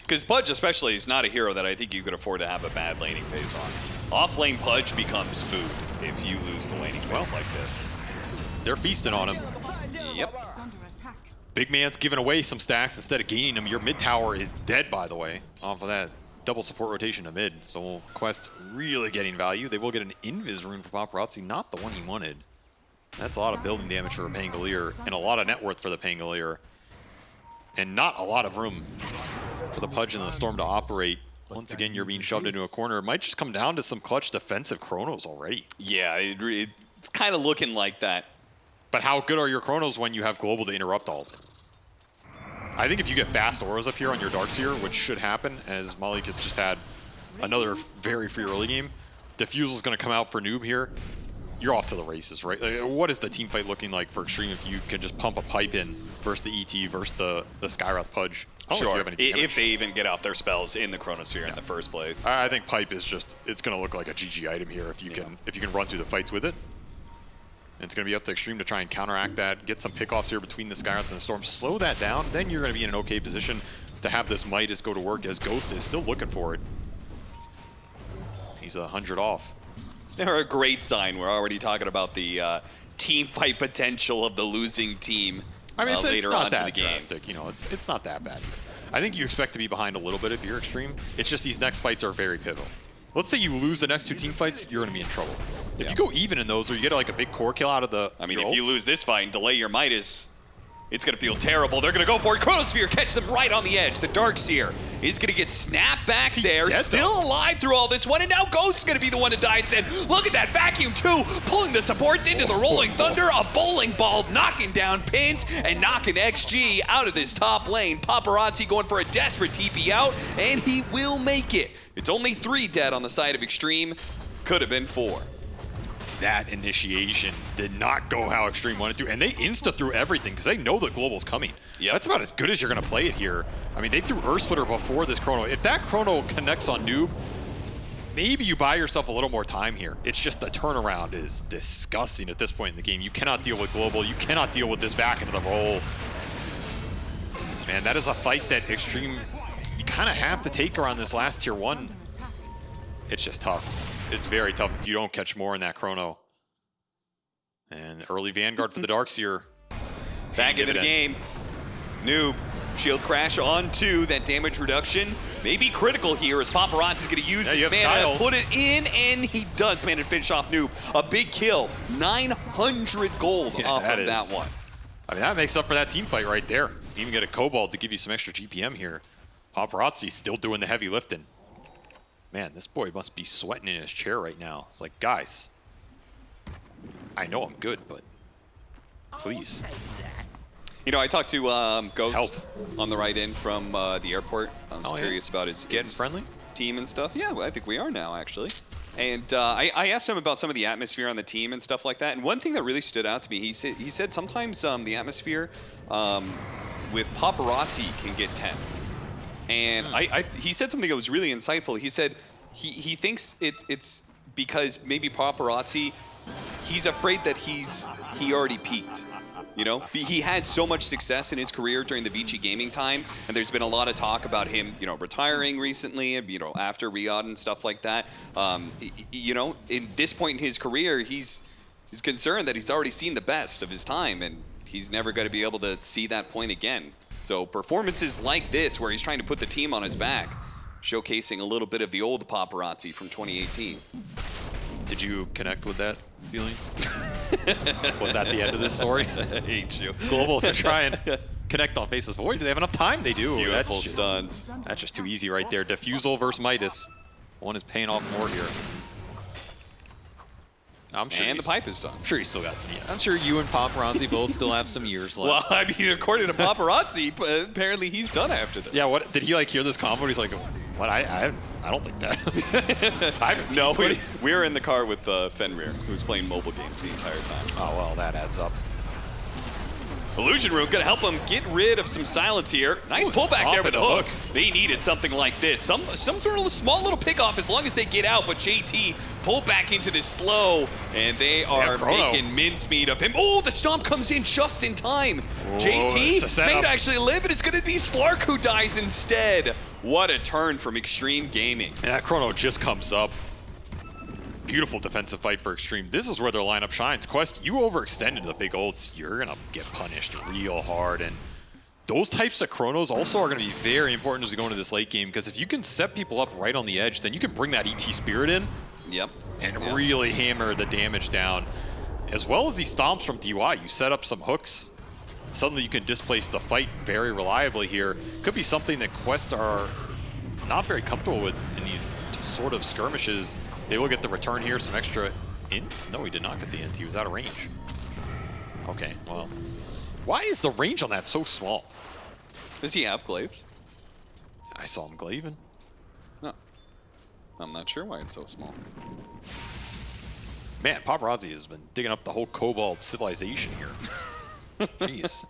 Because Pudge especially is not a hero that I think you could afford to have a bad laning phase on. Off-lane Pudge becomes food if you lose the laning phase like this. They're feasting on him. Yep. Big man's giving away some stacks instead of gaining them. Your mid tower is dead, by the way, off of that double support rotation to mid. So Quest really getting value. They will get an Invis rune for Paparazzi, not the one he wanted. That's a lot of building damage for a Pangolier and a lot of net worth for the Pangolier. And not a lot of room for the Pudge and the Storm to operate. Once again, you're being shoved into a corner. It might just come down to some clutch defensive Chronos already. Yeah, it's kind of looking like that. But how good are your Chronos when you have Global to interrupt all of it? I think if you get fast auras up here on your Darkseer, which should happen, as Malik has just had another very free early game, Diffusal's going to come out for Noob here. You're off to the races, right? Like, what is the team fight looking like for Xtreme if you can just pump a pipe in versus the ET versus the Skywrath Pudge? Sure, if they even get off their spells in the Chronosphere in the first place. I think pipe is just, it's going to look like a GG item here if you can run through the fights with it. And it's going to be up to Xtreme to try and counteract that, get some pickoffs here between the Skywrath and the Storm, slow that down, then you're going to be in an okay position to have this Midas go to work, as Ghost is still looking for it. He's 100 off. It's never a great sign. We're already talking about the team fight potential of the losing team. I mean, it's later not on that to the game. drastic. You know, it's not that bad. I think you expect to be behind a little bit if you're Xtreme. It's just these next fights are very pivotal. Let's say you lose the next two team fights, you're going to be in trouble. If you go even in those, or you get like a big core kill out of the I mean, if you lose this fight and delay your Midas, it's going to feel terrible. They're going to go for it. Chronosphere, catch them right on the edge. The Darkseer is going to get snapped back there. Still alive through all this one, and now Ghost's going to be the one to die instead. Look at that vacuum, too, pulling the supports into the Rolling Thunder. A bowling ball knocking down pins and knocking XG out of this top lane. Paparazzi going for a desperate TP out, and he will make it. It's only 3 dead on the side of Xtreme. Could have been 4. That initiation did not go how Xtreme wanted to, and they insta threw everything because they know that Global's coming. Yep. That's about as good as you're going to play it here. I mean, they threw Earth Splitter before this Chrono. If that Chrono connects on Noob, maybe you buy yourself a little more time here. It's just the turnaround is disgusting at this point in the game. You cannot deal with Global. You cannot deal with this back into the roll. Man, that is a fight that Xtreme, you kind of have to take her on this last tier 1. It's just tough. It's very tough if you don't catch more in that Chrono. And early Vanguard for the Darkseer. Back into the game. Noob, shield crash onto that damage reduction. Maybe critical here as Paparazzi's going to use his mana to put it in, and he does manage to finish off Noob. A big kill. 900 gold off of that one. I mean, that makes up for that team fight right there. You even get a Cobalt to give you some extra GPM here. Paparazzi still doing the heavy lifting. Man, this boy must be sweating in his chair right now. It's like, guys, I know I'm good, but please. You know, I talked to Ghost on the right in from the airport. I was curious about his friendly team and stuff. Yeah, I think we are now, actually. And I asked him about some of the atmosphere on the team and stuff like that. And one thing that really stood out to me, he said sometimes the atmosphere with Paparazzi can get tense. And he said something that was really insightful. He said, he thinks it's because maybe Paparazzi, he's afraid that he already peaked. You know, he had so much success in his career during the Vici Gaming time, and there's been a lot of talk about him, you know, retiring recently, you know, after Riyadh and stuff like that. You know, in this point in his career, he's concerned that he's already seen the best of his time, and he's never going to be able to see that point again. So performances like this, where he's trying to put the team on his back, showcasing a little bit of the old Paparazzi from 2018. Did you connect with that feeling? Was that the end of this story? I hate you. Global's gonna try and connect on Faceless Void. Do they have enough time? They do. Beautiful stuns. That's just too easy right there. Diffusal versus Midas. One is paying off more here. I'm sure and the pipe is done. I'm sure he's still got some. I'm sure you and Paparazzi both still have some years left. Well, I mean, according to Paparazzi, apparently he's done after this. Yeah. What did he like hear this combo? He's like, what? I don't think that. No, we were in the car with Fenrir, who was playing mobile games the entire time. So. Oh well, that adds up. Illusion Room gonna help him get rid of some silence here. Nice pullback there with the hook. They needed something like this. Some sort of small little pick off as long as they get out, but JT pulled back into this slow, and they are making mincemeat of him. Oh, the stomp comes in just in time. Whoa, JT may actually live, and it's gonna be Slark who dies instead. What a turn from Xtreme Gaming. And that chrono just comes up. Beautiful defensive fight for Xtreme. This is where their lineup shines. Quest, you overextended the big ults, you're gonna get punished real hard. And those types of chronos also are gonna be very important as we go into this late game, because if you can set people up right on the edge, then you can bring that ET Spirit in. Yep. And really hammer the damage down. As well as these stomps from DY, you set up some hooks. Suddenly you can displace the fight very reliably here. Could be something that Quest are not very comfortable with in these sort of skirmishes. They will get the return here, some extra int. No, he did not get the int. He was out of range. Okay, well. Why is the range on that so small? Does he have glaives? I saw him glaving. No. I'm not sure why it's so small. Man, Paparazzi has been digging up the whole Cobalt civilization here. Jeez.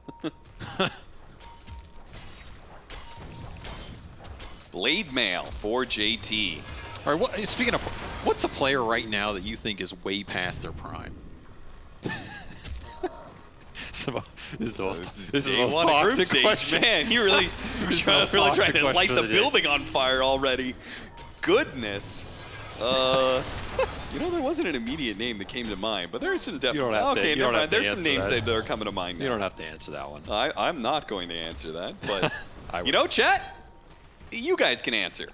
Blade Mail for JT. All right, speaking of, what's a player right now that you think is way past their prime? This is the most toxic question. Man, you really trying to light the building on fire already. Goodness. You know, there wasn't an immediate name that came to mind, but there is some definitely. Okay, never mind. There's some names that are coming to mind now. You don't have to answer that one. I'm not going to answer that, but you know, chat, you guys can answer.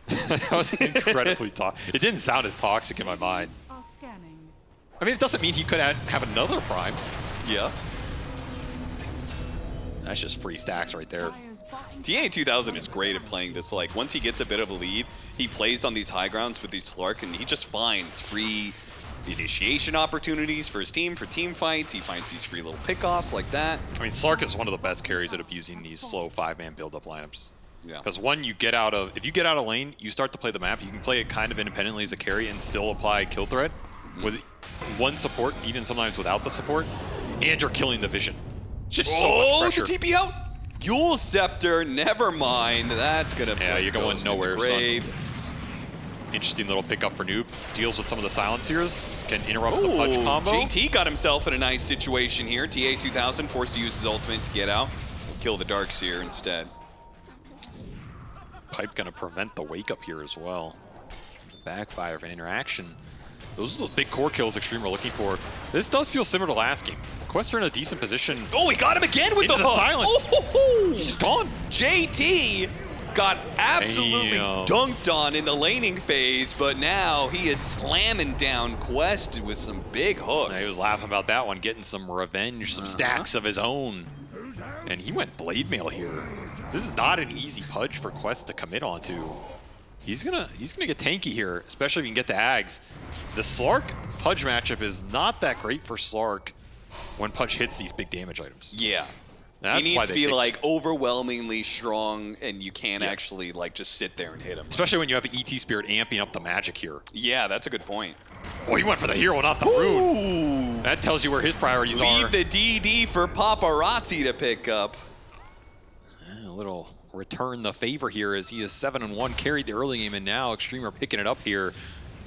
That was incredibly toxic. It didn't sound as toxic in my mind. I mean, it doesn't mean he could have another prime. Yeah. That's just free stacks right there. TA2000 is great at playing this. Like, once he gets a bit of a lead, he plays on these high grounds with these Slark, and he just finds free initiation opportunities for his team, for team fights. He finds these free little pickoffs like that. I mean, Slark is one of the best carries at abusing these slow 5-man build-up lineups. Yeah. Because one, if you get out of lane, you start to play the map. You can play it kind of independently as a carry and still apply kill threat with one support, even sometimes without the support, and you're killing the vision. Just so much pressure. The TP out! Yule Scepter, never mind. That's gonna you're going nowhere, grave. Son. Interesting little pickup for Noob. Deals with some of the silencers, can interrupt the punch combo. JT got himself in a nice situation here. TA2000 forced to use his ultimate to get out. Kill the Darkseer instead. Pipe gonna prevent the wake up here as well. Backfire of an interaction. Those are those big core kills Xtreme are looking for. This does feel similar to last game. Quest are in a decent position. Oh, he got him again with the hook. Silence. Oh, he's gone. JT got absolutely dunked on in the laning phase, but now he is slamming down Quest with some big hooks. He was laughing about that one, getting some revenge, some stacks of his own. And he went Blade Mail here. This is not an easy pudge for Quest to commit onto. He's gonna get tanky here, especially if he can get the Ags. The Slark Pudge matchup is not that great for Slark when Pudge hits these big damage items. Yeah. He needs to be like overwhelmingly strong, and you can't actually like just sit there and hit him. Especially when you have ET Spirit amping up the magic here. Yeah, that's a good point. Oh, he went for the hero, not the rune. That tells you where his priorities are. Leave the DD for Paparazzi to pick up. A little return the favor here as he is 7-1, carried the early game, and now Xtreme are picking it up here.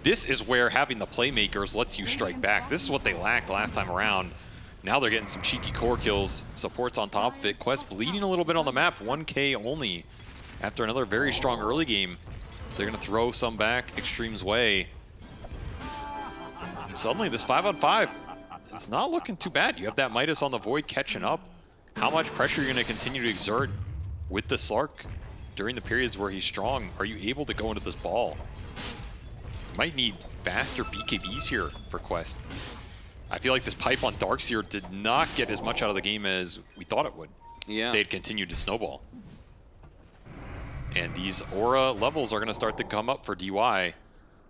This is where having the playmakers lets you strike back. This is what they lacked last time around. Now they're getting some cheeky core kills. Support's on top of it. Quest bleeding a little bit on the map. 1K only after another very strong early game. They're going to throw some back Xtreme's way. And suddenly this 5-on-5 is not looking too bad. You have that Midas on the Void catching up. How much pressure are you going to continue to exert with the Slark during the periods where he's strong? Are you able to go into this ball? Might need faster BKBs here for Quest. I feel like this pipe on Darkseer did not get as much out of the game as we thought it would. Yeah. They'd continued to snowball. And these aura levels are going to start to come up for DY.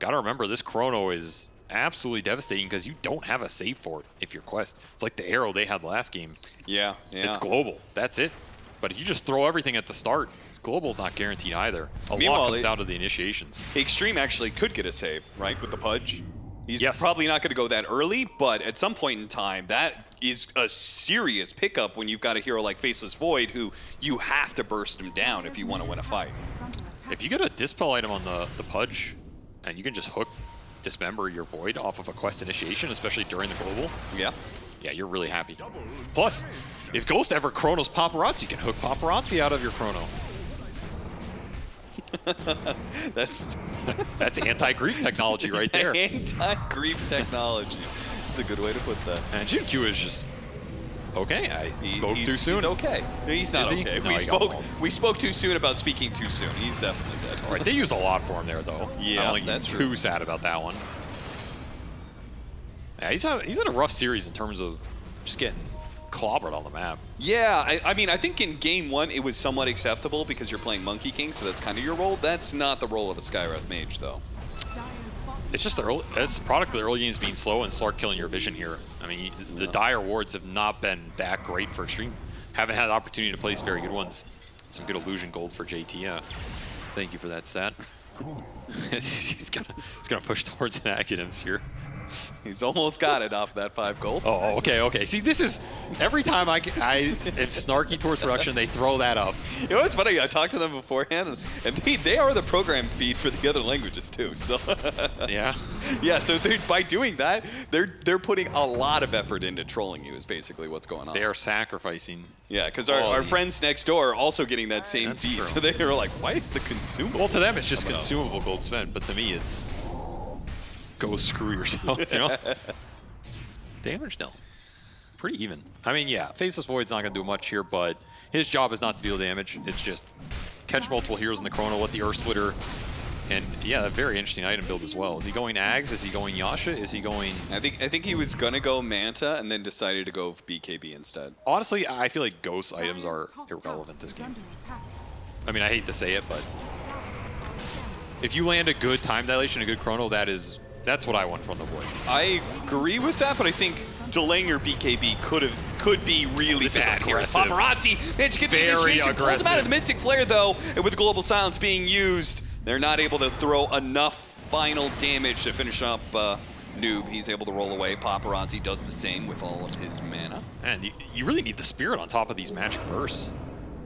Gotta remember, this chrono is absolutely devastating because you don't have a save for it if you're Quest. It's like the arrow they had last game. Yeah. It's global. That's it. But if you just throw everything at the start, global's not guaranteed either. A lot comes down to the initiations. Xtreme actually could get a save, right, with the Pudge. He's Yes. probably not going to go that early, but at some point in time, that is a serious pickup when you've got a hero like Faceless Void, who you have to burst him down if you want to win a fight. If you get a Dispel item on the Pudge, and you can just hook Dismember your Void off of a Quest initiation, especially during the global. Yeah, you're really happy. Plus, if Ghost ever chronos Paparazzi, you can hook Paparazzi out of your chrono. That's anti-grief technology right there. Anti-grief technology. That's a good way to put that. And Jin-Q is just okay. I spoke too soon. He's okay. He's not okay. No, we spoke too soon about speaking too soon. He's definitely dead. All right, they used a lot for him there, though. Yeah, I don't think that's he's true. too sad about that one. Yeah, he's had a rough series in terms of just getting clobbered on the map. Yeah, I mean, I think in game one it was somewhat acceptable because you're playing Monkey King, so that's kind of your role. That's not the role of a Skywrath Mage, though. It's just it's the product of the early games being slow and Slark killing your vision here. I mean, the dire wards have not been that great for Xtreme. Haven't had the opportunity to place very good ones. Some good illusion gold for JT. Yeah. Thank you for that stat. he's gonna push towards an Academics here. He's almost got it off that 5 gold. Oh, okay. See, this is every time I am snarky towards production, they throw that up. You know what's funny? I talked to them beforehand, and they are the program feed for the other languages too. So yeah. So by doing that, they're putting a lot of effort into trolling you. Is basically what's going on. They are sacrificing. Yeah, because our friends next door are also getting that same feed. True. So they were like, "Why is the consumable?" Well, to them it's just consumable gold spent, but to me it's go screw yourself, you know? Damage though, pretty even. I mean, yeah, Faceless Void's not gonna do much here, but his job is not to deal damage. It's just catch multiple heroes in the chrono, let the Earth Splitter, and yeah, a very interesting item build as well. Is he going Ags? Is he going Yasha? Is he going? I think he was gonna go Manta and then decided to go BKB instead. Honestly, I feel like Ghost items are irrelevant this game. I mean, I hate to say it, but if you land a good time dilation, a good chrono, that's what I want from the Void. I agree with that, but I think delaying your BKB could be really bad here. Paparazzi managed to get the initiation, pulls him out of the Mystic Flare though, and with Global Silence being used, they're not able to throw enough final damage to finish up Noob. He's able to roll away. Paparazzi does the same with all of his mana. And you really need the Spirit on top of these magic bursts.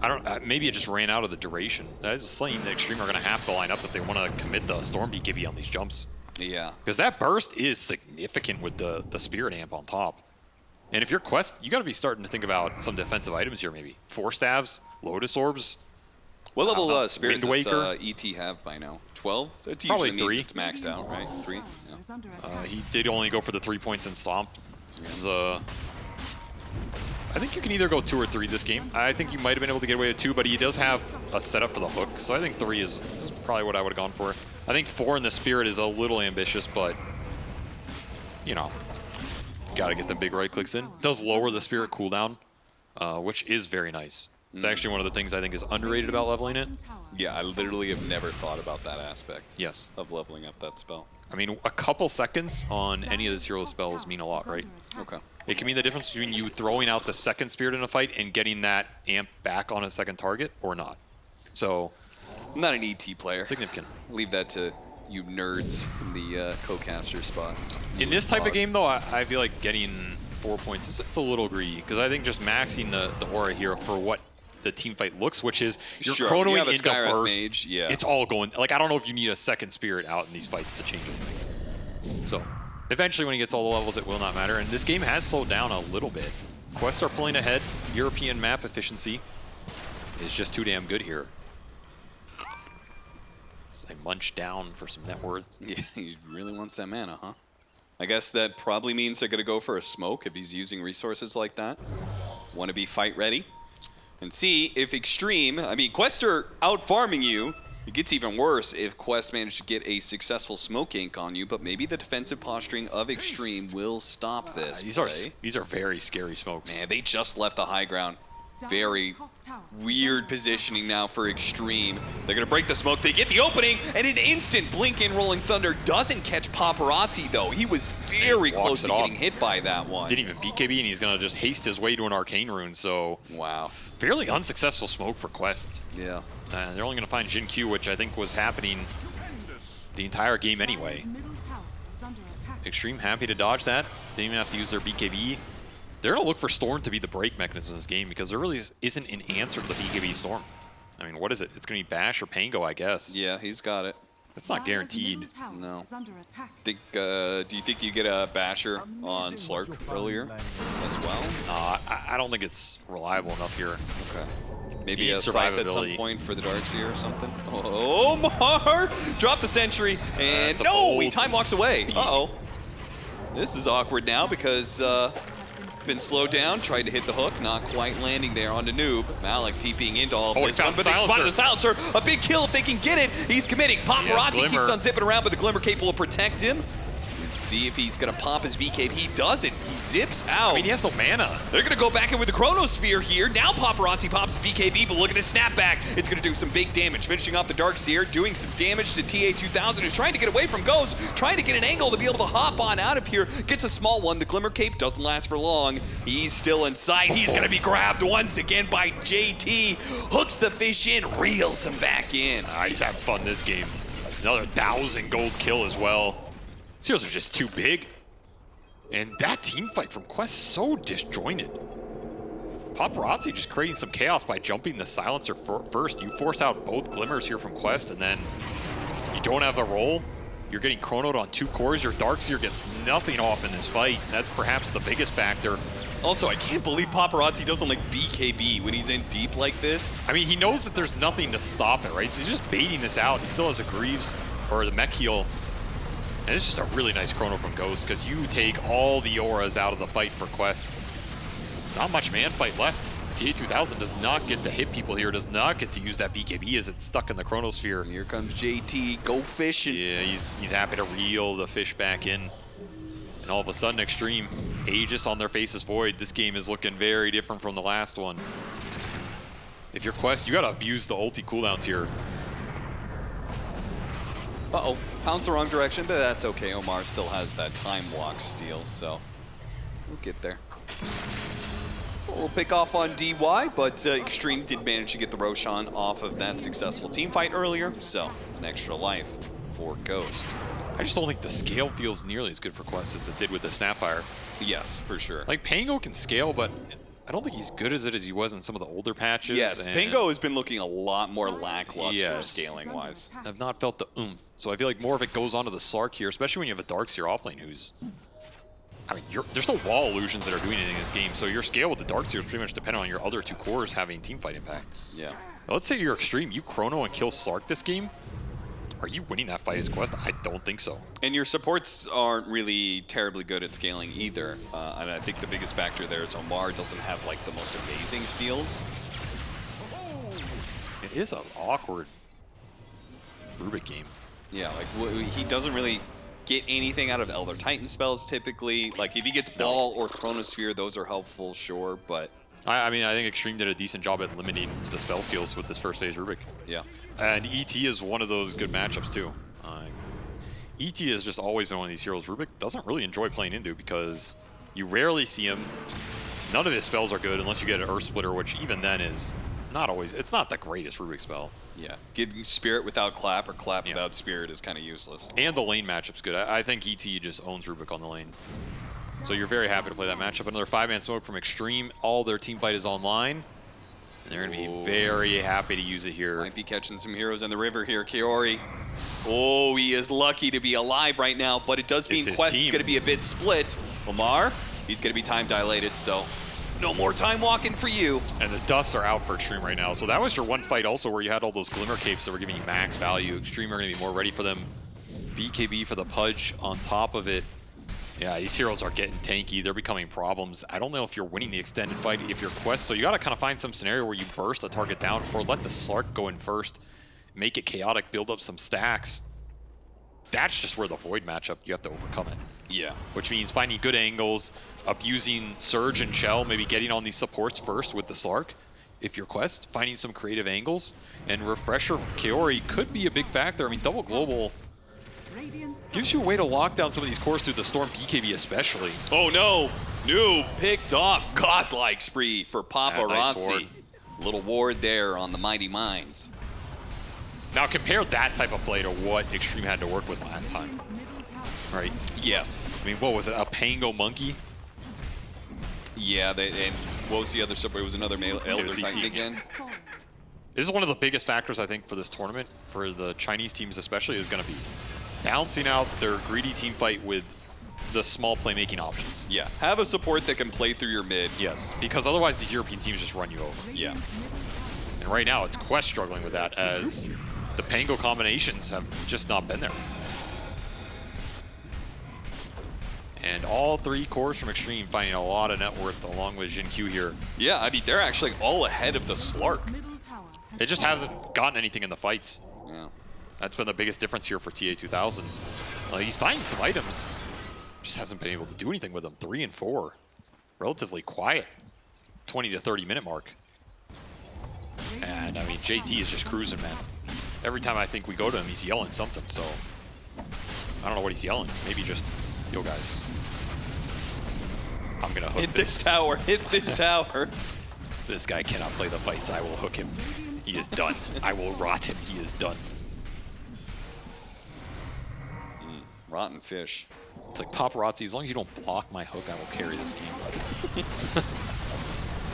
I don't. Maybe it just ran out of the duration. That is something the Xtreme are going to have to line up if they want to commit the Storm BKB on these jumps. Yeah. Because that burst is significant with the Spirit Amp on top. And if you're Quest, you got to be starting to think about some defensive items here, maybe. 4 Staves, Lotus Orbs. What level Spirit Wind does ET have by now? 12? That Probably usually 3. Means it's maxed out, right? 3? Yeah. He did only go for the 3 points in Stomp. This is, I think you can either go 2 or 3 this game. I think you might have been able to get away with 2, but he does have a setup for the hook. So I think 3 is probably what I would have gone for. I think 4 in the Spirit is a little ambitious, but, you know, got to get the big right clicks in. Does lower the Spirit cooldown, which is very nice. It's actually one of the things I think is underrated about leveling it. Yeah, I literally have never thought about that aspect. Yes. Of leveling up that spell. I mean, a couple seconds on any of this hero's spells mean a lot, right? Okay. It can mean the difference between you throwing out the second Spirit in a fight and getting that amp back on a second target or not. So, I'm not an ET player. Significant. Leave that to you nerds in the co-caster spot. In this type of game, though, I feel like getting 4 points is it's a little greedy because I think just maxing the aura here for what the team fight looks, which is you're Sure, chronoing you have a into Skywrath burst. Mage, yeah. It's all going, like, I don't know if you need a second spirit out in these fights to change anything. So eventually when he gets all the levels, it will not matter. And this game has slowed down a little bit. Quest are pulling ahead. European map efficiency is just too damn good here. So they munch down for some net worth. Yeah, he really wants that mana, huh? I guess that probably means they're going to go for a smoke if he's using resources like that. Want to be fight ready. And see if Xtreme, I mean, Quest are out farming you. It gets even worse if Quest managed to get a successful smoke ink on you, but maybe the defensive posturing of Xtreme will stop this. These are very scary smokes. Man, they just left the high ground. Very weird positioning now for Xtreme. They're going to break the smoke. They get the opening, and an instant blink in Rolling Thunder doesn't catch Paparazzi, though. He was very close to getting hit by that one. Didn't even BKB, and he's going to just haste his way to an Arcane Rune, so... Wow. Fairly unsuccessful smoke for Quest. Yeah. They're only going to find Jin Q, which I think was happening the entire game anyway. Xtreme happy to dodge that. Didn't even have to use their BKB. They're going to look for Storm to be the break mechanism in this game because there really isn't an answer to the BKB Storm. I mean, what is it? It's going to be Bash or Pango, I guess. Yeah, he's got it. That's not guaranteed. No. Do you think you get a Basher on Slark earlier as well? I don't think it's reliable enough here. Okay. Maybe a Scythe at some point for the Darkseer or something. Oh, Mar! Drop the Sentry, and no! He time walks away. Uh-oh. This is awkward now because been slowed down, tried to hit the hook, not quite landing there on the Noob. Malik TPing into all of this one, but they spotted the silencer. A big kill if they can get it. He's committing. Paparazzi keeps on zipping around, but the Glimmer Cape will protect him. Let's see if he's going to pop his VK. He doesn't. He zips out. I mean, he has no mana. They're going to go back in with the Chronosphere here. Now Paparazzi pops his BKB, but look at his snapback. It's going to do some big damage. Finishing off the Darkseer, doing some damage to TA2000, who's trying to get away from Ghost, trying to get an angle to be able to hop on out of here. Gets a small one. The Glimmer Cape doesn't last for long. He's still inside. He's going to be grabbed once again by JT. Hooks the fish in, reels him back in. He's having fun this game. Another 1,000 gold kill as well. Zeros are just too big. And that team fight from Quest so disjointed. Paparazzi just creating some chaos by jumping the silencer first. You force out both Glimmers here from Quest, and then you don't have a roll. You're getting chronoed on 2 cores. Your Darkseer gets nothing off in this fight. That's perhaps the biggest factor. Also, I can't believe Paparazzi doesn't like BKB when he's in deep like this. I mean, he knows that there's nothing to stop it, right? So he's just baiting this out. He still has a Greaves, or the mech heal. And it's just a really nice chrono from Ghost because you take all the auras out of the fight for Quest. Not much man fight left. TA2000 does not get to hit people here, does not get to use that BKB as it's stuck in the Chronosphere. And here comes JT, go fishing. Yeah, he's happy to reel the fish back in. And all of a sudden, Xtreme, Aegis on their faces void. This game is looking very different from the last one. If you're Quest, you gotta abuse the ulti cooldowns here. Uh-oh, pounced the wrong direction, but that's okay. Omar still has that time walk steal, so we'll get there. It's a little pick off on DY, but Xtreme did manage to get the Roshan off of that successful team fight earlier, so an extra life for Ghost. I just don't think the scale feels nearly as good for Quest as it did with the Snapfire. Yes, for sure. Like, Pango can scale, but I don't think he's good as he was in some of the older patches. Yes, Pango has been looking a lot more lackluster scaling-wise. I've not felt the oomph. So I feel like more of it goes onto the Slark here, especially when you have a Darkseer offlane who's... I mean, there's no wall illusions that are doing anything in this game, so your scale with the Darkseer is pretty much dependent on your other 2 cores having teamfight impact. Yeah. Now, let's say you're Xtreme, you chrono and kill Slark this game. Are you winning that fight as Quest? I don't think so. And your supports aren't really terribly good at scaling either. And I think the biggest factor there is Omar doesn't have like the most amazing steals. It is an awkward Rubik game. Yeah, like he doesn't really get anything out of Elder Titan spells typically. Like if he gets Ball or Chronosphere, those are helpful, sure, but... I mean, I think Xtreme did a decent job at limiting the spell skills with this first phase Rubik. Yeah. And ET is one of those good matchups too. ET has just always been one of these heroes Rubik doesn't really enjoy playing into because you rarely see him. None of his spells are good unless you get an Earth Splitter, which even then is not always, it's not the greatest Rubik spell. Yeah, getting Spirit without Clap or Clap without Spirit is kind of useless. And the lane matchup's good. I think ET just owns Rubik on the lane. So you're very happy to play that matchup. Another 5-man smoke from Xtreme. All their team fight is online. And they're going to be very happy to use it here. Might be catching some heroes in the river here. Kiori. Oh, he is lucky to be alive right now, but it does mean Quest is going to be a bit split. Lamar, he's going to be time dilated, so no more time walking for you. And the dusts are out for Xtreme right now. So that was your one fight also where you had all those Glimmer Capes that were giving you max value. Xtreme are going to be more ready for them. BKB for the Pudge on top of it. Yeah, these heroes are getting tanky. They're becoming problems. I don't know if you're winning the extended fight if you're Quest, so you got to kind of find some scenario where you burst a target down or let the Slark go in first, make it chaotic, build up some stacks. That's just where the Void matchup, you have to overcome it. Yeah. Which means finding good angles, abusing Surge and Shell, maybe getting on these supports first with the Slark. If you're Quest, finding some creative angles, and Refresher Kiori could be a big factor. I mean, double global gives you a way to lock down some of these cores through the Storm BKB especially. Oh no! New picked off godlike spree for Paparazzi. Nice little ward there on the Mighty Mines. Now compare that type of play to what Xtreme had to work with last time. Right? Yes. I mean, what was it? A Pango Monkey? Yeah, and what was the other support? It was another male Elder Titan again. This is one of the biggest factors, I think, for this tournament, for the Chinese teams especially, is going to be balancing out their greedy team fight with the small playmaking options. Yeah, have a support that can play through your mid. Yes, because otherwise these European teams just run you over. Yeah. And right now it's Quest struggling with that as the Pango combinations have just not been there. And all three cores from Xtreme finding a lot of net worth along with Jin Q here. Yeah, I mean, they're actually all ahead of the Slark. It just hasn't gotten anything in the fights. Yeah. That's been the biggest difference here for TA2000. He's finding some items, just hasn't been able to do anything with them. 3 and 4, relatively quiet, 20 to 30 minute mark. And I mean, JT is just cruising, man. Every time I think we go to him, he's yelling something, so I don't know what he's yelling. Maybe just, yo guys, I'm gonna hook hit this tower, hit this tower. This guy cannot play the fights, I will hook him. He is done. I will rot him, he is done. Rotten fish. It's like Paparazzi, as long as you don't block my hook, I will carry this game.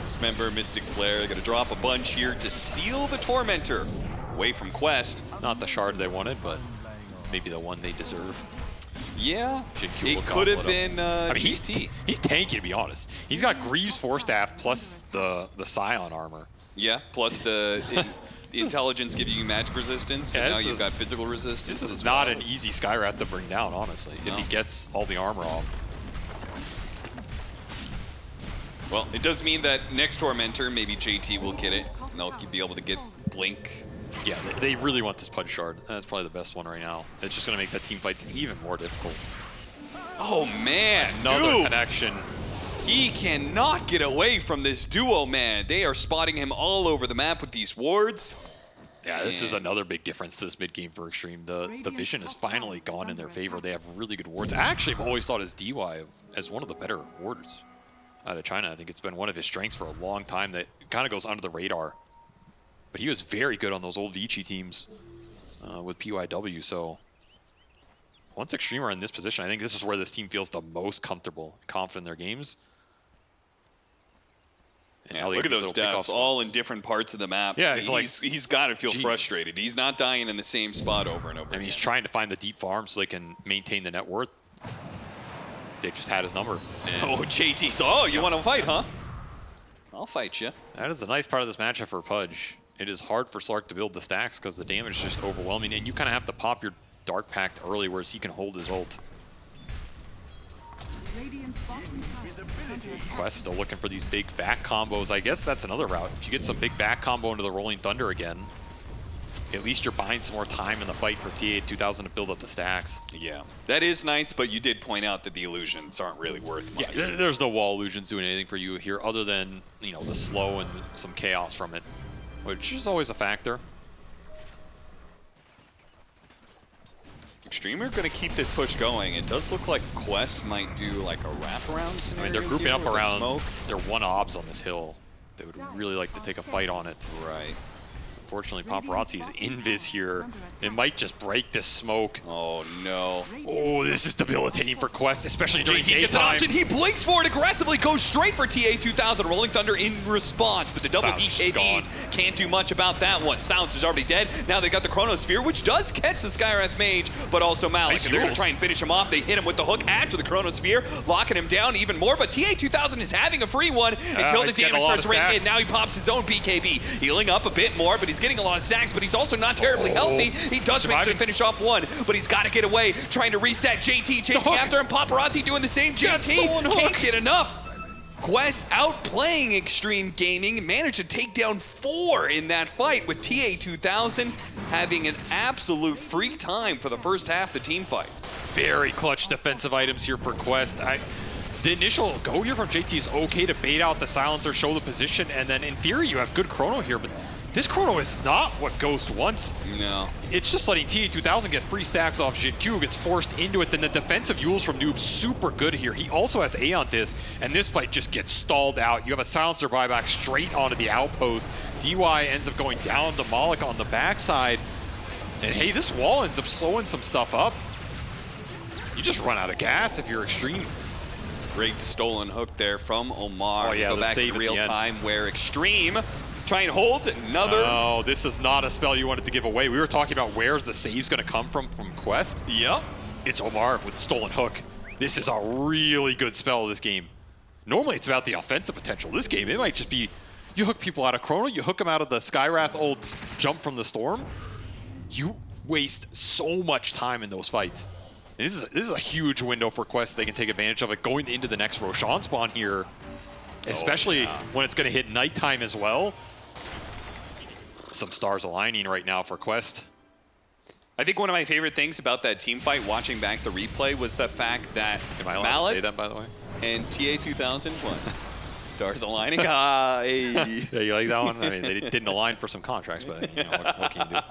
Dismember, Mystic Flare, gonna drop a bunch here to steal the Tormentor away from Quest. Not the shard they wanted, but maybe the one they deserve. Yeah, it could have been I mean, he's tanky, to be honest. He's got Greaves Force Staff plus the Scion armor. Yeah, plus the intelligence giving you magic resistance, and now you've got physical resistance. This is not an easy Skywrath to bring down, honestly, if he gets all the armor off. Well, it does mean that next Tormentor, maybe JT will get it, and they'll be able to get Blink. Yeah, they really want this Pudge Shard. That's probably the best one right now. It's just going to make that team fights even more difficult. Oh, man. Another connection. He cannot get away from this duo, man. They are spotting him all over the map with these wards. Yeah, this is another big difference to this mid-game for Xtreme. The vision has finally gone in their favor. They have really good wards. I actually have always thought as DY as one of the better warders out of China. I think it's been one of his strengths for a long time that kind of goes under the radar. But he was very good on those old Vici teams with PYW, so once Xtreme are in this position, I think this is where this team feels the most comfortable and confident in their games. Yeah, look at those deaths, all in different parts of the map. Yeah, he's got to feel frustrated. He's not dying in the same spot over and over again. I mean, he's trying to find the deep farm so they can maintain the net worth. They just had his number. Oh, JT, oh, you want to fight, huh? I'll fight you. That is the nice part of this matchup for Pudge. It is hard for Slark to build the stacks because the damage is just overwhelming, and you kind of have to pop your Dark Pact early, whereas he can hold his ult. Quest still looking for these big back combos. I guess that's another route. If you get some big back combo into the Rolling Thunder again, at least you're buying some more time in the fight for TA2000 to build up the stacks. Yeah, that is nice, but you did point out that the illusions aren't really worth much. Yeah, there's no wall illusions doing anything for you here other than, you know, the slow and some chaos from it, which is always a factor. Xtreme are going to keep this push going. It does look like Quest might do like a wraparound scenario. I mean, they're grouping up around their one obs on this hill. They would really like to take a fight on it. Right. Unfortunately, Paparazzi's invis here. It might just break this smoke. Oh, no. Oh, this is debilitating for Quest, especially during JT gets an daytime. option. He blinks for it aggressively, goes straight for TA2000. Rolling Thunder in response, but the double BKBs can't do much about that one. Silence is already dead. Now they got the Chronosphere, which does catch the Skywrath Mage, but also Malik. Nice And they're going to try and finish him off. They hit him with the hook after the Chronosphere, locking him down even more. But TA2000 is having a free one until the damage starts raining in. Now he pops his own BKB, healing up a bit more, but he's getting a lot of stacks, but he's also not terribly healthy. He does manage to finish off one, but he's got to get away, trying to reset. JT chasing after him. Paparazzi doing the same. JT can't get enough. Quest outplaying Xtreme Gaming, managed to take down 4 in that fight, with TA2000 having an absolute free time for the first half of the team fight. Very clutch defensive items here for Quest. The initial go here from JT is okay to bait out the silencer, show the position, and then in theory you have good chrono here, but this chrono is not what Ghost wants. No. It's just letting TA2000 get free stacks off Jin-Q, gets forced into it, then the defensive Yules from Noob, super good here. He also has Aeon Disc, and this fight just gets stalled out. You have a silencer buyback straight onto the outpost. DY ends up going down to Malik on the backside. And hey, this wall ends up slowing some stuff up. You just run out of gas if you're Xtreme. Great stolen hook there from Omar. Oh yeah, go back in real time where Xtreme try and hold another. No, this is not a spell you wanted to give away. We were talking about where's the save's going to come from Quest. Yep. It's Omar with the stolen hook. This is a really good spell this game. Normally it's about the offensive potential. This game, it might just be, you hook people out of Chrono, you hook them out of the Skywrath ult jump from the Storm. You waste so much time in those fights. This is a huge window for Quest. They can take advantage of it going into the next Roshan spawn here, especially when it's going to hit nighttime as well. Some stars aligning right now for Quest. I think one of my favorite things about that team fight, watching back the replay, was the fact that Am I allowed to say that, by the way? And TA2000, what? Stars aligning? Hey. Yeah, you like that one? I mean, they didn't align for some contracts, but you know, what can you do?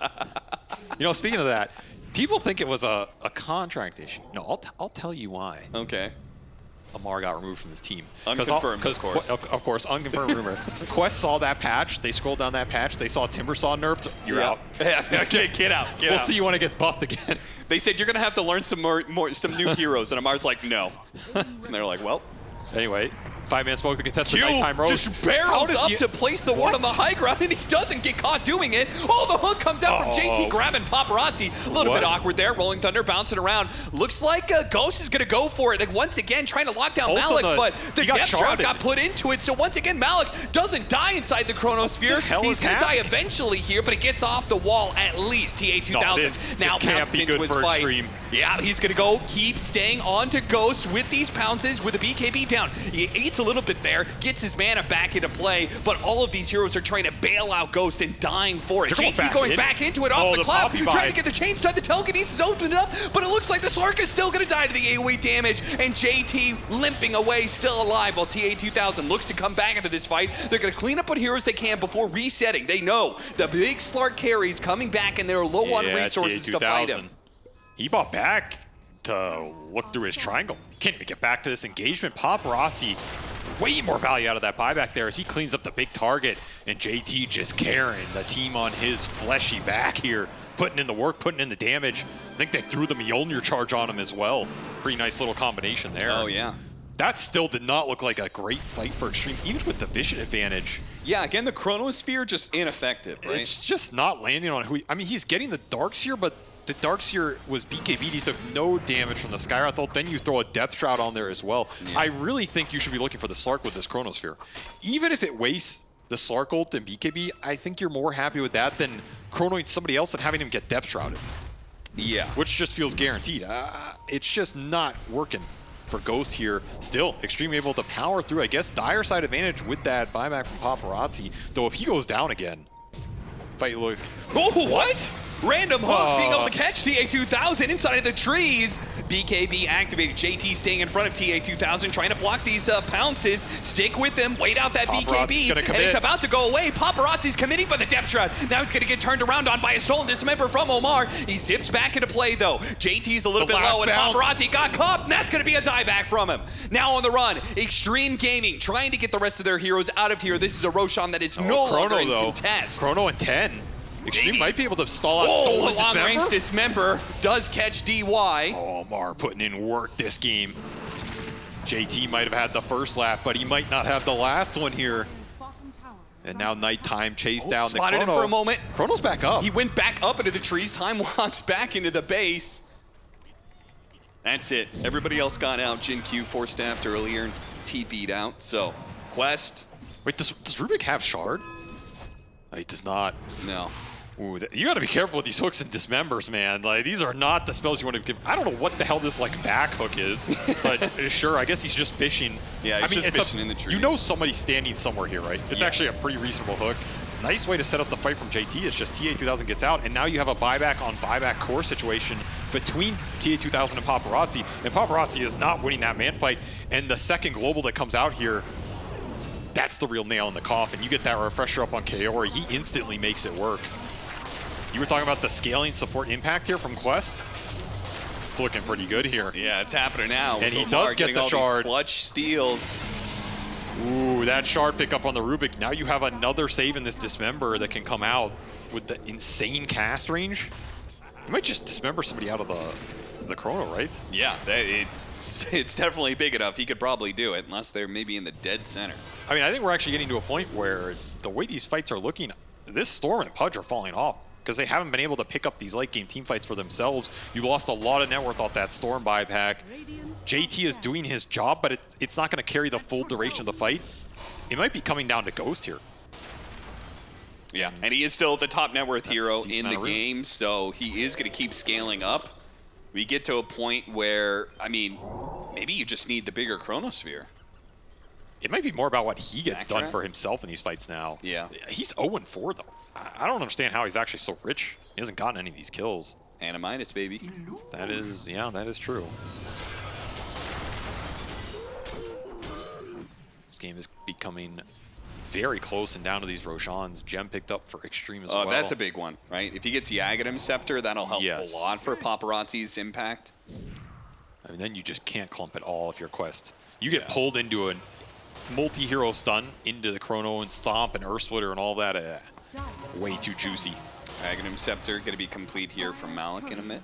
You know, speaking of that, people think it was a contract issue. No, I'll tell you why. Okay. Amar got removed from this team. Unconfirmed, of course. Of course, unconfirmed rumor. Quest saw that patch. They scrolled down that patch. They saw Timbersaw nerfed. You're out. Yeah, get out. We'll see you when it gets buffed again. They said you're gonna have to learn some new heroes, and Amar's like, no. And they're like, well. Anyway, 5-man smoke to contest the nighttime road. Just barrels up to place the ward on the high ground, and he doesn't get caught doing it. Oh, the hook comes out from JT grabbing Paparazzi. A little bit awkward there. Rolling Thunder bouncing around. Looks like Ghost is going to go for it. And once again, trying to lock down Malik, but the Death Shroud got put into it. So once again, Malik doesn't die inside the Chronosphere. He's going to die eventually here, but it gets off the wall at least. TA2000 now pounces into his fight. Xtreme. Yeah, he's going to go keep staying on to Ghost with these pounces with the BKB down. He eats a little bit there, gets his mana back into play, but all of these heroes are trying to bail out Ghost and dying for it. JT going back into it off the cloud, trying to get the chain stun. The telekinesis opened up, but it looks like the Slark is still going to die to the AoE damage, and JT limping away, still alive, while TA2000 looks to come back into this fight. They're going to clean up what heroes they can before resetting. They know the big Slark carries coming back, and they're low on resources to fight him. He bought back to look through his triangle. Can't even get back to this engagement. Paparazzi, way more value out of that buyback there as he cleans up the big target, and JT just carrying the team on his fleshy back here, putting in the work, putting in the damage. I think they threw the Mjolnir charge on him as well. Pretty nice little combination there. Oh, yeah. That still did not look like a great fight for Xtreme, even with the vision advantage. Yeah, again, the Chronosphere just ineffective, right? It's just not landing on who I mean, he's getting the Darkseer, but the Darkseer was BKB'd. He took no damage from the Skywrath ult. Then you throw a Depth Shroud on there as well. Yeah. I really think you should be looking for the Slark with this Chronosphere. Even if it wastes the Slark ult and BKB, I think you're more happy with that than chronoing somebody else and having him get Depth Shrouded. Yeah. Which just feels guaranteed. It's just not working for Ghost here. Still, Xtreme able to power through, I guess, dire side advantage with that buyback from Paparazzi. Though if he goes down again, fight look. Oh, what? Random hook being able to catch TA2000 inside of the trees. BKB activated. JT staying in front of TA2000, trying to block these pounces. Stick with them, wait out that BKB, and it's about to go away. Paparazzi's committing, but the Depth Shroud, now it's going to get turned around on by a stolen dismember from Omar. He zips back into play, though. JT's a little bit low, and Paparazzi got caught, and that's going to be a dieback from him. Now on the run, Xtreme Gaming trying to get the rest of their heroes out of here. This is a Roshan that is no longer in contest. Chrono and 10. Xtreme might be able to stall out Oh, Stolen long-range Dismember. Dismember does catch DY. Oh, Mar putting in work this game. JT might have had the first lap, but he might not have the last one here. And now Nighttime chased down the Spotted Chrono. him for a moment. Chrono's back up. He went back up into the trees. Time walks back into the base. That's it. Everybody else got out. Jin Q force-staffed earlier and TP'd out. So, Quest. Wait, does Rubik have Shard? Oh, he does not. No. Ooh, you got to be careful with these hooks and dismembers, man. Like, these are not the spells you want to give. I don't know what the hell this like back hook is, but sure, I guess he's just fishing. Yeah, he's just fishing in the tree. You know somebody's standing somewhere here, right? It's actually a pretty reasonable hook. Nice way to set up the fight from JT. It's just TA2000 gets out, and now you have a buyback on buyback core situation between TA2000 and Paparazzi, and Paparazzi is not winning that man fight. And the second global that comes out here, that's the real nail in the coffin. You get that refresher up on Kaori, he instantly makes it work. You were talking about the scaling support impact here from Quest. It's looking pretty good here. Yeah, it's happening now. And he does get the shard. Clutch steals. Ooh, that shard pickup on the Rubik. Now you have another save in this Dismember that can come out with the insane cast range. You might just Dismember somebody out of the Chrono, right? Yeah, it's definitely big enough. He could probably do it, unless they're maybe in the dead center. I mean, I think we're actually getting to a point where the way these fights are looking, this Storm and Pudge are falling off because they haven't been able to pick up these late game team fights for themselves. You lost a lot of net worth off that Storm buyback. JT is doing his job, but it's not going to carry the full duration of the fight. It might be coming down to Ghost here. Yeah, and he is still the top net worth hero in the game, so he is going to keep scaling up. We get to a point where, I mean, maybe you just need the bigger Chronosphere. It might be more about what he gets done for himself in these fights now. Yeah. He's 0-4, though. I don't understand how he's actually so rich. He hasn't gotten any of these kills. And a minus, baby. That is, yeah, that is true. This game is becoming very close and down to these Roshans. Gem picked up for Xtreme as well. Oh, that's a big one, right? If he gets the Aghanim Scepter, that'll help a lot for Paparazzi's impact. I mean, then you just can't clump at all if you're Quest. You get pulled into a multi-hero stun into the Chrono and Stomp and Earth Splitter and all that. Way too juicy. Aghanim Scepter going to be complete here from Malik in a minute.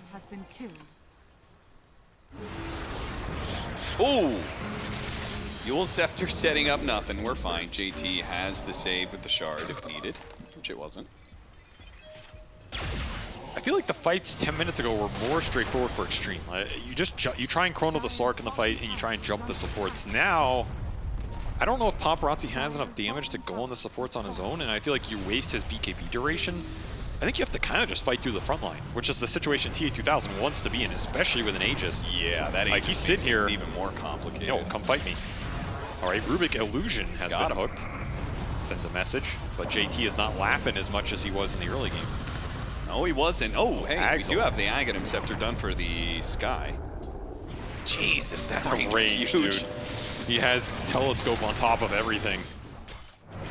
Ooh! Yule Scepter setting up nothing. We're fine. JT has the save with the shard if needed, which it wasn't. I feel like the fights 10 minutes ago were more straightforward for Xtreme. You try and Chrono the Slark in the fight and you try and jump the supports. Now, I don't know if Paparazzi has enough damage to go on the supports on his own, and I feel like you waste his BKB duration. I think you have to kind of just fight through the front line, which is the situation TA2000 wants to be in, especially with an Aegis. Yeah, that Aegis like he's sitting here even more complicated. No, come fight me. All right, Rubik Illusion has been hooked. Sends a message, but JT is not laughing as much as he was in the early game. No, he wasn't. Oh, hey, we do have the Aghanim Scepter done for the Sky. Jesus, that range is huge. Dude. He has Telescope on top of everything.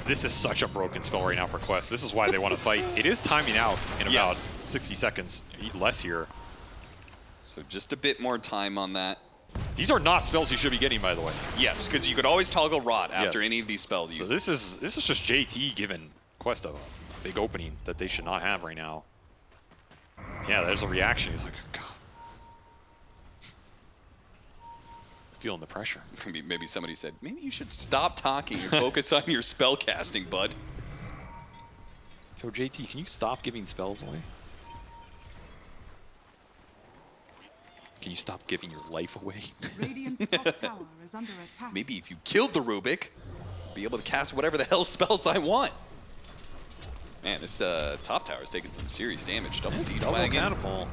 This is such a broken spell right now for Quest. This is why they want to fight. It is timing out in about 60 seconds, less here. So just a bit more time on that. These are not spells you should be getting, by the way. Yes, because you could always toggle Rod after any of these spells. So this is just JT giving Quest a big opening that they should not have right now. Yeah, there's a reaction. He's like, God. Feeling the pressure. Maybe somebody said, maybe you should stop talking and focus on your spell casting, bud. Yo, JT, can you stop giving spells away? Can you stop giving your life away? Radiant's top tower is under attack. Maybe if you killed the Rubik, I'll be able to cast whatever the hell spells I want. Man, this top tower is taking some serious damage. Double siege wagon. Catapult.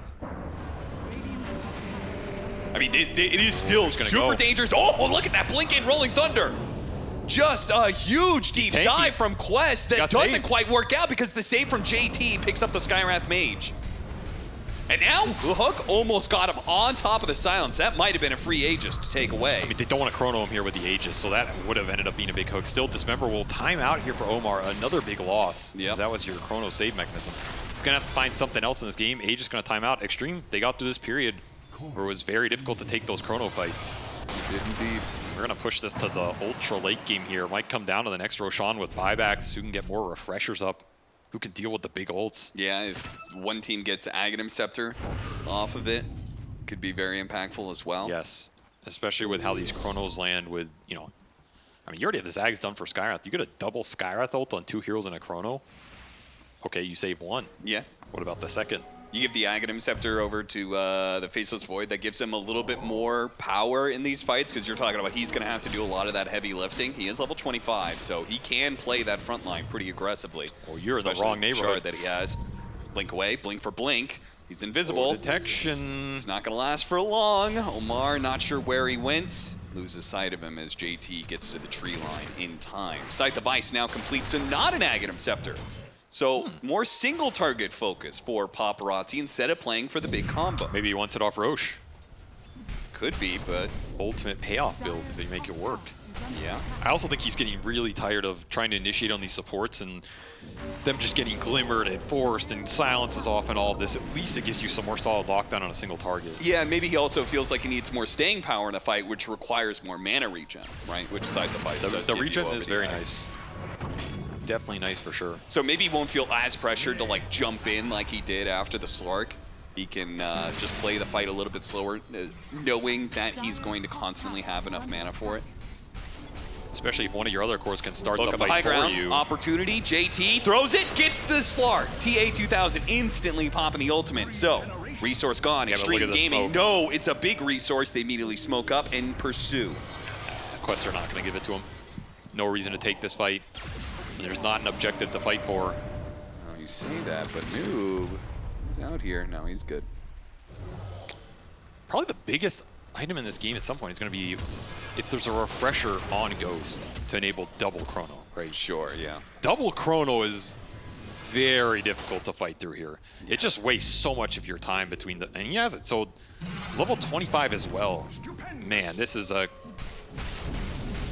I mean, it is still super dangerous. Oh, look at that blinking rolling thunder. Just a huge deep dive from Quest that doesn't quite work out because the save from JT picks up the Skywrath Mage. And now, the hook almost got him on top of the silence. That might have been a free Aegis to take away. I mean, they don't want to Chrono him here with the Aegis, so that would have ended up being a big hook. Still, Dismember will time out here for Omar. Another big loss. Yeah, that was your Chrono save mechanism. It's going to have to find something else in this game. Aegis going to time out. Xtreme, they got through this period where it was very difficult to take those Chrono fights. Indeed. We're going to push this to the ultra late game here. Might come down to the next Roshan with buybacks who can get more refreshers up. who can deal with the big ults. Yeah, if one team gets Aghanim Scepter off of it, could be very impactful as well. Yes, especially with how these Chronos land with, you know, I mean, you already have the Zags done for Skywrath. You get a double Skywrath ult on 2 heroes and a Chrono. Okay, you save 1. Yeah. What about the second? You give the Aghanim Scepter over to the Faceless Void. That gives him a little bit more power in these fights, because you're talking about he's going to have to do a lot of that heavy lifting. He is level 25, so he can play that front line pretty aggressively. Well, you're in the wrong neighborhood. That he has. Blink away, blink for blink. He's invisible. Detection. It's not going to last for long. Omar, not sure where he went. Loses sight of him as JT gets to the tree line in time. Sight device now complete, so not an Aghanim Scepter. So more single target focus for Paparazzi instead of playing for the big combo. Maybe he wants it off Roche. Could be, but ultimate payoff build if they make it work. Yeah. I also think he's getting really tired of trying to initiate on these supports and them just getting glimmered and forced and silences off and all of this. At least it gives you some more solid lockdown on a single target. Yeah, and maybe he also feels like he needs more staying power in a fight, which requires more mana regen, right? Which side the fight does. The regen is very nice. Definitely nice for sure. So maybe he won't feel as pressured to like jump in like he did after the Slark. He can just play the fight a little bit slower, knowing that he's going to constantly have enough mana for it. Especially if one of your other cores can start Look the at the fight high ground for you. Opportunity, JT throws it, gets the Slark. TA2000 instantly popping the ultimate. So, resource gone. Yeah, Xtreme Gaming, no, it's a big resource. They immediately smoke up and pursue. Quest are not going to give it to him. No reason to take this fight. There's not an objective to fight for. Oh, you say that, but Noob, he's out here. No, he's good. Probably the biggest item in this game at some point is going to be if there's a refresher on Ghost to enable double Chrono, right? Sure, yeah. Double Chrono is very difficult to fight through here. Yeah. It just wastes so much of your time between the... And he has it, so level 25 as well. Man, this is a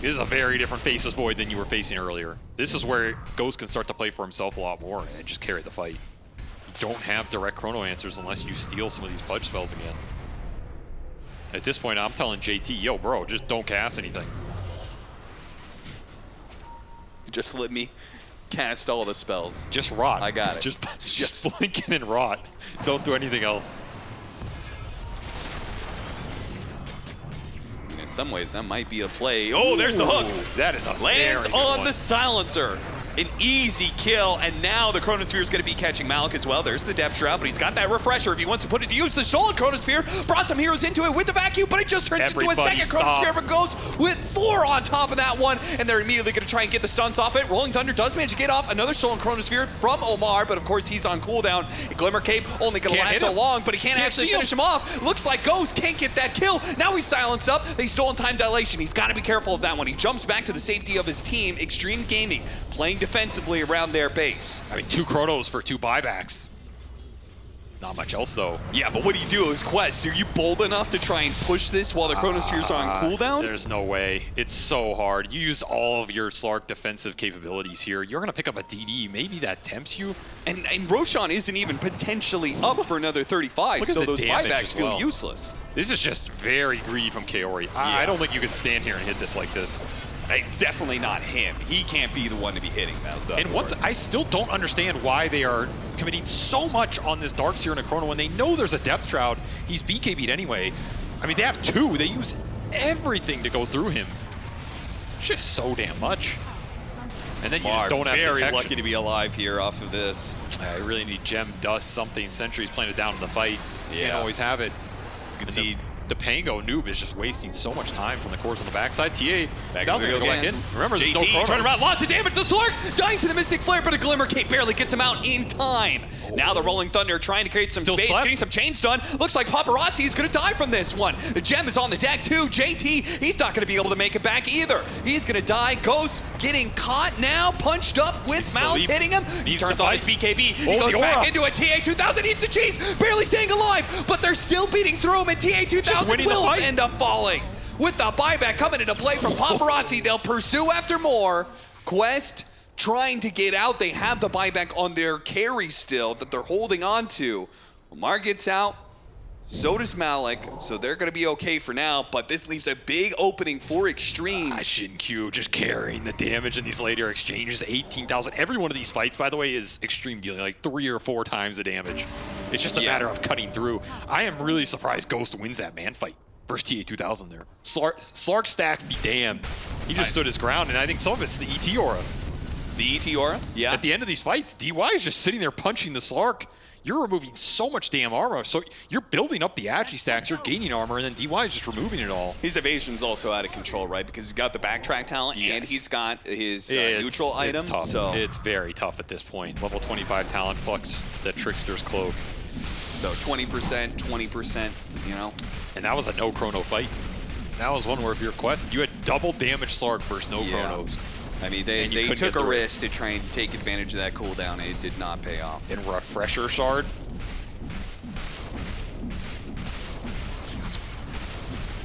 very different Faceless Void than you were facing earlier. This is where Ghost can start to play for himself a lot more and just carry the fight. You don't have direct Chrono answers unless you steal some of these Pudge spells again. At this point, I'm telling JT, yo, bro, just don't cast anything. Just let me cast all the spells. Just rot. I got it. Just blinking and rot. Don't do anything else. In some ways, that might be a play. Oh, there's the hook. That is a lands very on good the silencer. An easy kill, and now the Chronosphere is going to be catching Malik as well. There's the Depth Shroud, but he's got that refresher if he wants to put it to use. The stolen Chronosphere brought some heroes into it with the vacuum, but it just turns into a second Chronosphere for Ghost with 4 on top of that one, and they're immediately going to try and get the stunts off it. Rolling Thunder does manage to get off another stolen Chronosphere from Omar, but of course he's on cooldown. Glimmer Cape only going to last so long, but he can't actually finish him off. Looks like Ghost can't get that kill. Now he's silenced up. They stolen time dilation. He's got to be careful of that one. He jumps back to the safety of his team. Xtreme Gaming playing defensively around their base. I mean, 2 Chronos for 2 buybacks. Not much else, though. Yeah, but what do you do as Quest? Are you bold enough to try and push this while the Chronosphere's on cooldown? There's no way. It's so hard. You used all of your Slark defensive capabilities here. You're going to pick up a DD. Maybe that tempts you. And Roshan isn't even potentially up for another 35, so those buybacks feel useless. This is just very greedy from Kaori. Yeah. I don't think you can stand here and hit this like this. It's definitely not him. He can't be the one to be hitting that. And once I still don't understand why they are committing so much on this Darkseer and a Chrono when they know there's a Depth Shroud. He's BKB'd anyway. I mean, they have 2. They use everything to go through him. It's just so damn much. And then you just don't have very protection. lucky to be alive here off of this. I really need Gem, Dust, something. Sentry's playing it down in the fight. Yeah. Can't always have it. You can see the Pango noob is just wasting so much time from the cores on the backside. TA doesn't go back in. Remember, JT there's no trying to route lots of damage. The Slark dying to the Mystic Flare, but a Glimmer Cape barely gets him out in time. Now the Rolling Thunder trying to create some space, getting some chains done. Looks like Paparazzi is going to die from this one. The Gem is on the deck too. JT, he's not going to be able to make it back either. He's going to die. Ghost getting caught now, punched up with Malik hitting him. He turns on his BKB. He goes back into it. TA2000 eats the cheese, barely staying alive, but they're still beating through him, and TA2000 will end up falling. With the buyback coming into play from Paparazzi, they'll pursue after more. Quest trying to get out. They have the buyback on their carry still that they're holding on to. Omar gets out. So does Malik, so they're going to be okay for now, but this leaves a big opening for Xtreme. Xinq just carrying the damage in these later exchanges, 18,000. Every one of these fights, by the way, is Xtreme dealing like 3 or 4 times the damage. It's just a matter of cutting through. I am really surprised Ghost wins that man fight versus TA2000 there. Slark stacks be damned. He just stood his ground, and I think some of it's the ET aura. The ET aura? Yeah. At the end of these fights, DY is just sitting there punching the Slark. You're removing so much damn armor. So you're building up the Agi stacks, you're gaining armor, and then DY is just removing it all. His evasion's also out of control, right? Because he's got the backtrack talent and he's got his neutral item. Tough. So it's very tough at this point. Level 25 talent plucks the Trickster's Cloak. So 20%, 20%, you know? And that was a no chrono fight. That was one where if you're questing, you had double damage Slark versus no chronos. I mean, they took a risk to try and take advantage of that cooldown, and it did not pay off. And Refresher Shard.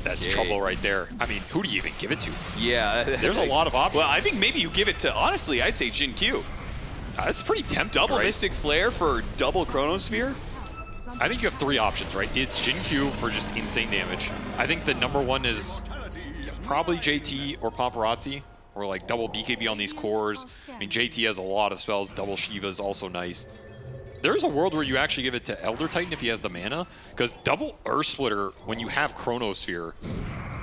That's trouble right there. I mean, who do you even give it to? Yeah. There's a lot of options. Well, I think maybe you give it to, honestly, I'd say Xinq. That's pretty tempting, Double Mystic Flare for double Chronosphere? I think you have 3 options, right? It's Xinq for just insane damage. I think the number one is probably JT or Paparazzi, or like double BKB on these cores. I mean, JT has a lot of spells. Double Shiva is also nice. There's a world where you actually give it to Elder Titan if he has the mana, because double Earth Splitter when you have Chronosphere.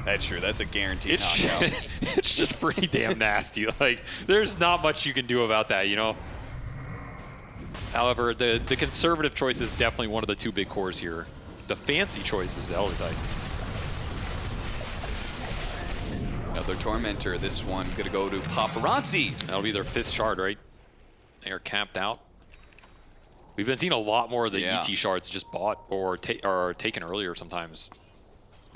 That's true. That's a guaranteed knockout. It's just pretty damn nasty. Like, there's not much you can do about that, you know? However, the conservative choice is definitely one of the 2 big cores here. The fancy choice is the Elder Titan. Another Tormentor. This one going to go to Paparazzi. That'll be their 5th shard, right? They are capped out. We've been seeing a lot more of the ET shards just bought or taken earlier sometimes.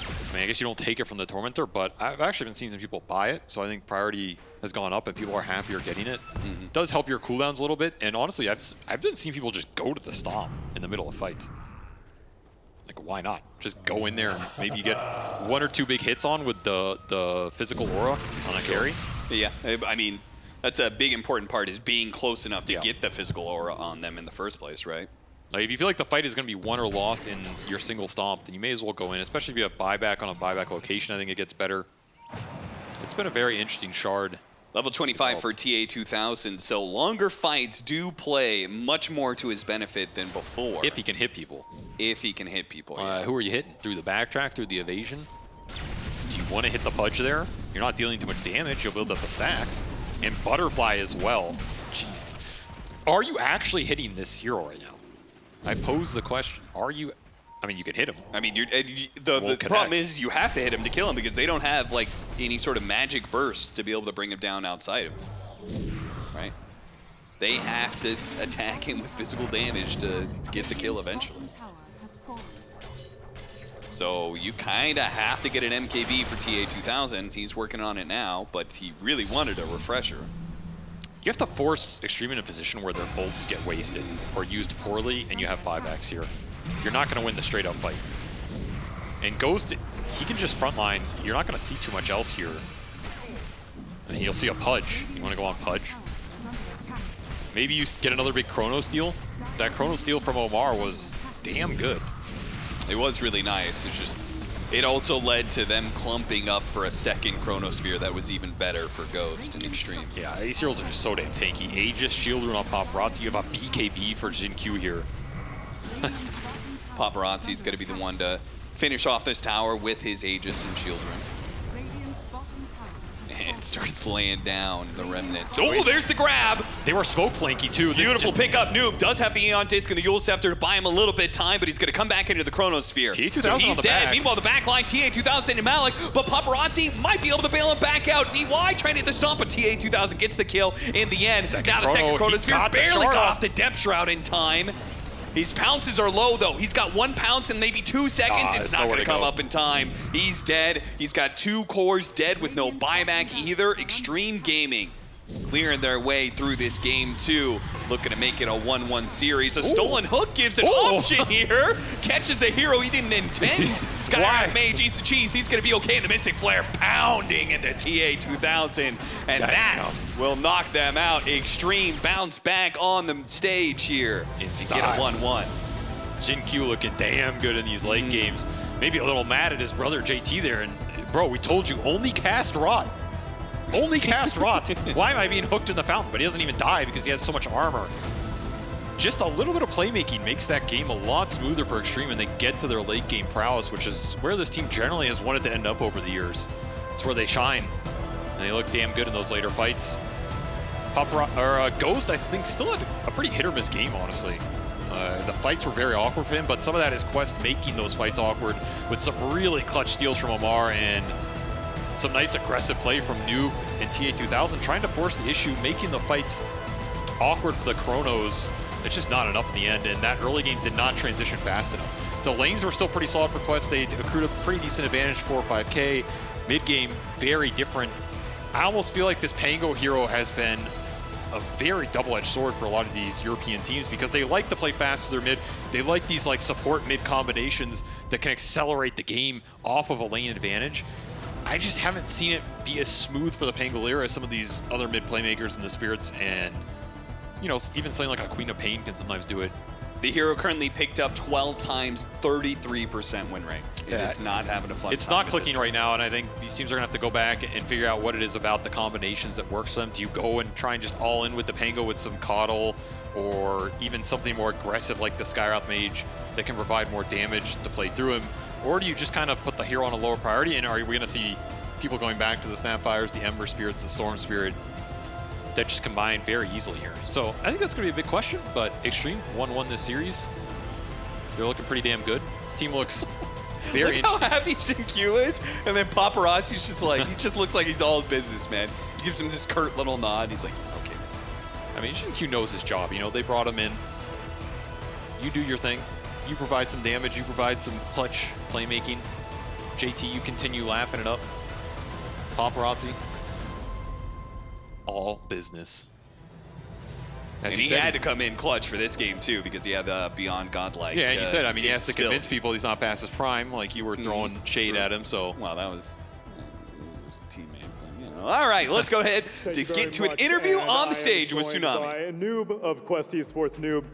I mean, I guess you don't take it from the Tormentor, but I've actually been seeing some people buy it, so I think priority has gone up and people are happier getting it. It does help your cooldowns a little bit, and honestly, I've been seeing people just go to the stomp in the middle of fights. Like, why not? Just go in there and maybe you get 1 or 2 big hits on with the physical aura on a carry. Yeah, I mean, that's a big important part, is being close enough to get the physical aura on them in the first place, right? Like, if you feel like the fight is going to be won or lost in your single stomp, then you may as well go in, especially if you have buyback on a buyback location. I think it gets better. It's been a very interesting shard. Level 25 for TA2000, so longer fights do play much more to his benefit than before. If he can hit people. If he can hit people, Who are you hitting? Through the backtrack, through the evasion? Do you want to hit the Pudge there? You're not dealing too much damage, you'll build up the stacks. And Butterfly as well. Jeez. Are you actually hitting this hero right now? I pose the question, are you... I mean, you can hit him. I mean, the problem is you have to hit him to kill him because they don't have like any sort of magic burst to be able to bring him down outside of, right? They have to attack him with physical damage to get the kill eventually. So you kind of have to get an MKB for TA2000. He's working on it now, but he really wanted a refresher. You have to force Xtreme in a position where their ults get wasted or used poorly, and you have buybacks here. You're not going to win the straight-up fight. And Ghost, he can just frontline. You're not going to see too much else here. And you'll see a Pudge. You want to go on Pudge? Maybe you get another big Chrono Steal. That Chrono Steal from Omar was damn good. It was really nice. It's just, it also led to them clumping up for a second Chronosphere that was even better for Ghost and Xtreme. Yeah, these heroes are just so damn tanky. Aegis, Shield Rune on Paparazzi. You have a BKB for Xinq here. Paparazzi's going to be the one to finish off this tower with his Aegis and Shield Rune. And starts laying down the remnants. Oh, there's the grab! They were smoke flanky too. Beautiful pickup. Noob does have the Aeon Disc and the Eul Scepter to buy him a little bit of time, but he's going to come back into the Chronosphere. TA2000 so he's on the dead. back. Meanwhile, the backline, TA2000 and Malik, but Paparazzi might be able to bail him back out. DY trying to hit the stomp, but TA2000 gets the kill in the end. Now the second Chronosphere barely got off the Depth Shroud in time. His pounces are low, though. He's got 1 pounce in maybe 2 seconds. It's not going to come up in time. He's dead. He's got 2 cores dead with no buyback either. Xtreme Gaming clearing their way through this game, too. Looking to make it a 1-1 series. A stolen hook gives an option here. Catches a hero he didn't intend. Skyrim Mage eats the cheese. He's going to be okay. And the Mystic Flare pounding into TA2000. And that will knock them out. Xtreme bounce back on the stage here. It's get a 1-1. Jin Q looking damn good in these late games. Maybe a little mad at his brother JT there. And bro, we told you, only cast Rot. Only cast Rot. Why am I being hooked in the fountain? But he doesn't even die because he has so much armor. Just a little bit of playmaking makes that game a lot smoother for Xtreme, and they get to their late game prowess, which is where this team generally has wanted to end up over the years. It's where they shine, and they look damn good in those later fights. Ghost, I think, still had a pretty hit-or-miss game, honestly. The fights were very awkward for him, but some of that is Quest making those fights awkward with some really clutch steals from Omar and some nice aggressive play from Noob and TA2000, trying to force the issue, making the fights awkward for the Chronos. It's just not enough in the end, and that early game did not transition fast enough. The lanes were still pretty solid for Quest. They accrued a pretty decent advantage, 4 or 5K. Mid-game, very different. I almost feel like this Pango hero has been a very double-edged sword for a lot of these European teams because they like to play fast to their mid. They like these like support mid combinations that can accelerate the game off of a lane advantage. I just haven't seen it be as smooth for the Pangolier as some of these other mid playmakers in the Spirits, and you know, even something like a Queen of Pain can sometimes do it. The hero currently picked up 12 times, 33% win rate. It is not having a fun time. It's not clicking right now, and I think these teams are going to have to go back and figure out what it is about the combinations that works for them. Do you go and try and just all in with the Pango with some Coddle, or even something more aggressive like the Skyroth Mage that can provide more damage to play through him? Or do you just kind of put the hero on a lower priority, and are we going to see people going back to the Snapfires, the Ember Spirits, the Storm Spirit, that just combine very easily here? So I think that's going to be a big question, but Xtreme 1-1 this series. They're looking pretty damn good. This team looks very Look how happy Jin Q is, and then Paparazzi's just like, he just looks like he's all business, man. He gives him this curt little nod. He's like, okay. I mean, Jin Q knows his job. You know, they brought him in. You do your thing. You provide some damage. You provide some clutch playmaking. JT, you continue lapping it up. Paparazzi, all business. And he had to come in clutch for this game too, because he had the Beyond Godlike. Yeah, and you said, I mean, he has to convince people he's not past his prime, like you were throwing shade at him, so. Well, that was his teammate. But, you know. All right, let's go ahead to get to an interview on the stage with Tsunami. By Noob of Quest Esports. Noob,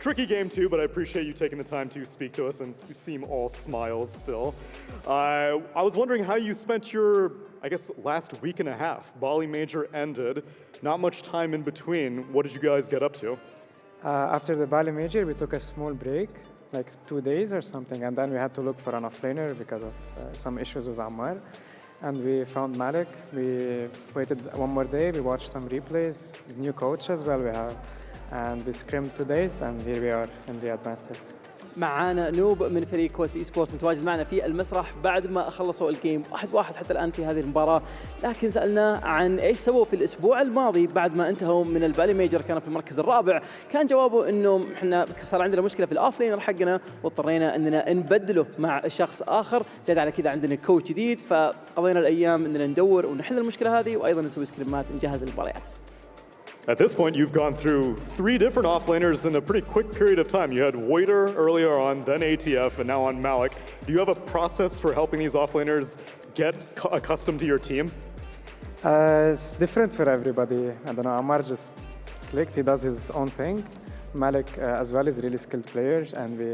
tricky game too, but I appreciate you taking the time to speak to us, and you seem all smiles still. I was wondering how you spent your, I guess, last week and a half. Bali Major ended, not much time in between. What did you guys get up to? After the Bali Major, we took a small break, like 2 days or something, and then we had to look for an offlaner because of some issues with Ammar. And we found Malik. We waited one more day. We watched some replays. His new coach as well we have. And we scrimmed 2 days, and here we are in Riyadh Masters. معانا نوب من فريق كويست اي سبورتس متواجد معنا في المسرح بعد ما خلصوا الجيم 1-1 حتى الان في هذه المباراه، لكن سالناه عن ايش سووا في الاسبوع الماضي بعد ما انتهوا من البالي ميجر، كانوا في المركز الرابع. كان جوابه انه احنا صار عندنا مشكله في الاوف لينر حقنا واضطرينا اننا نبدله مع شخص اخر، زاد على كذا عندنا كوتش جديد، فقضينا الايام اننا ندور ونحل المشكله هذه وايضا نسوي سكريمات نجهز للمباريات. At this point, you've gone through 3 different offlaners in a pretty quick period of time. You had Waiter earlier on, then ATF, and now on Malik. Do you have a process for helping these offlaners get accustomed to your team? It's different for everybody. I don't know, Ammar just clicked, he does his own thing. Malik as well is a really skilled player, and we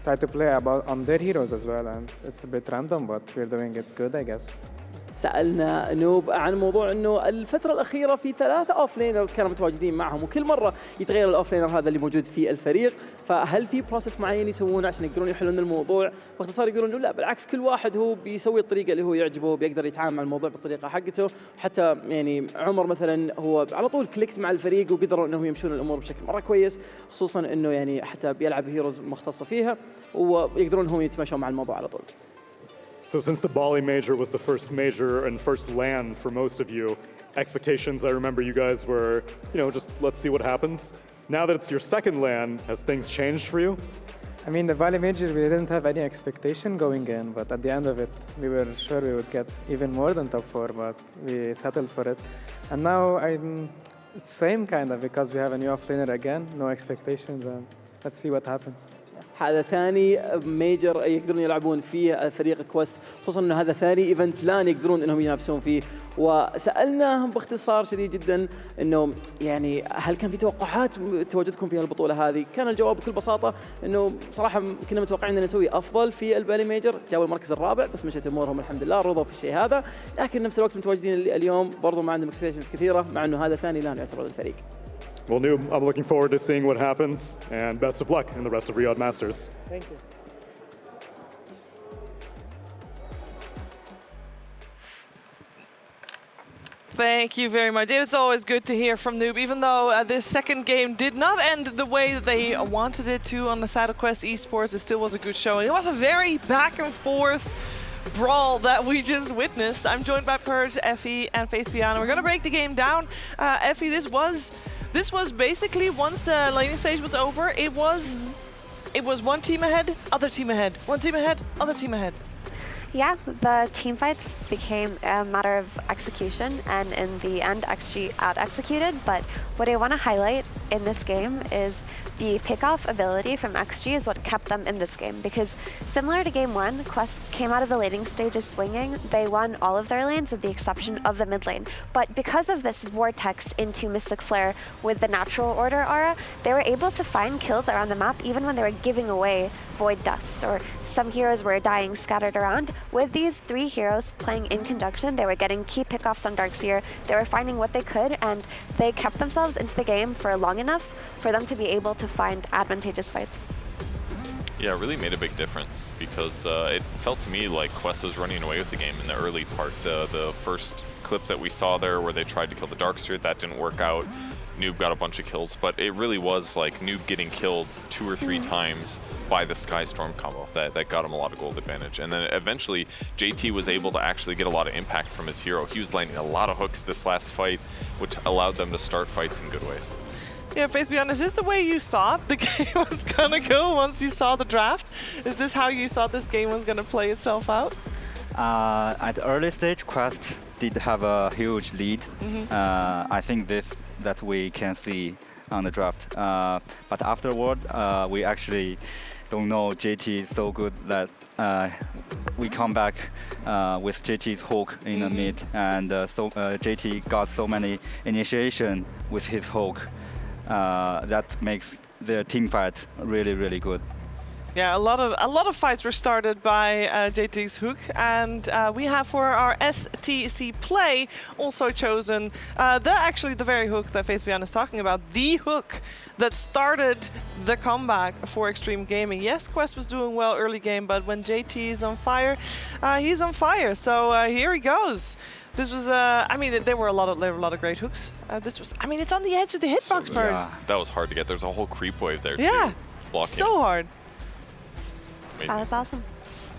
try to play on their heroes as well, and it's a bit random, but we're doing it good, I guess. سألنا نوب عن موضوع انه الفترة الأخيرة في 3 اوف لينرز كانوا متواجدين معهم، وكل مرة يتغير الاوف لينر هذا اللي موجود في الفريق، فهل في بروسس معين يسوونه عشان يقدرون يحلون الموضوع؟ باختصار يقولون لا بالعكس، كل واحد هو بيسوي الطريقة اللي هو يعجبه، بيقدر يتعامل مع الموضوع بالطريقة حقته. حتى يعني عمر مثلا هو على طول كليكت مع الفريق وقدروا انهم يمشون الامور بشكل مرة كويس، خصوصا انه يعني حتى بيلعب هيروز مختصة فيها ويقدرون هم يتماشون مع الموضوع على طول. So since the Bali Major was the first major and first LAN for most of you, expectations, I remember you guys were, just let's see what happens. Now that it's your second LAN, has things changed for you? I mean, the Bali Major, we didn't have any expectation going in, but at the end of it, we were sure we would get even more than top 4, but we settled for it. And now it's same kind of, because we have a new offlaner again, no expectations, and let's see what happens. هذا ثاني ميجر يقدرون يلعبون فيه فريق كويست، خصوصا انه هذا ثاني ايفنت لان يقدرون انهم ينافسون فيه. وسالناهم باختصار شديد جدا انه يعني هل كان في توقعات تواجدكم في البطوله هذه؟ كان الجواب بكل بساطه انه صراحه كنا متوقعين ان نسوي افضل في البالي ميجر، جابوا المركز الرابع بس مشت امورهم الحمد لله، رضوا في الشيء هذا، لكن نفس الوقت متواجدين اليوم برضو ما عندهم اكسبكتيشنز كثيره، مع انه هذا ثاني لان يعتبر الفريق. Well, Noob, I'm looking forward to seeing what happens, and best of luck in the rest of Riyadh Masters. Thank you. Thank you very much. It's always good to hear from Noob, even though this second game did not end the way that they wanted it to on the side of Quest Esports. It still was a good showing. It was a very back and forth brawl that we just witnessed. I'm joined by Purge, Effie, and Faith Piano. We're going to break the game down. Effie, this was basically, once the laning stage was over, it was one team ahead, other team ahead, one team ahead, other team ahead. Yeah, the team fights became a matter of execution, and in the end XG out-executed, but what I want to highlight in this game is the pick-off ability from XG is what kept them in this game, because similar to game 1, Quest came out of the laning stages swinging. They won all of their lanes with the exception of the mid lane, but because of this vortex into Mystic Flare with the natural order aura, they were able to find kills around the map even when they were giving away void deaths, or some heroes were dying scattered around. With these three heroes playing in conjunction, they were getting key pickoffs on Darkseer, they were finding what they could, and they kept themselves into the game for long enough for them to be able to find advantageous fights. Yeah, it really made a big difference because it felt to me like Quest was running away with the game in the early part. The first clip that we saw there where they tried to kill the Darkseer, that didn't work out. Noob got a bunch of kills, but it really was like Noob getting killed 2 or 3 times by the Skystorm combo that got him a lot of gold advantage. And then eventually JT was able to actually get a lot of impact from his hero. He was landing a lot of hooks this last fight, which allowed them to start fights in good ways. Yeah, Faith, be honest, is this the way you thought the game was gonna go once you saw the draft? Is this how you thought this game was gonna play itself out? At the early stage, Quest did have a huge lead. I think that we can see on the draft. But afterward, we actually don't know JT is so good that we come back with JT's hook in the mid, and so JT got so many initiation with his hook that makes the team fight really, really good. Yeah, a lot of fights were started by JT's hook, and we have for our STC play also chosen actually the very hook that Faith Bian is talking about, the hook that started the comeback for Xtreme Gaming. Yes, Quest was doing well early game, but when JT is on fire, he's on fire. So here he goes. This was, I mean, there were a lot of great hooks. This was, I mean, it's on the edge of the hitbox part. Yeah, that was hard to get. There's a whole creep wave there too. Yeah, blocking. So hard. That was awesome.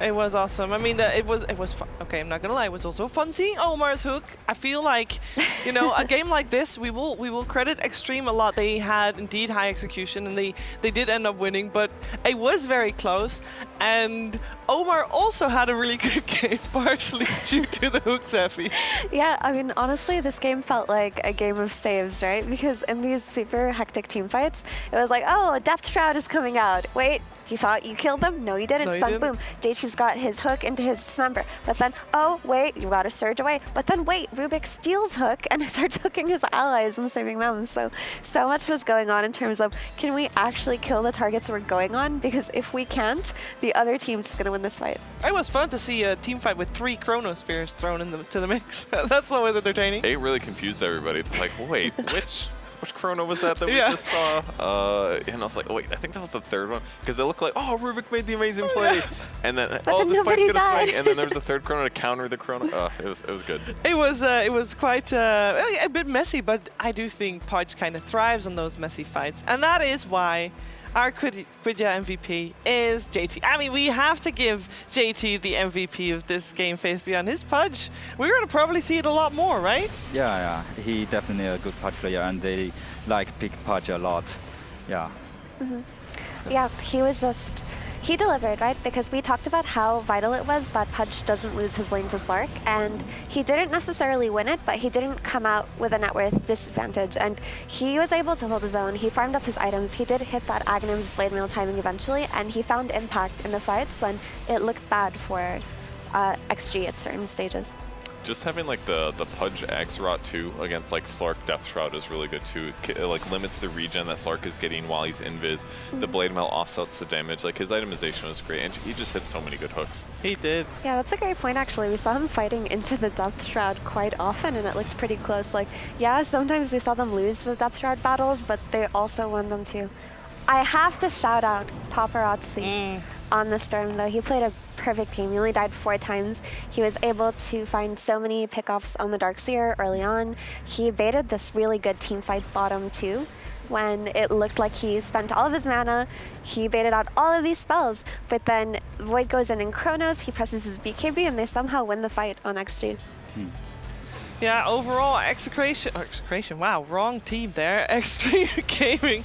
It was awesome. I mean, it was fun. Okay, I'm not gonna lie. It was also fun seeing Omar's hook. I feel like, you know, a game like this, we will credit Xtreme a lot. They had indeed high execution, and they did end up winning, but it was very close. And Omar also had a really good game, partially due to the hooks, Effie. Yeah, I mean, honestly, this game felt like a game of saves, right? Because in these super hectic team fights, it was like, oh, a Depth Shroud is coming out. Wait, you thought you killed them? No, you didn't. No, you then didn't. Boom, JT's got his hook into his dismember. But then, oh, wait, you got to surge away. But then, wait, Rubik steals hook and starts hooking his allies and saving them. So much was going on in terms of, can we actually kill the targets we're going on? Because if we can't, the other team's going to win this fight. It was fun to see a team fight with 3 Chronospheres thrown into the mix. That's always entertaining. It really confused everybody. It's like, wait, which Chrono was that we just saw? And I was like, oh wait, I think that was the third one. Because it looked like, oh, Rubik made the amazing play. And then, oh, this fight's gonna swing. And then there was the third Chrono to counter the Chrono. It was good. It was quite a bit messy, but I do think Podge kind of thrives on those messy fights. And that is why our Quidja MVP is JT. I mean, we have to give JT the MVP of this game, Faith, beyond his Pudge. We're going to probably see it a lot more, right? Yeah, he definitely a good Pudge player, and they like pick Pudge a lot. Yeah. Yeah, he was just he delivered, right? Because we talked about how vital it was that Pudge doesn't lose his lane to Slark, and he didn't necessarily win it, but he didn't come out with a net worth disadvantage, and he was able to hold his own. He farmed up his items, he did hit that Aghanim's blade mail timing eventually, and he found impact in the fights when it looked bad for XG at certain stages. Just having like the Pudge Axe-Rot too against like Slark Depth Shroud is really good too. It like limits the regen that Slark is getting while he's invis. The Blade Mail offsets the damage. Like his itemization was great, and he just hit so many good hooks. He did. Yeah, that's a great point actually. We saw him fighting into the Depth Shroud quite often, and it looked pretty close. Like, yeah, sometimes we saw them lose the Depth Shroud battles, but they also won them too. I have to shout out Paparazzi on the Storm though. He played a perfect game. He only died 4 times. He was able to find so many pickoffs on the Darkseer early on. He baited this really good team fight bottom too. When it looked like he spent all of his mana, he baited out all of these spells, but then Void goes in Chronos, he presses his BKB, and they somehow win the fight on XG. Yeah, overall, Execration, wow, wrong team there. Xtreme Gaming.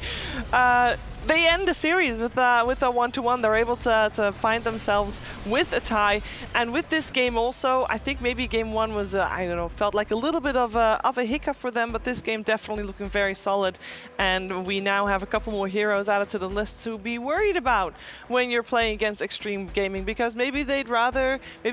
They end the series with a 1-1. They're able to find themselves with a tie. And with this game also, I think maybe game 1 was, I don't know, felt like a little bit of a hiccup for them, but this game definitely looking very solid. And we now have a couple more heroes added to the list to be worried about when you're playing against Xtreme Gaming, because maybe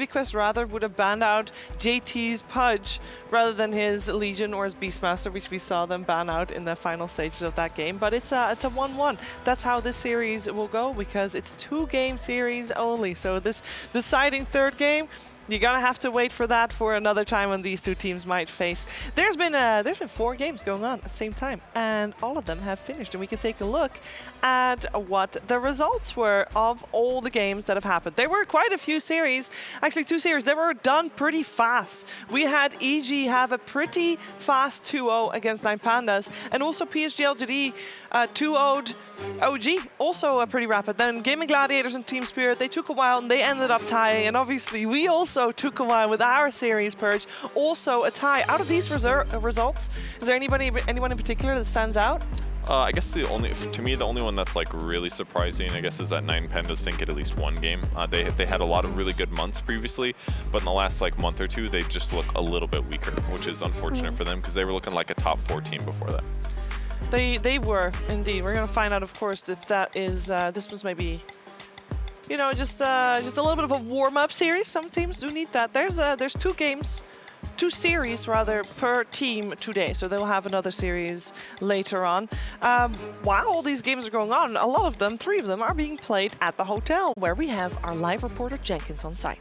Quest rather would have banned out JT's Pudge rather than his Legion or his Beastmaster, which we saw them ban out in the final stages of that game. But it's a 1-1. That's how this series will go, because it's 2-game series only. So this deciding 3rd game, you're gonna have to wait for that for another time when these 2 teams might face. There's been 4 games going on at the same time, and all of them have finished. And we can take a look at what the results were of all the games that have happened. There were quite a few series, actually 2 series that were done pretty fast. We had EG have a pretty fast 2-0 against 9 Pandas, and also PSG LGD 2-0'd OG, also pretty rapid. Then Gaming Gladiators and Team Spirit, they took a while and they ended up tying, and obviously we also took a while with our series, Purge, also a tie. Out of these results, is there anyone in particular that stands out? I guess to me, the only one that's like really surprising, I guess, is that 9 Pandas didn't get at least 1 game. They had a lot of really good months previously, but in the last like month or 2, they just look a little bit weaker, which is unfortunate for them, because they were looking like a top 4 team before that. They were indeed. We're gonna find out, of course, if that is this was maybe, you know, just a little bit of a warm-up series. Some teams do need that. There's 2 series rather per team today, so they'll have another series later on. While all these games are going on, a lot of them, 3 of them, are being played at the hotel, where we have our live reporter Jenkins on site.